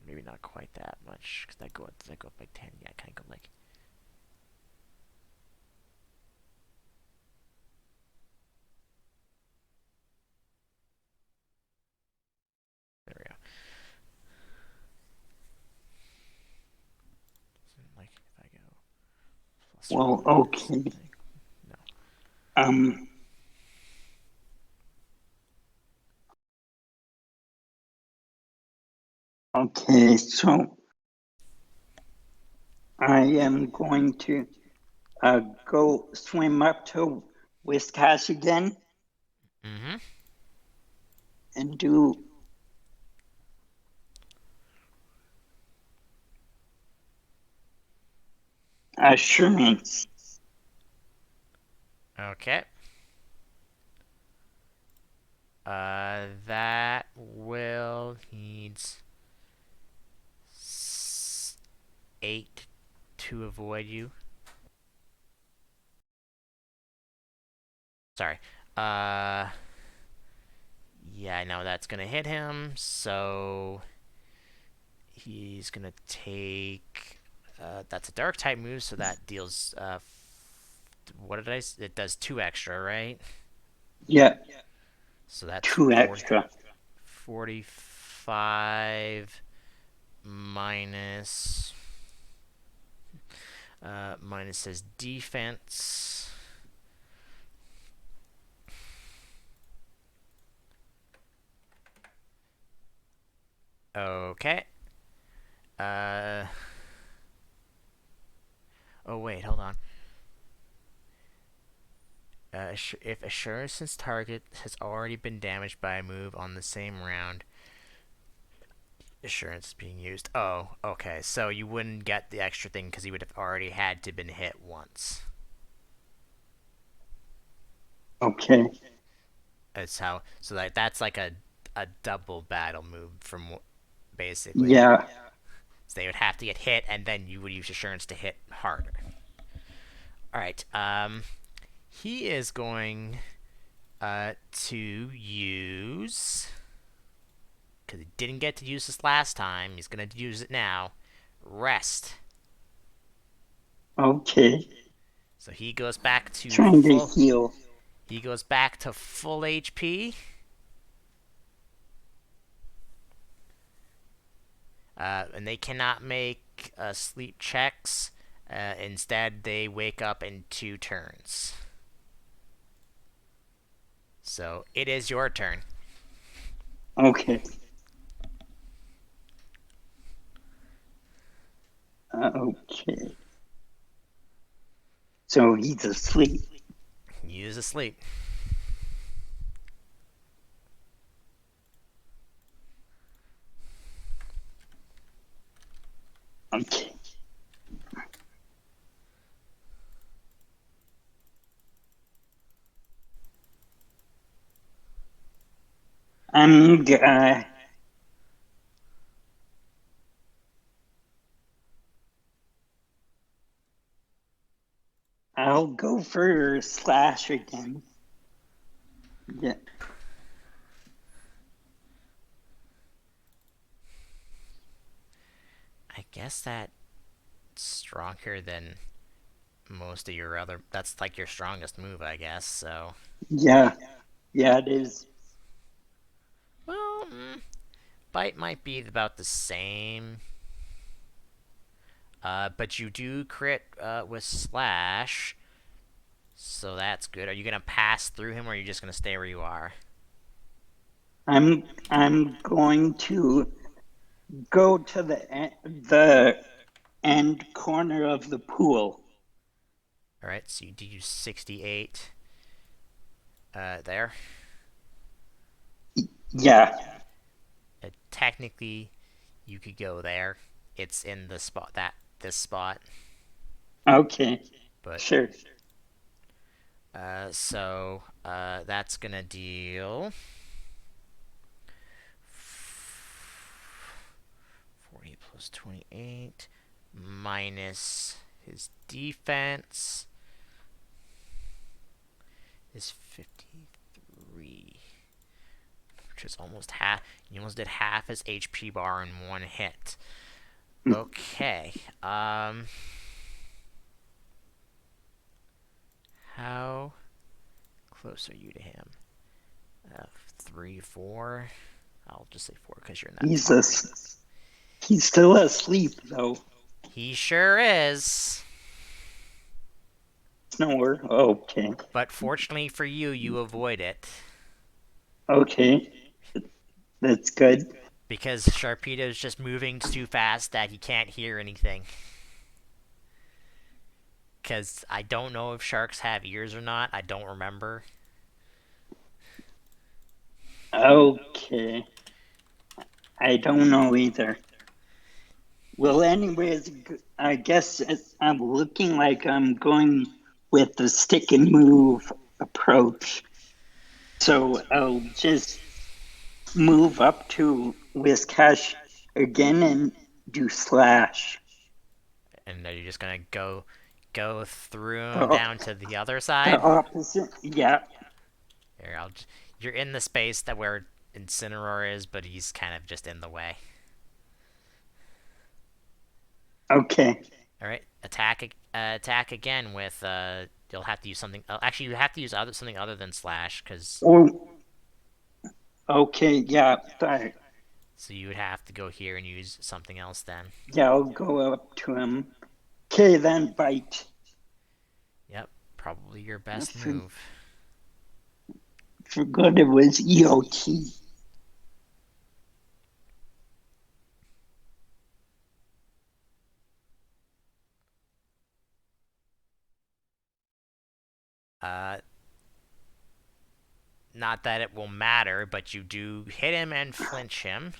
Maybe not quite that much, because does that go up by 10? Yeah, kind of go like... There we go. Like, if I go plus well, 1 or okay. something. No. Um, okay, so I am going to go swim up to Wiscash again Mm-hmm. and do assurance. Okay. That will needs 8 to avoid you. Sorry. Uh, yeah, I know that's gonna hit him, so he's gonna take. That's a dark type move, so that deals. What did I? It does 2 extra, right? Yeah, So that's 2 extra. 45 minus. Minus his defense. Okay. Uh. Oh wait, hold on. If assurance's target has already been damaged by a move on the same round, assurance is being used. Oh, okay. So you wouldn't get the extra thing because you would have already had to been hit once. Okay. That's how. So that's like a double battle move from basically. Yeah. So they would have to get hit, and then you would use assurance to hit harder. All right. He is going to use, because he didn't get to use this last time. He's gonna use it now. Rest. Okay. So he goes back to Trying to full. heal. He goes back to full HP. And they cannot make sleep checks. Instead, they wake up in 2 turns. So it is your turn. Okay. Okay. So he's asleep. Use asleep. Okay. I'm gonna. I'll go for slash again. Yeah. I guess that's stronger than most of your other. That's like your strongest move, I guess. So, Yeah. Yeah, it is. well, bite might be about the same. But you do crit with slash, so that's good. Are you gonna pass through him, or are you just gonna stay where you are? I'm going to go to the end corner of the pool. All right. So you do 68 there. Yeah. Technically, you could go there. It's in the spot that this spot, Okay. but Sure. that's gonna deal 40 plus 28 minus his defense is 53, which is almost half. You almost did half his HP bar in one hit. Okay. How close are you to him? 3, 4. I'll just say 4 because you're in that He's top a, ring. he's still asleep though. He sure is. Snore. Okay. But fortunately for you, you avoid it. Okay. That's good. Because Sharpedo's just moving too fast that he can't hear anything. Because I don't know if sharks have ears or not. I don't remember. Okay. I don't know either. Well, anyways, I guess I'm looking like I'm going with the stick and move approach. So I'll just move up to Whiscash again and do slash. And are you just gonna go through him The, down to the other the side? opposite. Yeah. Here, you're in the space that where Incineroar is, but he's kind of just in the way. Okay. All right, attack again with You'll have to use something. Actually, you have to use something other than slash, because Oh, okay. Yeah. Sorry. so you would have to go here and use something else then. Yeah, I'll go up to him. Okay, then bite. Yep, probably your I best move. forgot it was EOT. Uh, Not that it will matter, but you do hit him and flinch him.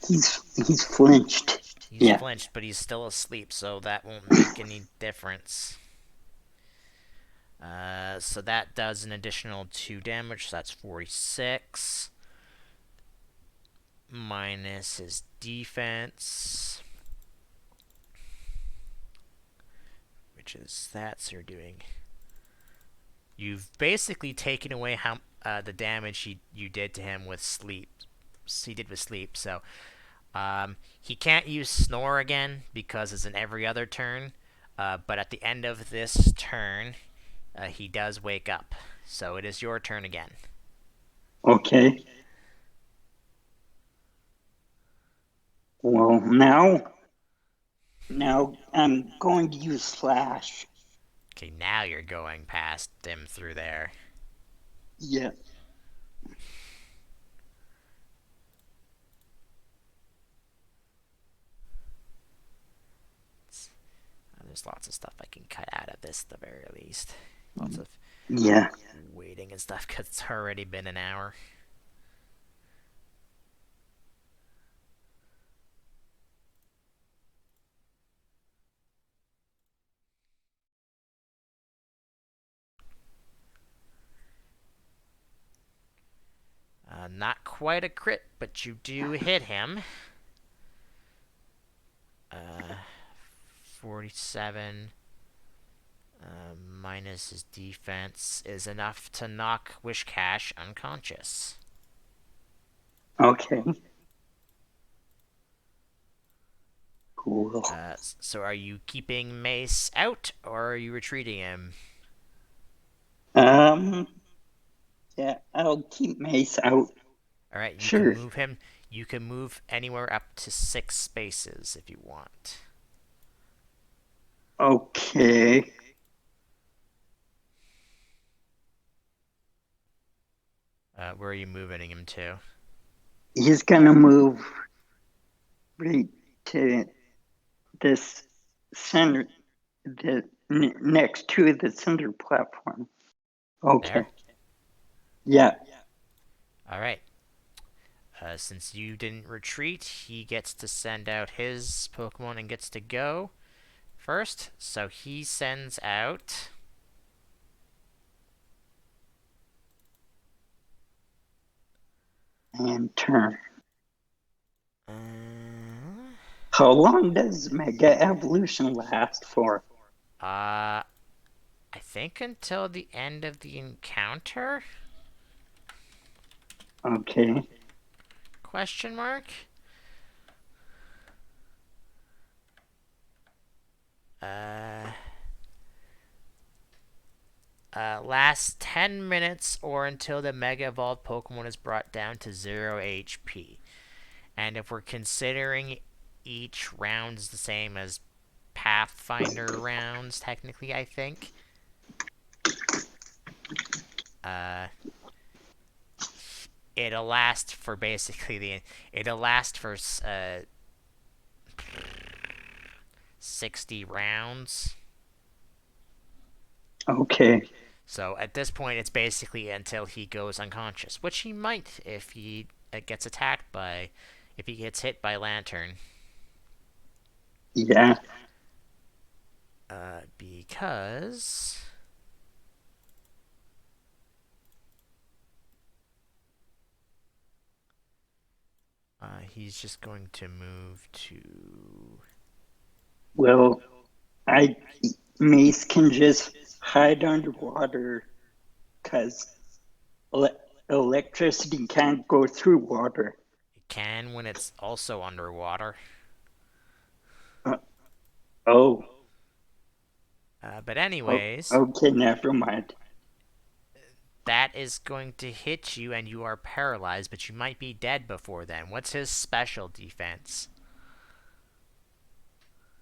He's flinched. He's Yeah. flinched, but he's still asleep, so that won't make any difference. So that does an additional 2 damage, so that's 46. Minus his defense, which is that, so you're doing... You've basically taken away how the damage you did to him with sleep. He did with sleep, so he can't use snore again because it's in every other turn. But at the end of this turn, he does wake up. So it is your turn again. Okay. Well, now I'm going to use Slash. Okay, now you're going past him through there. Yeah. There's lots of stuff I can cut out of this at the very least. Lots of Yeah. waiting and stuff because it's already been an hour. Not quite a crit, but you do hit him. 47 minus his defense is enough to knock Wishcash unconscious. Okay. Cool. So are you keeping Mace out, or are you retreating him? Yeah, I'll keep Mace out. Alright, you can Sure. move him. You can move anywhere up to 6 spaces if you want. Okay. Where are you moving him to? He's gonna move right to this center, next to the center platform. Okay. There? Yeah. Alright. Since you didn't retreat, he gets to send out his Pokemon and gets to go first. So he sends out... And turn. Uh, How long does Mega Evolution last for? I think until the end of the encounter? Okay. Question mark? Lasts 10 minutes or until the Mega Evolved Pokemon is brought down to 0 HP. And if we're considering each round is the same as Pathfinder rounds, technically, I think. It'll last for basically it'll last for 60 rounds. Okay. So at this point, it's basically until he goes unconscious, which he might if he gets attacked by, if he gets hit by Lantern. Yeah. Because he's just going to move to... Well, Mace can just hide underwater because electricity can't go through water. It can when it's also underwater. Oh. But anyways, Okay, never mind. that is going to hit you and you are paralyzed, but you might be dead before then. What's his special defense?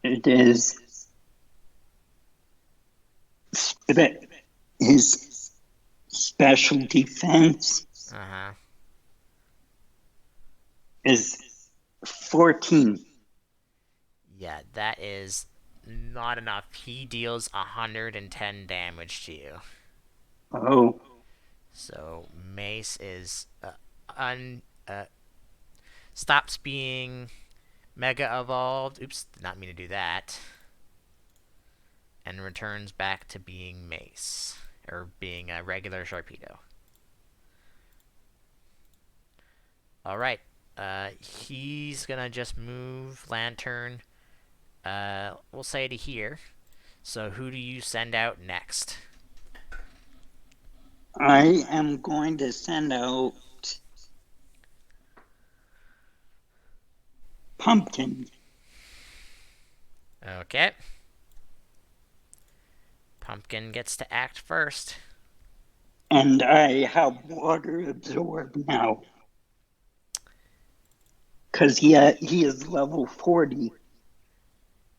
It is his special defense Uh-huh. is 14. Yeah, that is not enough. He deals 110 damage to you. Oh. So Mace is stops being Mega Evolved. Oops, did not mean to do that. And returns back to being Mace. Or being a regular Sharpedo. Alright. He's gonna just move Lantern, we'll say to here. So who do you send out next? I am going to send out Pumpkin. Okay. Pumpkin gets to act first. And I have water absorb now. Because he is level 40.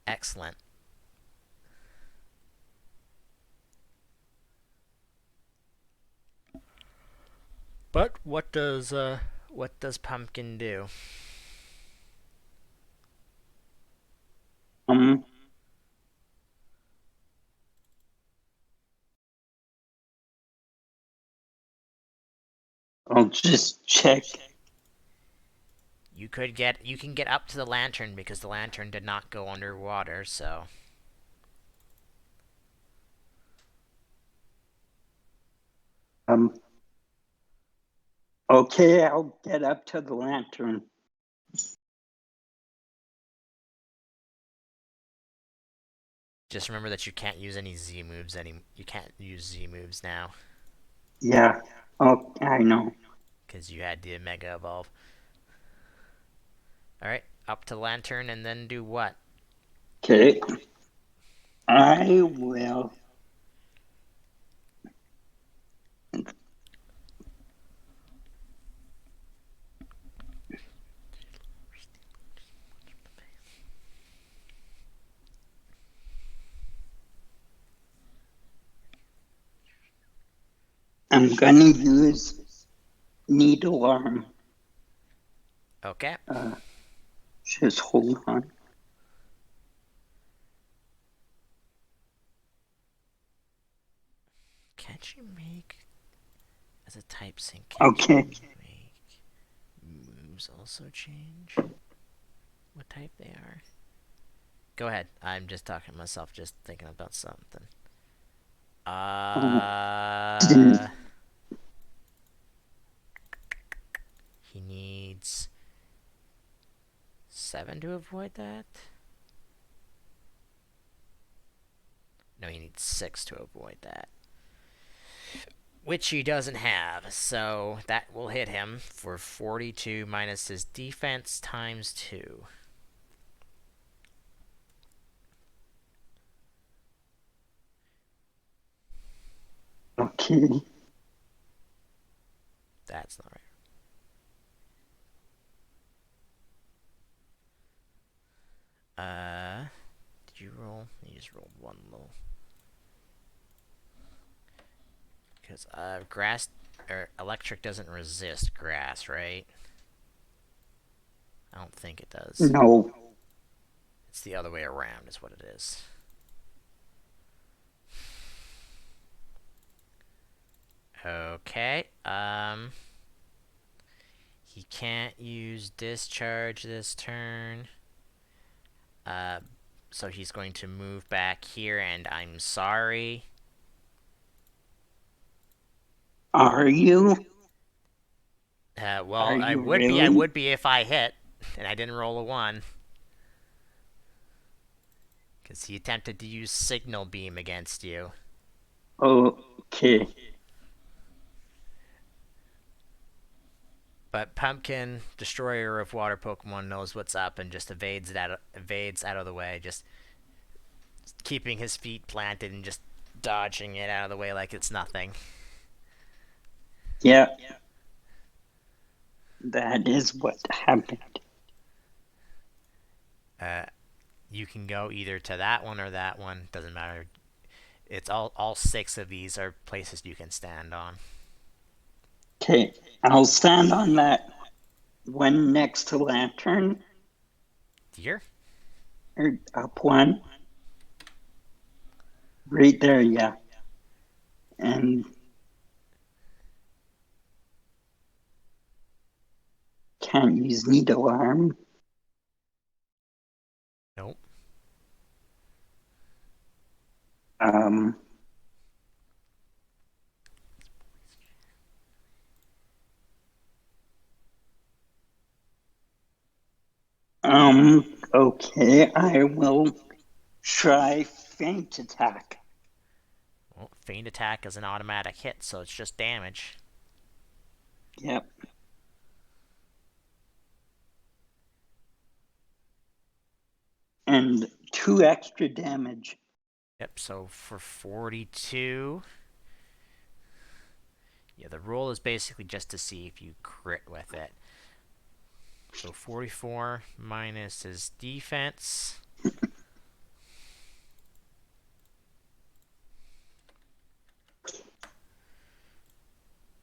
Excellent. But what does Pumpkin do? I'll just check. You can get up to the lantern because the lantern did not go underwater, so Okay, I'll get up to the lantern. just remember that you can't use any Z moves you can't use Z moves now Yeah. Oh, I know. because you had the Mega Evolve. Alright, up to the lantern and then do what? Okay. I will. I'm gonna use needle arm. Okay. Just hold on. Can't you make as a type sync? Okay. You make moves also change? What type they are? Go ahead. I'm just talking to myself, just thinking about something. Didn't. He needs 7 to avoid that? No, he needs 6 to avoid that. Which he doesn't have, so that will hit him for 42 minus his defense times 2. Okay. That's not right. Did you roll? You just rolled 1 low. Because grass or electric doesn't resist grass, right? I don't think it does. No. It's the other way around, is what it is. Okay. He can't use discharge this turn. So he's going to move back here, and I'm sorry. Are you? Well, Are I you would be. I really? would be if I hit, and I didn't roll a 1. Because he attempted to use Signal Beam against you. Okay. But Pumpkin, Destroyer of Water Pokemon, knows what's up and just evades out of the way, just keeping his feet planted and just dodging it out of the way like it's nothing. Yeah. That is what happened. You can go either to that one or that one. Doesn't matter. It's all 6 of these are places you can stand on. Okay. I'll stand on that one next to lantern. Here? Or up one. Right there, yeah. And can't use needle arm. Nope. Okay, I will try feint attack. Well, Feint Attack is an automatic hit, so it's just damage. Yep. And 2 extra damage. Yep, so for 42, yeah, the roll is basically just to see if you crit with it. So 44 minus his defense.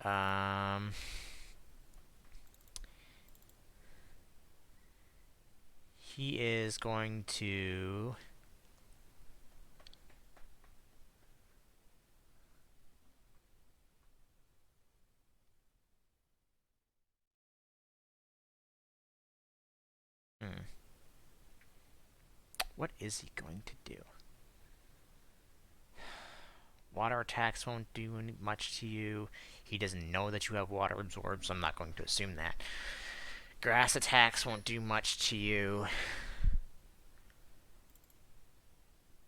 Um, he is going to... What is he going to do? Water attacks won't do much to you. He doesn't know that you have water absorb, so I'm not going to assume that. Grass attacks won't do much to you.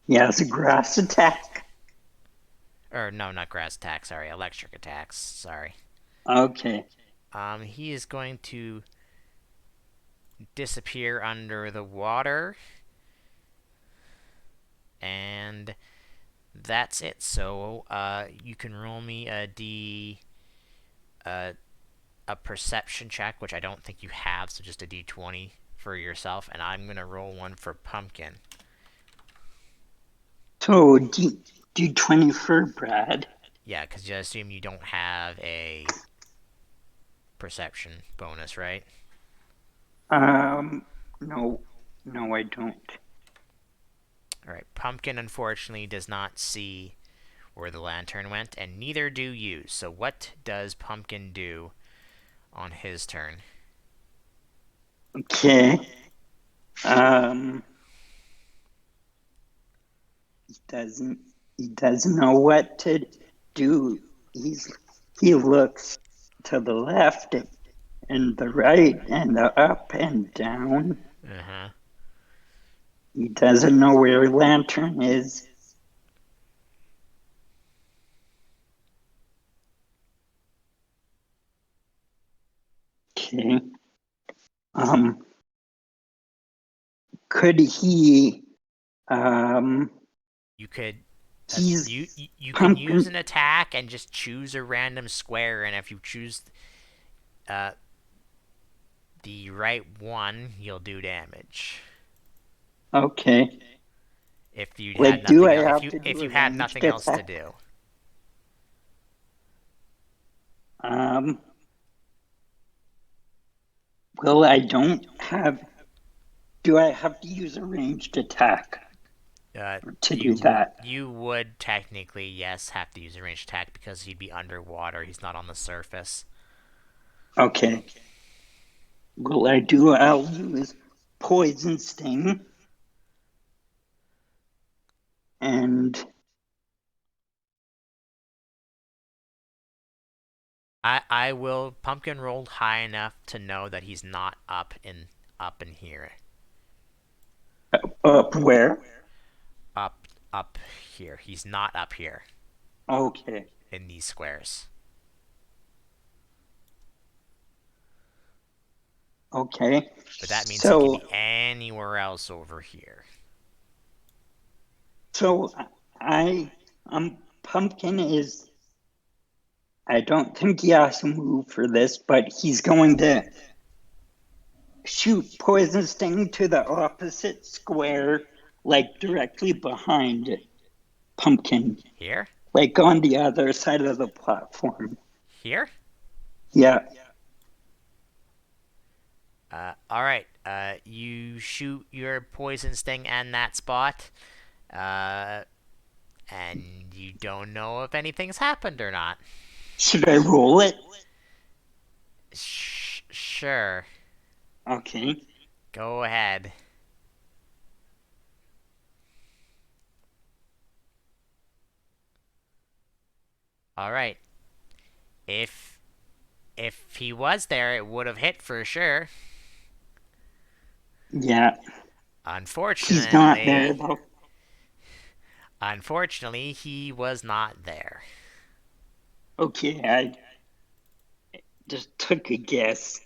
Yeah, it's a grass attack. Or, no, not grass attacks, sorry. Electric attacks, sorry. Okay. He is going to disappear under the water. And that's it. So, you can roll me a perception check, which I don't think you have, so just a d20 for yourself, and I'm gonna roll one for Pumpkin. So D20 for Brad. Yeah, because you assume you don't have a perception bonus, right? No, no, I don't. Alright, Pumpkin unfortunately does not see where the lantern went, and neither do you. So what does Pumpkin do on his turn? Okay. Doesn't he doesn't know what to do. He looks to the left and the right and the up and down. Uh-huh. He doesn't know where Lantern is. Okay. Um, could he? You could you can use Pumpkin. an attack and just choose a random square, and if you choose uh, the right one, you'll do damage. Okay. If you had Like, do nothing I else, have to do if a you had ranged nothing else to attack? do. Um, well, I don't have. Do I have to use a ranged attack to do that? You would technically, yes, have to use a ranged attack because he'd be underwater. He's not on the surface. Okay. Well, I do. I'll use poison sting, and I will Pumpkin rolled high enough to know that he's not up in here. up where? Up here. He's not up here Okay. in these squares. Okay. But that means he could be So, anywhere else over here. so I, Pumpkin is. I don't think he has to move for this, but he's going to shoot poison sting to the opposite square, like directly behind Pumpkin, Here? like on the other side of the platform. Here? Yeah. Alright. You shoot your poison sting and that spot. And you don't know if anything's happened or not. Should I roll it? Sure. Okay. Go ahead. Alright. If he was there, it would have hit for sure. Yeah. He's not there Unfortunately, though. he was not there. Okay, I just took a guess.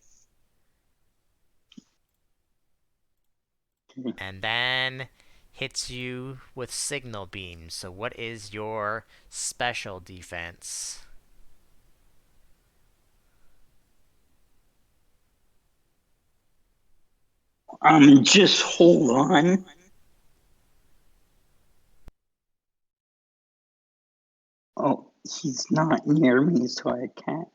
And then hits you with signal beam. So what is your special defense? Just hold on. Oh, he's not near me, so I can't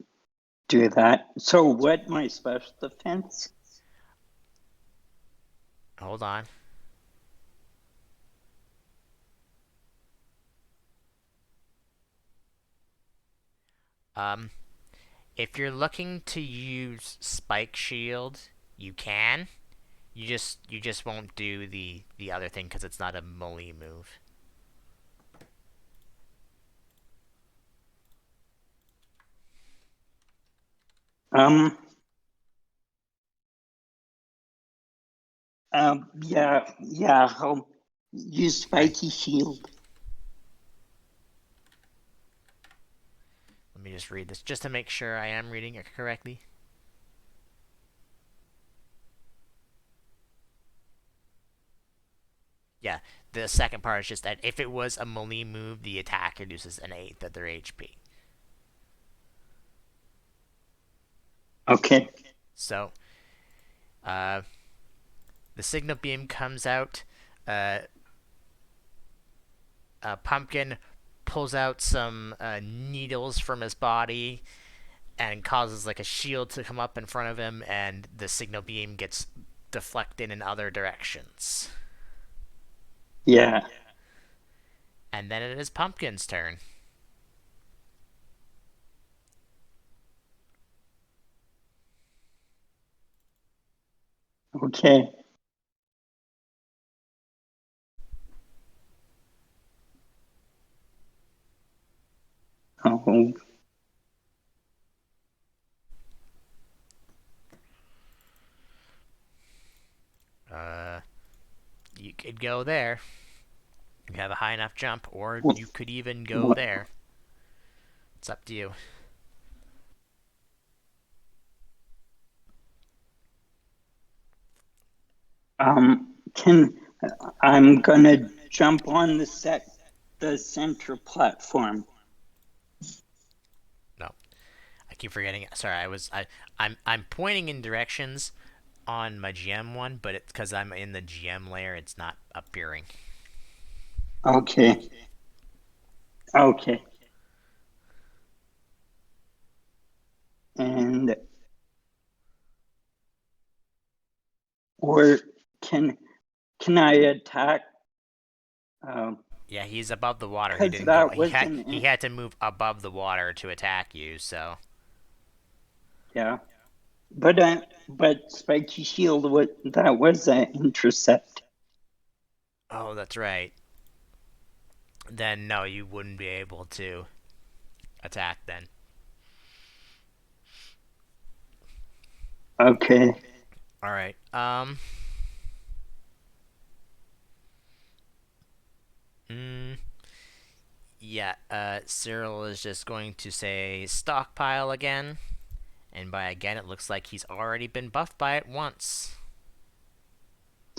do that. So what my special defense? Hold on. Um, if you're looking to use Spike Shield, you can. You just won't do the other thing because it's not a melee move. Um, yeah, I'll use Right. spiky shield. Let me just read this just to make sure I am reading it correctly. Yeah, the second part is just that if it was a melee move, the attack reduces an eighth of their HP. Okay. So, uh, the signal beam comes out. Uh, Pumpkin pulls out some needles from his body and causes like a shield to come up in front of him, and the signal beam gets deflected in other directions. Yeah. And then it is Pumpkin's turn. Okay. Oh, Uh, you could go there. You have a high enough jump, or what? you could even go What? there. It's up to you. Can I'm gonna jump on the center platform. No, I keep forgetting. Sorry, I'm pointing in directions on my GM one, but it's because I'm in the GM layer. It's not appearing. Okay. Okay. And or can I attack? Um, Yeah, he's above the water. He because didn't go. that He was had an he had to move above the water to attack you. So yeah. But spiky shield that was an intercept. oh, that's right. Then no, you wouldn't be able to attack then. Okay. All right. Mm, yeah. Cyril is just going to say stockpile again, and by again, it looks like he's already been buffed by it once.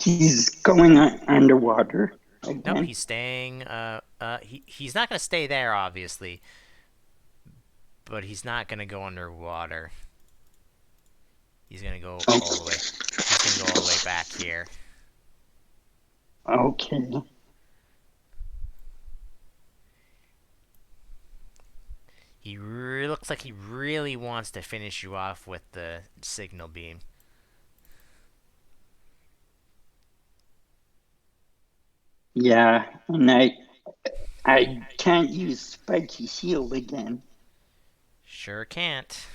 He's going underwater Nope, again. he's staying. He's not gonna stay there, obviously, but he's not gonna go underwater. He's gonna go all the way. He's gonna go all the way back here. Okay. Looks like he really wants to finish you off with the signal beam. Yeah, and I can't use spiky shield again. Sure can't.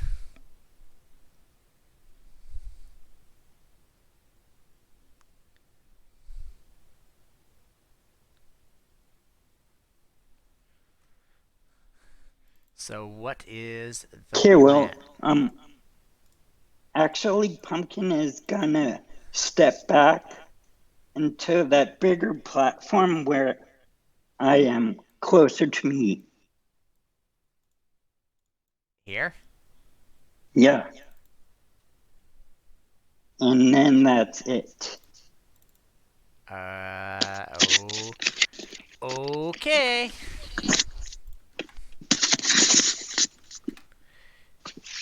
So what is the Okay, well, plan? actually, Pumpkin is gonna step back into that bigger platform where I am closer to me. Here? Yeah, and then that's it. Oh, okay.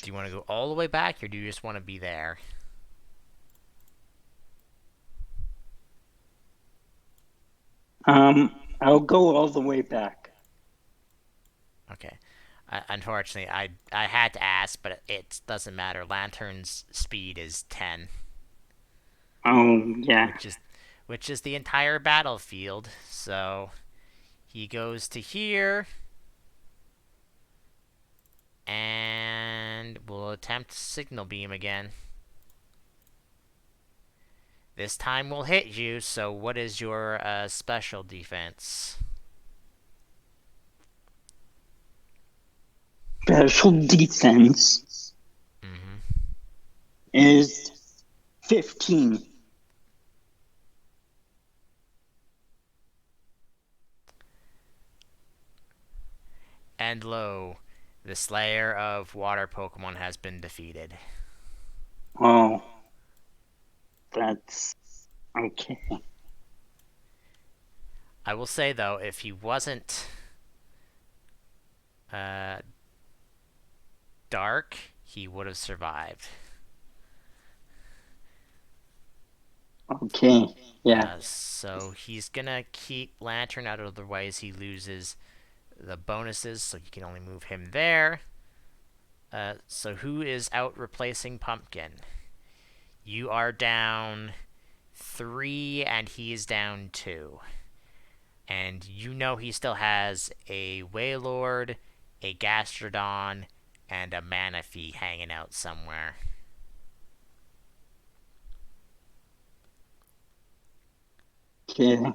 Do you want to go all the way back, or do you just want to be there? I'll go all the way back. Okay. Unfortunately, I had to ask, but it doesn't matter. Lantern's speed is 10, Oh, yeah. which is the entire battlefield. So he goes to here and will attempt signal beam again. This time will hit you. So what is your special defense? Special defense Mm-hmm. is 15. And lo, the Slayer of Water Pokemon has been defeated. Oh, that's okay. I will say though, if he wasn't uh, dark, he would have survived. Okay, yeah. So he's gonna keep Lantern out, otherwise he loses the bonuses, so you can only move him there. So who is out replacing Pumpkin? You are down 3 and he is down 2. And you know he still has a Wailord, a Gastrodon, and a Manaphy hanging out somewhere. Okay.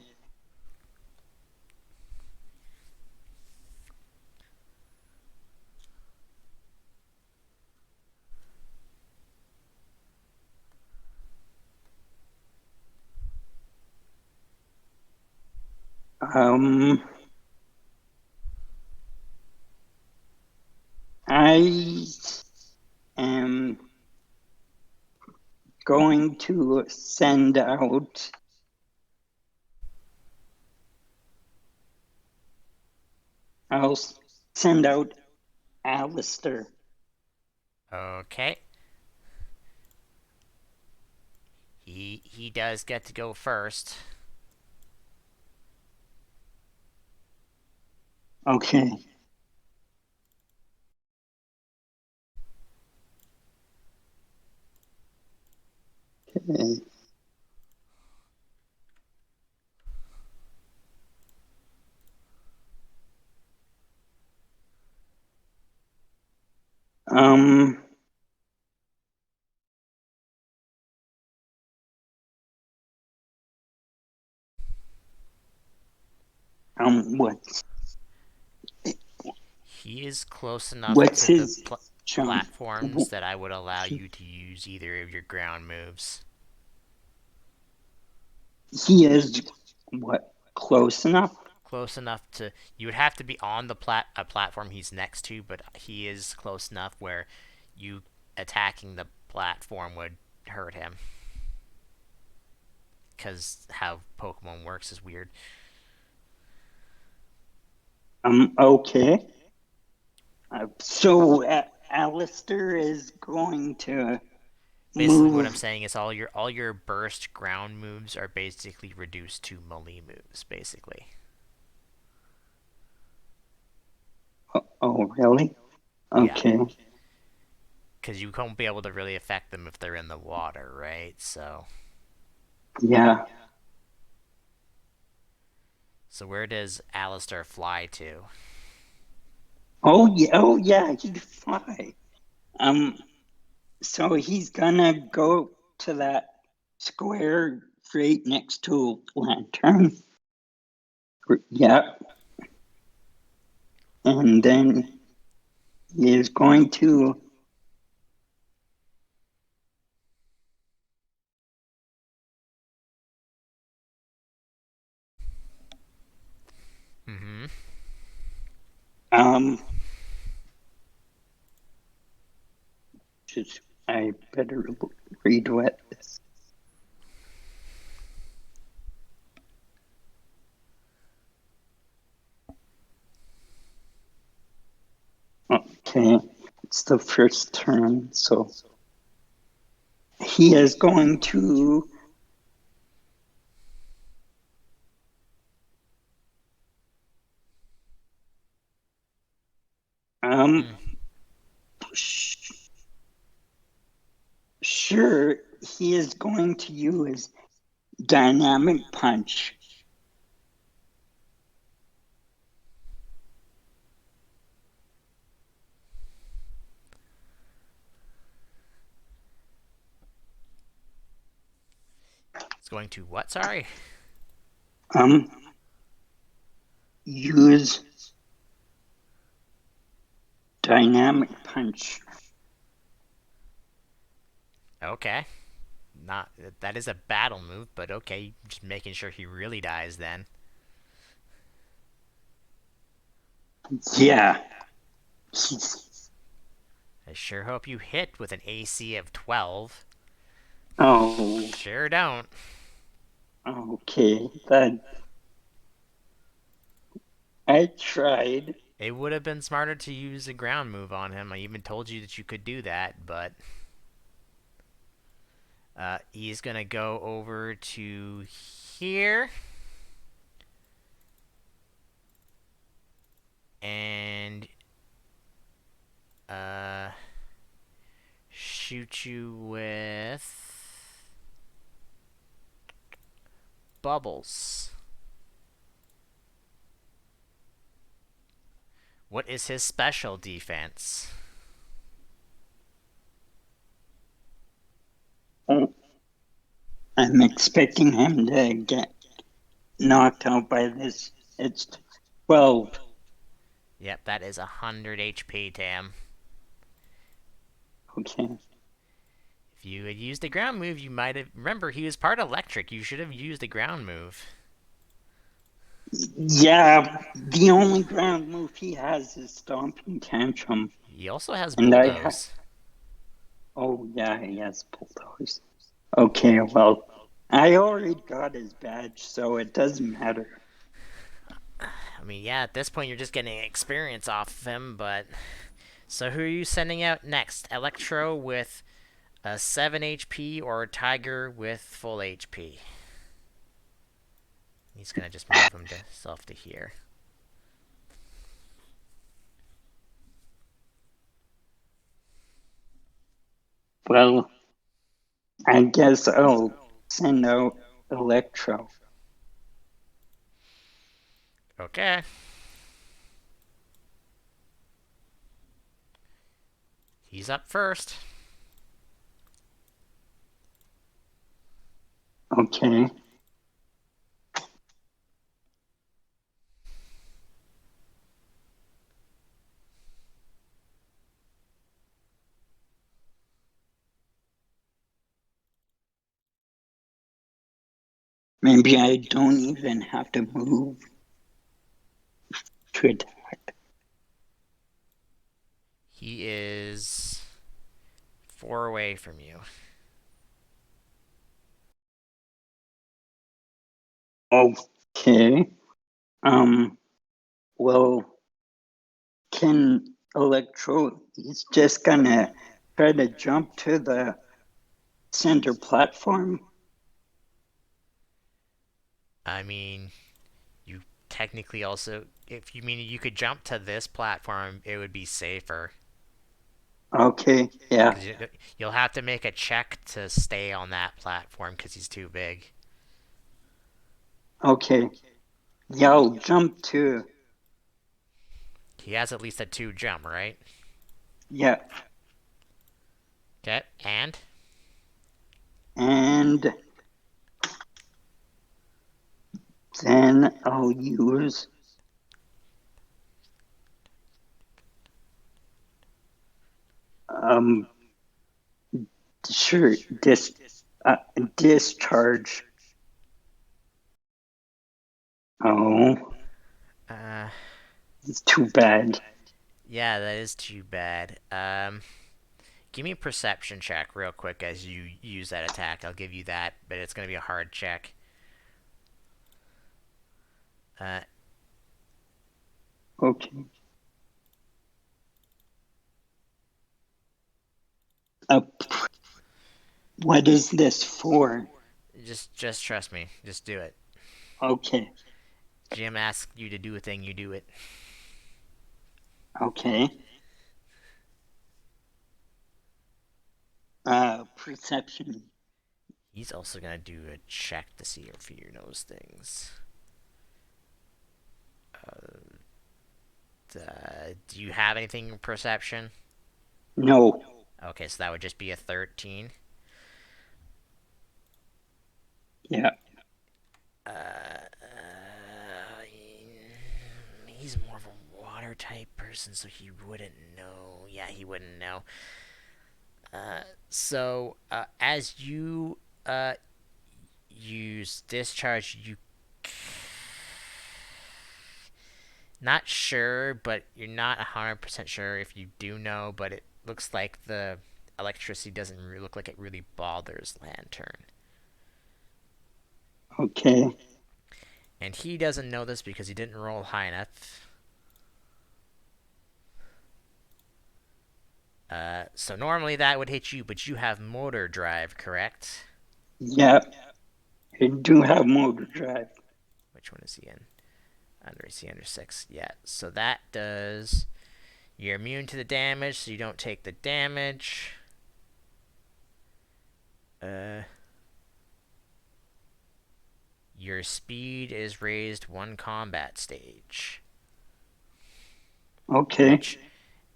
Um, I am going to send out I'll send out Alistair. Okay. He does get to go first. Okay. Okay. Um, what? He is close enough What's to the his jump? platforms that I would allow you to use either of your ground moves. He is what? Close enough? Close enough to, you would have to be on the platform he's next to, but he is close enough where you attacking the platform would hurt him. Because how Pokemon works is weird. Okay. So Alistair is going to Basically, what I'm move. saying is all your burst ground moves are basically reduced to melee moves, basically. Oh, really? Yeah, Okay. because you won't be able to really affect them if they're in the water, right? Yeah. So where does Alistair fly to? Oh, yeah. Oh, yeah. He'd fly. Um. So he's gonna go to that square right next to Lantern. Yeah. And then he is going to. Mm-hmm. Um. Just, I better read what this. Okay, it's the first turn, so he is going to Hmm. sure, he is going to use dynamic punch. It's going to what? Sorry. Um, use dynamic punch. Okay. Not that is a battle move, but okay. Just making sure he really dies then. Yeah, he's, I sure hope you hit with an AC of 12. oh, Sure don't. okay, that I tried. It would have been smarter to use a ground move on him. I even told you that you could do that, but he's gonna go over to here and uh, shoot you with bubbles. What is his special defense? Oh, I'm expecting him to get knocked out by this. It's 12. Yep, that is 100 HP to him. Okay. If you had used the ground move, you might have. Remember, he was part electric. You should have used the ground move. Yeah, the only ground move he has is Stomping Tantrum. He also has And I have. bulldoze. Oh, yeah, he has Bulldoze. Okay, well, I already got his badge, so it doesn't matter. I mean, yeah, at this point you're just getting experience off of him, but. So who are you sending out next? Electro with 7 HP or Tiger with full HP? He's gonna just move himself to here. Well, I guess I'll send out Electro. Okay. He's up first. Okay. Maybe I don't even have to move to attack. He is 4 away from you. Okay. Um, well, can Electro, he's just gonna try to jump to the center platform. I mean, you technically also, if you mean you could jump to this platform, it would be safer. Okay, yeah, Because you'll have to make a check to stay on that platform because he's too big. okay. Yeah, I'll jump to, He has at least a 2 jump, right? yeah, Okay, and? and then I'll use, um, sure, uh, discharge. Oh, Uh, it's too bad. yeah, that is too bad. Give me a perception check real quick as you use that attack. I'll give you that, but it's going to be a hard check. Uh, Okay. Uh, what is this for? Just trust me. Just do it. Okay, Jim asks you to do a thing, you do it. okay. Perception. He's also gonna do a check to see if he knows things. Do you have anything in perception? No. Okay, so that would just be a 13. Yeah. He's more of a water type person, so he wouldn't know. Yeah, he wouldn't know. So as you use discharge, you not sure, but you're not 100% sure if you do know, but it looks like the electricity doesn't really look like it really bothers Lantern. Okay. And he doesn't know this because he didn't roll high enough. So normally that would hit you, but you have motor drive, correct? Yeah. I do have motor drive. Which one is he in? Is he under 6? Yeah, so that does... You're immune to the damage, so you don't take the damage. Your speed is raised 1 combat stage. Okay. Which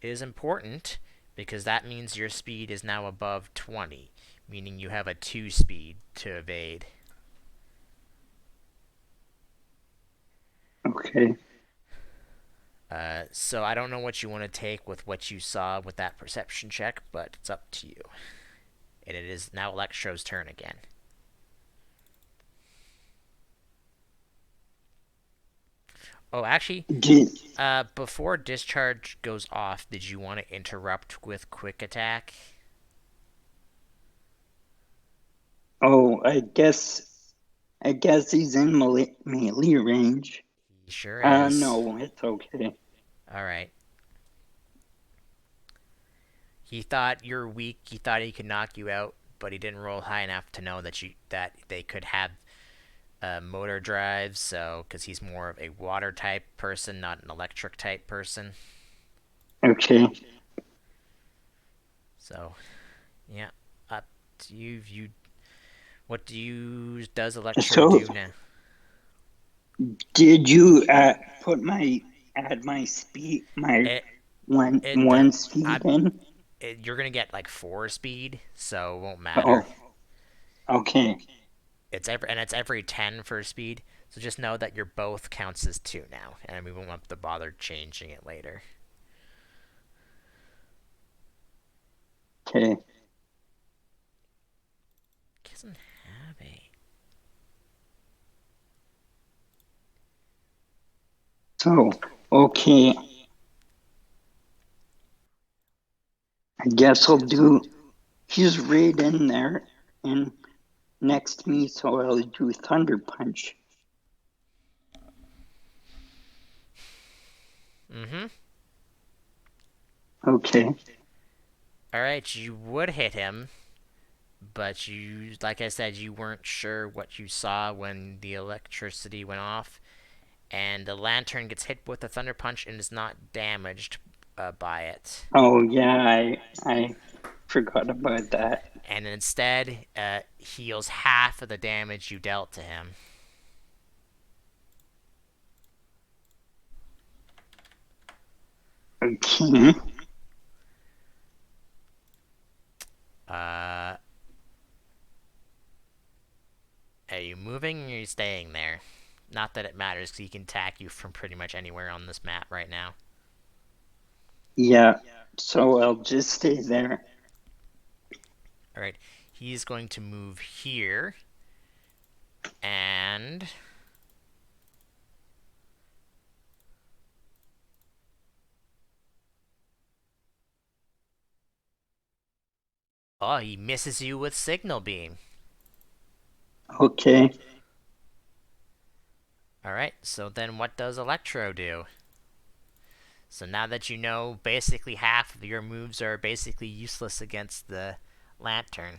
is important, because that means your speed is now above 20, meaning you have a 2 speed to evade. Okay. So I don't know what you want to take with what you saw with that perception check, but it's up to you. And it is now Electro's turn again. Oh, actually, Did, before discharge goes off, did you want to interrupt with quick attack? oh, I guess he's in melee range. He sure is. No, it's okay. All right. He thought you're weak. He thought he could knock you out, but he didn't roll high enough to know that they could have motor drive. So, because he's more of a water type person, not an electric type person. Okay. So, yeah, up to you. What does Electro So, do now? did you add my speed, my It one it one speed in? you're gonna get like 4 speed, so it won't Oh, matter. okay. It's every 10 for speed. So just know that your both counts as 2 now, and we won't have to bother changing it later. Okay. Doesn't have a. So, okay. I guess I'll do. He's right in there and next to me, so I'll do Thunder Punch. Mm-hmm. Okay. All right, you would hit him, but you, like I said, you weren't sure what you saw when the electricity went off, and the lantern gets hit with a thunder punch and is not damaged by it. Oh yeah, I forgot about that. And instead, heals half of the damage you dealt to him. Okay. Are you moving or are you staying there? Not that it matters, because he can attack you from pretty much anywhere on this map right now. Yeah. So I'll just stay there. Alright, he's going to move here. And... oh, he misses you with Signal Beam. Okay. Alright, so then what does Electro do? So now that you know, basically half of your moves are basically useless against the lantern.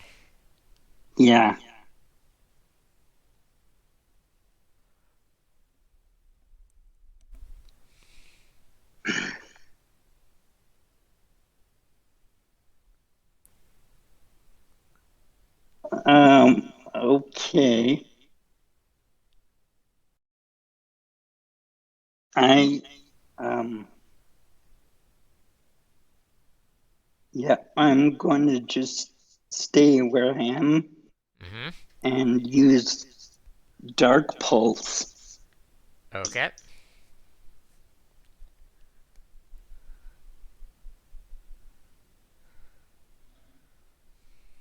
Yeah. Okay. I um yeah, I'm going to just stay where I am Mm-hmm. and use Dark Pulse. Okay.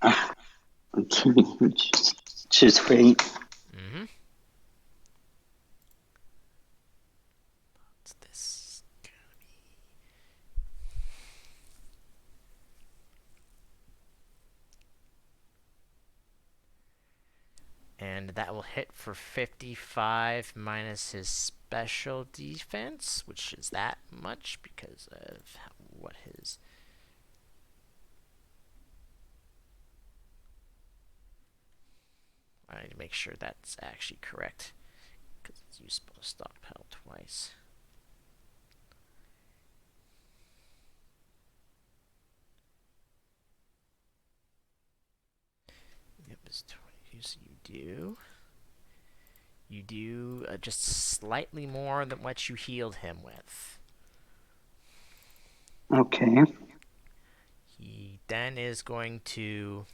Ah, okay, just wait. Mm-hmm. What's this? And that will hit for 55 minus his special defense, which is that much because of what his. I need to make sure that's actually correct because it's useful to stockpile twice. Yep, it's 22, so you do just slightly more than what you healed him with. Okay. He then is going to.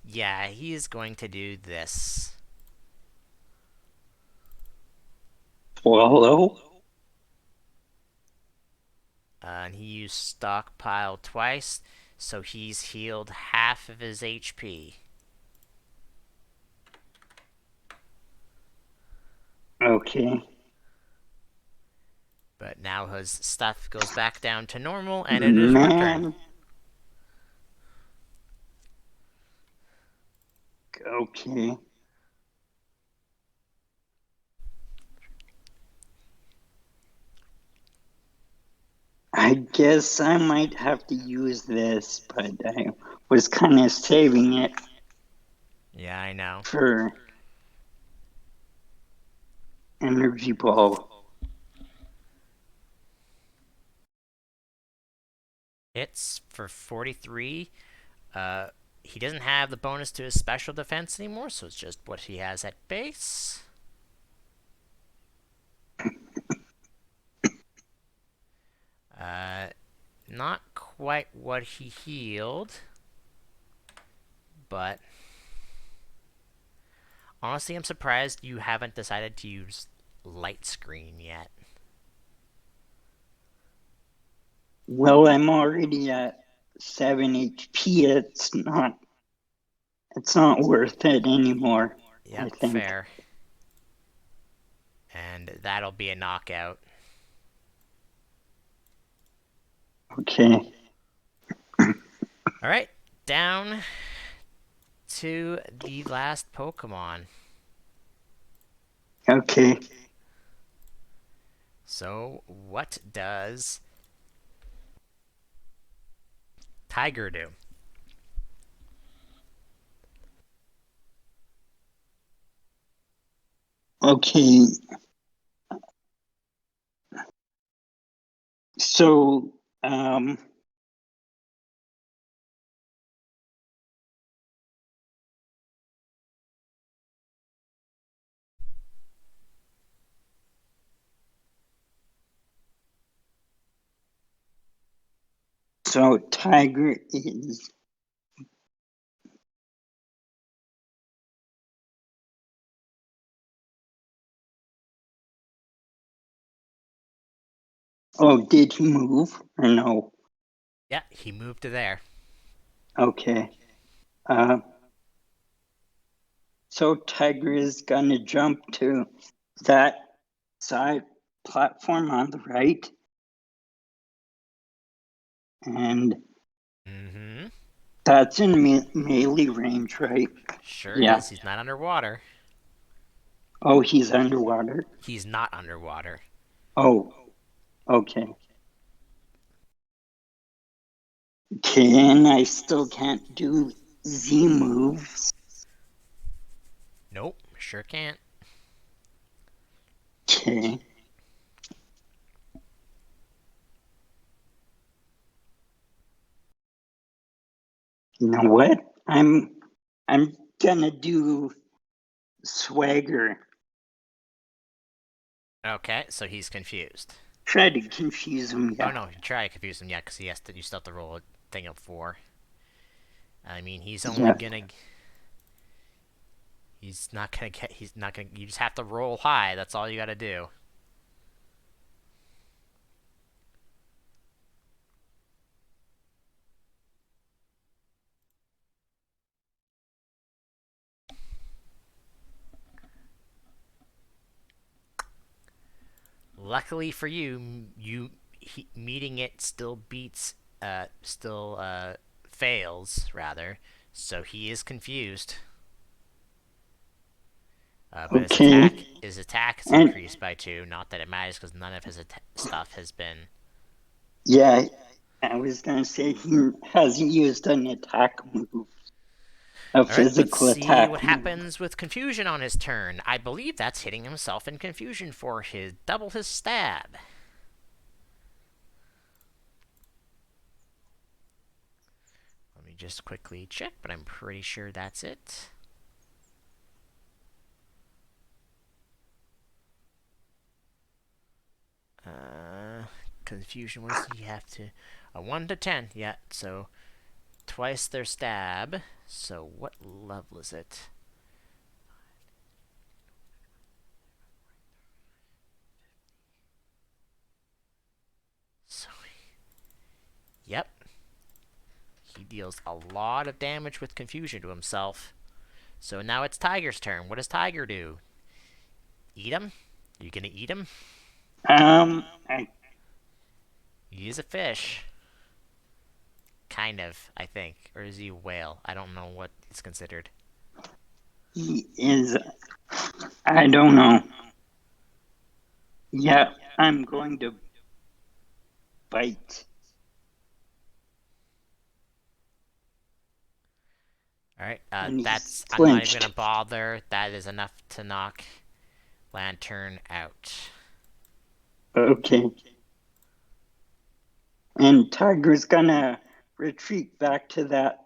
Yeah, he is going to do this. Swallow. And he used stockpile twice, so he's healed half of his HP. Okay. But now his stuff goes back down to normal, and it is your turn. Man. Okay. I guess I might have to use this, but I was kind of saving it Yeah, I know. for Energy Ball. Hits for 43. Uh, he doesn't have the bonus to his special defense anymore, so it's just what he has at base. Uh, Not quite what he healed, but honestly, I'm surprised you haven't decided to use light screen yet. Well, I'm already at 7 HP. It's not worth it anymore, I Yep, think. fair. And that'll be a knockout. Okay. All right, down to the last Pokemon. Okay. So, what does Tiger do? Okay. So, Tiger is. Oh, did he move or no? Yeah, he moved to there. Okay. Uh, so Tiger is gonna jump to that side platform on the right, and Mm-hmm. that's in melee range, right? Sure Yeah. is. He's not underwater. Oh, he's underwater. He's not underwater. Oh, okay. Okay, and I still can't do Z moves. Nope, sure can't. Okay. You know what? I'm gonna do swagger. Okay, so he's confused. Try to confuse him, Oh yeah. no, try to confuse him, yeah, because he has to. You still have to roll a thing of 4. I mean, he's only Yeah. gonna. He's not gonna get. He's not gonna. You just have to roll high. That's all you gotta do. Luckily for you, meeting it still beats. Still fails rather. So he is confused. But Okay. his attack is And increased by 2. Not that it matters because none of his stuff has been. yeah, I was gonna say he hasn't used an attack move, a All right, let's physical see what attack move. happens with confusion on his turn. I believe that's hitting himself in confusion for his double his stab. Let me just quickly check, but I'm pretty sure that's it. Confusion. What does he have to? A 1 to 10. Yeah, so twice their stab. So what level is it? So, yep. He deals a lot of damage with confusion to himself. So now it's Tiger's turn. What does Tiger do? Eat him? You gonna eat him? I He is a fish. Kind of, I think. Or is he a whale? I don't know what it's considered. he is. I don't know. Yeah, I'm going to bite. Alright, And he's that's. I'm not even gonna flinched. bother. That is enough to knock Lantern out. Okay. And Tiger's gonna retreat back to that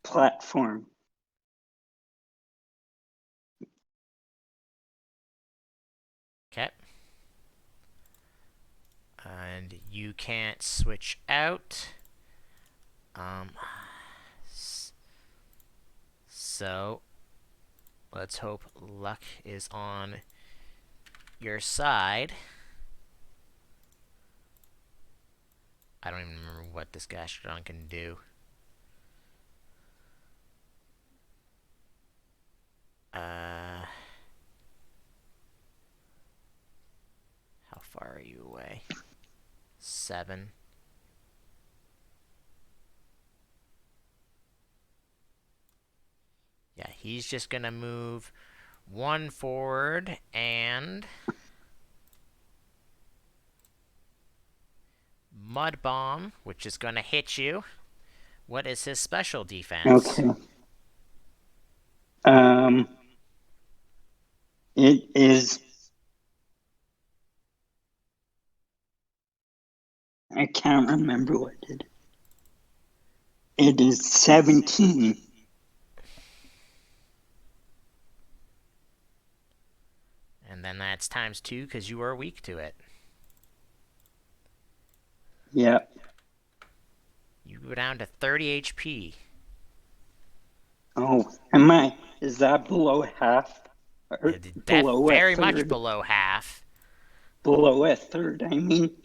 platform. Okay. And you can't switch out. So let's hope luck is on your side. I don't even remember what this Gastrodon can do. How far are you away? 7. Yeah, he's just gonna move 1 forward and Mud Bomb, which is gonna hit you. What is his special defense? Okay. Um, it is. I can't remember what it is. It is 17. And then that's times 2 because you are weak to it. Yeah. You go down to 30 HP. Oh, am I? Is that below half? Or below a Very much third? below half. Below a third, I mean.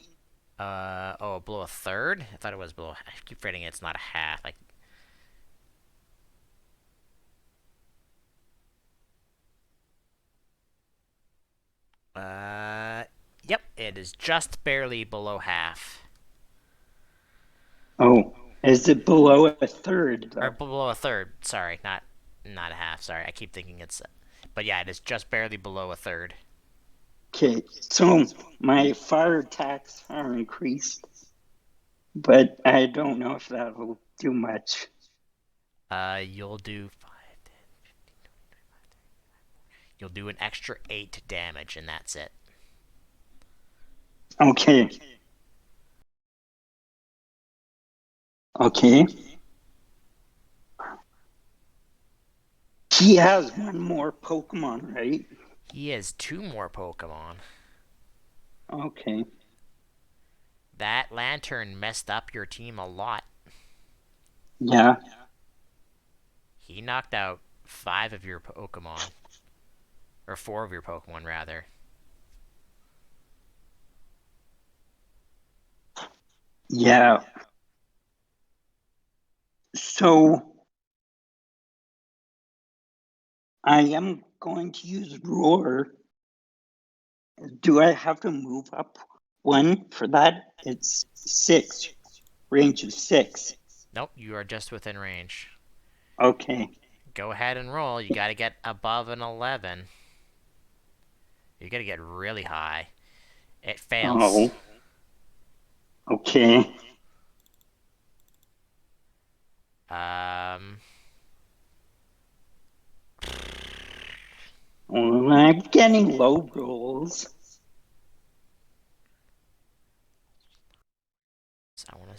Oh, below a third? I thought it was below. I keep forgetting it's not a half. Like, yep, it is just barely below half. Oh, is it below a third, Or though? below a third. Sorry, not a half. Sorry, I keep thinking it's. But yeah, it is just barely below a third. Okay, so my fire attacks are increased, but I don't know if that'll do much. You'll do 5, 10, 15, 20, 25, 30. You'll do an extra 8 damage, and that's it. Okay. Okay. He has one more Pokemon, right? He has 2 more Pokemon. Okay. That lantern messed up your team a lot. Yeah. He knocked out 5 of your Pokemon. Or 4 of your Pokemon, rather. Yeah. So I am going to use Roar. Do I have to move up one for that? It's 6. Range is 6. Nope, you are just within range. Okay. Go ahead and roll. You gotta get above an 11. You gotta get really high. It fails. Oh. Okay. Um, Well, I'm getting low rolls. so I want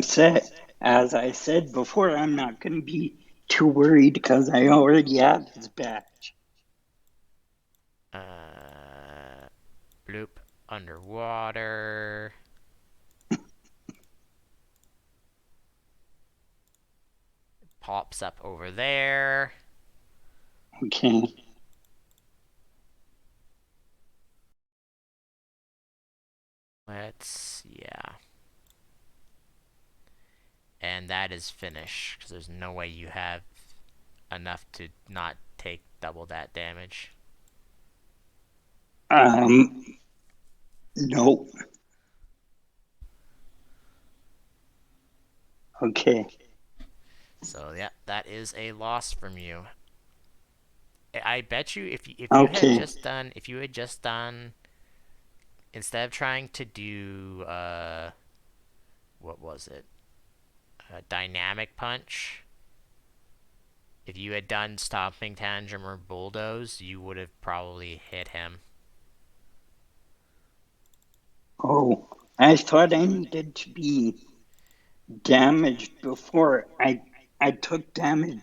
to. As I said before, I'm not going to be too worried because I already have his badge. Bloop. Underwater. Pops up over there. Okay. Yeah. And that is finished, because there's no way you have enough to not take double that damage. Um. Nope. Okay. So yeah, that is a loss from you. I bet you if you had Okay. just done instead of trying to do what was it, dynamic punch, if you had done stomping tantrum or bulldoze, you would have probably hit him. Oh, I thought I needed to be damaged before I took damage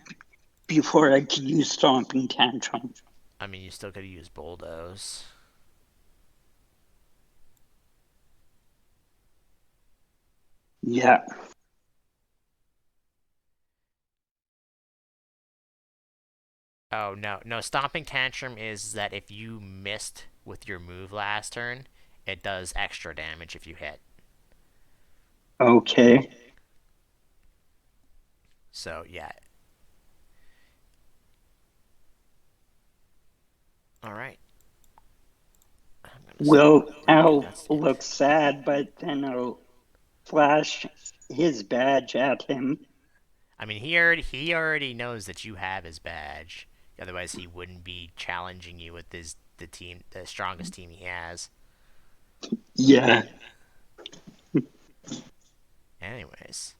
before I could use stomping tantrum. I mean, you still could use bulldoze. Yeah. Oh no, stomping tantrum is that if you missed with your move last turn, it does extra damage if you hit. Okay. So yeah. All right. I'm gonna stop Well, recording. I'll That's it. look sad, but then I'll flash his badge at him. I mean, he already knows that you have his badge. Otherwise, he wouldn't be challenging you with the strongest team he has. Yeah. Anyways,